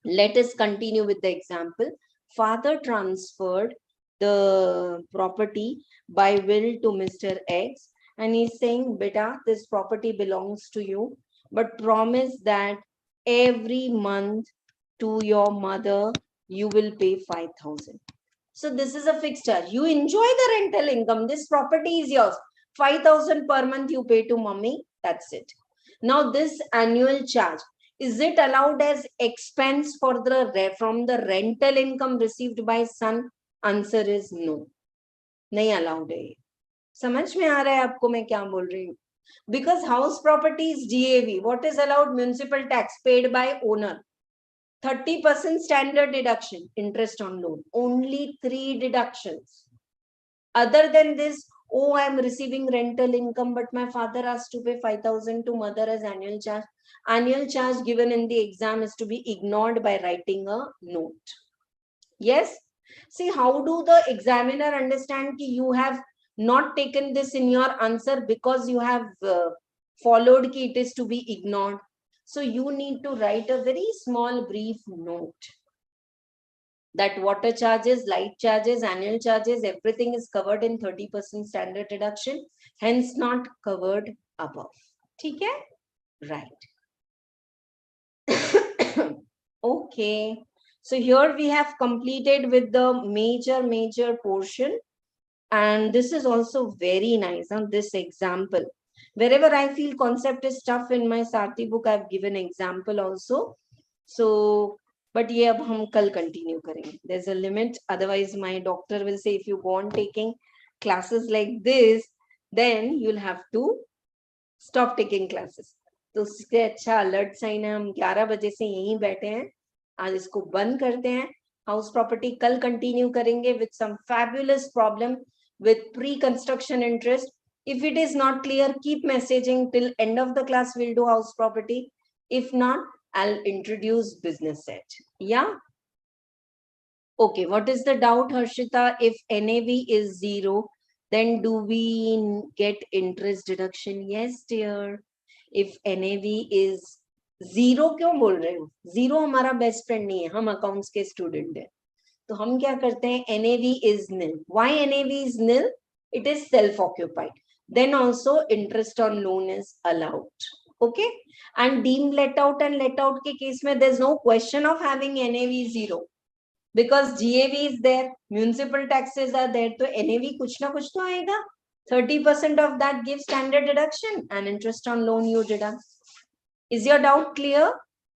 let us continue with the example. Father transferred the property by will to Mr. X, and he's saying, beta, this property belongs to you, but promise that every month to your mother, you will pay 5,000. So this is a fixed charge. You enjoy the rental income. This property is yours. 5,000 per month you pay to mommy. That's it. Now this annual charge, is it allowed as expense for from the rental income received by son? Answer is no. नहीं allowed है. समझ में आ रहा है आपको मैं क्या बोल रही हूँ? Because house property is GAV. What is allowed? Municipal tax paid by owner. 30% standard deduction, interest on loan. Only 3 deductions. Other than this, oh, I'm receiving rental income, but my father has to pay 5,000 to mother as annual charge. Annual charge given in the exam is to be ignored by writing a note. Yes? See, how do the examiner understand that you have not taken this in your answer because you have followed that it is to be ignored? So you need to write a very small brief note that water charges, light charges, annual charges, everything is covered in 30% standard deduction, hence not covered above. Okay? Right. Okay. So here we have completed with the major portion. And this is also very nice on this example. Wherever I feel concept is tough in my Sarathi book, I've given example also. So, but ये अब हम कल continue करेंगे. There's a limit. Otherwise, my doctor will say if you go on taking classes like this, then you'll have to stop taking classes. तो उससे अच्छा alert sign है हम 11 बजे से यहीं बैठे हैं. आज इसको बंद करते हैं. House property कल continue करेंगे with some fabulous problem with pre-construction interest. If it is not clear, keep messaging till end of the class. We'll do house property. If not, I'll introduce business set. Yeah. Okay. What is the doubt, Harshita? If NAV is 0, then do we get interest deduction? Yes, dear. If NAV is 0, क्यों बोल रहे हो? 0 हमारा best friend नहीं है. हम accounts के student हैं. तो हम क्या करते हैं? NAV is nil. Why NAV is nil? It is self-occupied. Then also interest on loan is allowed. Okay. And deemed let out and let out के case में there's no question of having NAV 0. Because GAV is there, municipal taxes are there, तो NAV कुछ ना कुछ तो आएगा. 30% of that gives standard deduction and interest on loan you deduct. Is your doubt clear?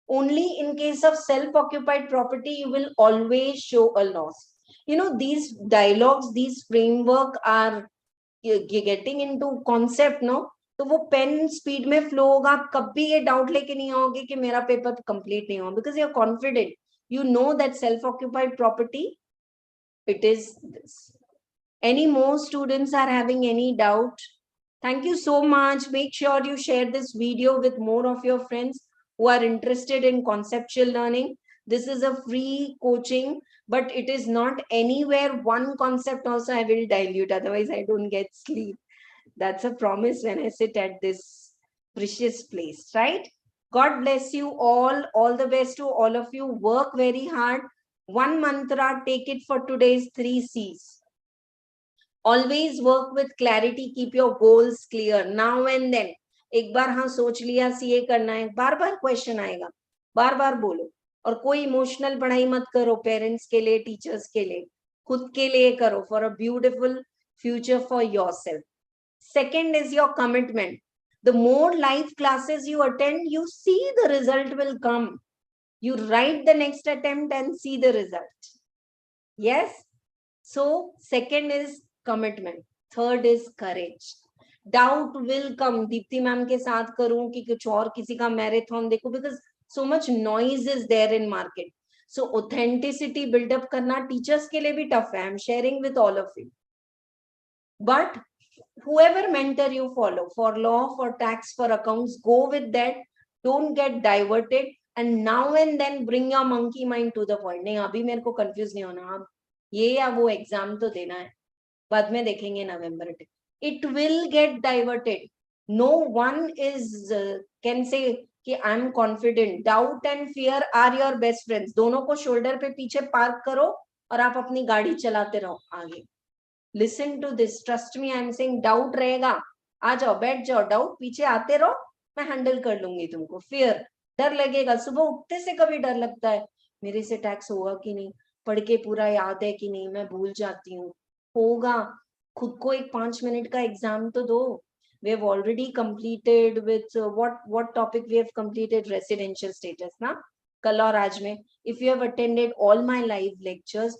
Only in case of self-occupied property, you will always show a loss. You know, these dialogues, these framework are getting into concept, no? तो वो pen speed में flow होगा. आप कभी ये doubt लेके नहीं आओगे कि मेरा पेपर कंप्लीट नहीं होगा. Because you are confident. You know that self-occupied property, it is this. Any more students are having any doubt? Thank you so much. Make sure you share this video with more of your friends who are interested in conceptual learning. This is a free coaching, but it is not anywhere one concept also I will dilute. Otherwise, I don't get sleep. That's a promise when I sit at this precious place, right? God bless you all. All the best to all of you. Work very hard. One mantra, take it for today's 3 C's. Always work with clarity. Keep your goals clear. Now and then. एक बार हाँ सोच लिया CA करना है, बार बार question आएगा, बार बार बोलो. और कोई इमोशनल पढ़ाई मत करो. पेरेंट्स के लिए, टीचर्स के लिए, खुद के लिए करो. For a beautiful future for yourself. Second is your commitment. The more live classes you attend, you see the result will come. You write the next attempt and see the result. Yes. So second is commitment. Third is courage. Doubt will come. Dipti ma'am के साथ करूं कि कुछ और किसी का marathon देखो, because so much noise is there in market. So authenticity build up करना teachers के लिए भी tough है. I'm sharing with all of you. But whoever mentor you follow, for law, for tax, for accounts, go with that. Don't get diverted. And now and then bring your monkey mind to the point. नहीं अभी मेरे को confuse नहीं होना. अब ये या वो exam तो देना है. बाद में देखेंगे नवंबर तक. It will get diverted. No one is can say कि I'm confident. Doubt and fear are your best friends. दोनों को shoulder पे पीछे park करो और आप अपनी गाड़ी चलाते रहो आगे. Listen to this. Trust me, I'm saying doubt रहेगा. आ जाओ, बैठ जाओ, doubt पीछे आते रहो, मैं handle कर लूंगी तुमको. Fear, डर लगेगा. सुबह उठते से कभी डर लगता है, मेरे से टैक्स होगा कि नहीं, पढ़ के पूरा याद है कि नहीं, मैं भूल जाती हूँ. होगा. खुद को एक 5 मिनट का एग्जाम तो दो. We have already completed with what topic we have completed? Residential status ना, कल और आज में. If you have attended all my live lectures,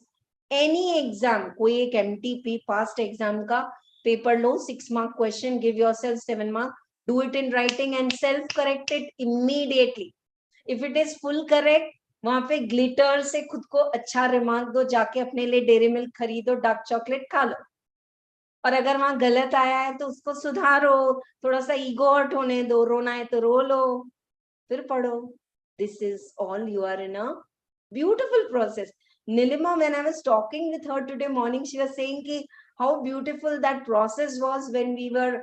any exam, कोई एक MTP past exam का paper low, 6 mark question, give yourself 7 mark, do it in writing and self correct it immediately. If it is full correct, वहां पे glitter से खुद को अच्छा remark दो, जाके अपने लिए डेयरी मिल्क खरीदो, डार्क चॉकलेट खा लो. और अगर वहां गलत आया है तो उसको सुधारो, थोड़ा सा ईगो हर्ट होने दो, रोना है तो रो लो, फिर पढ़ो. This is all. You are in a beautiful process. Nilima, when I was talking with her today morning, she was saying ki how beautiful that process was when we were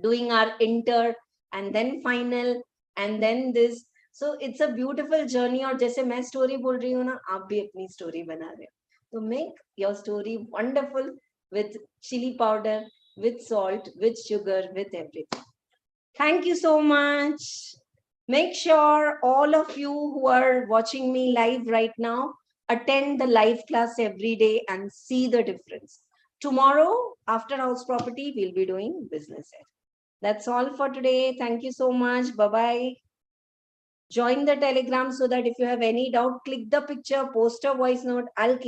doing our inter and then final and then this. So it's a beautiful journey. और जैसे मैं story बोल रही हूँ ना, आप भी अपनी story बना रहे हो. So make your story wonderful with chili powder, with salt, with sugar, with everything. Thank you so much. Make sure all of you who are watching me live right now attend the live class every day and see the difference. Tomorrow, after house property, we'll be doing business ed. That's all for today. Thank you so much. Bye-bye. Join the Telegram so that if you have any doubt, click the picture, post a voice note. I'll clear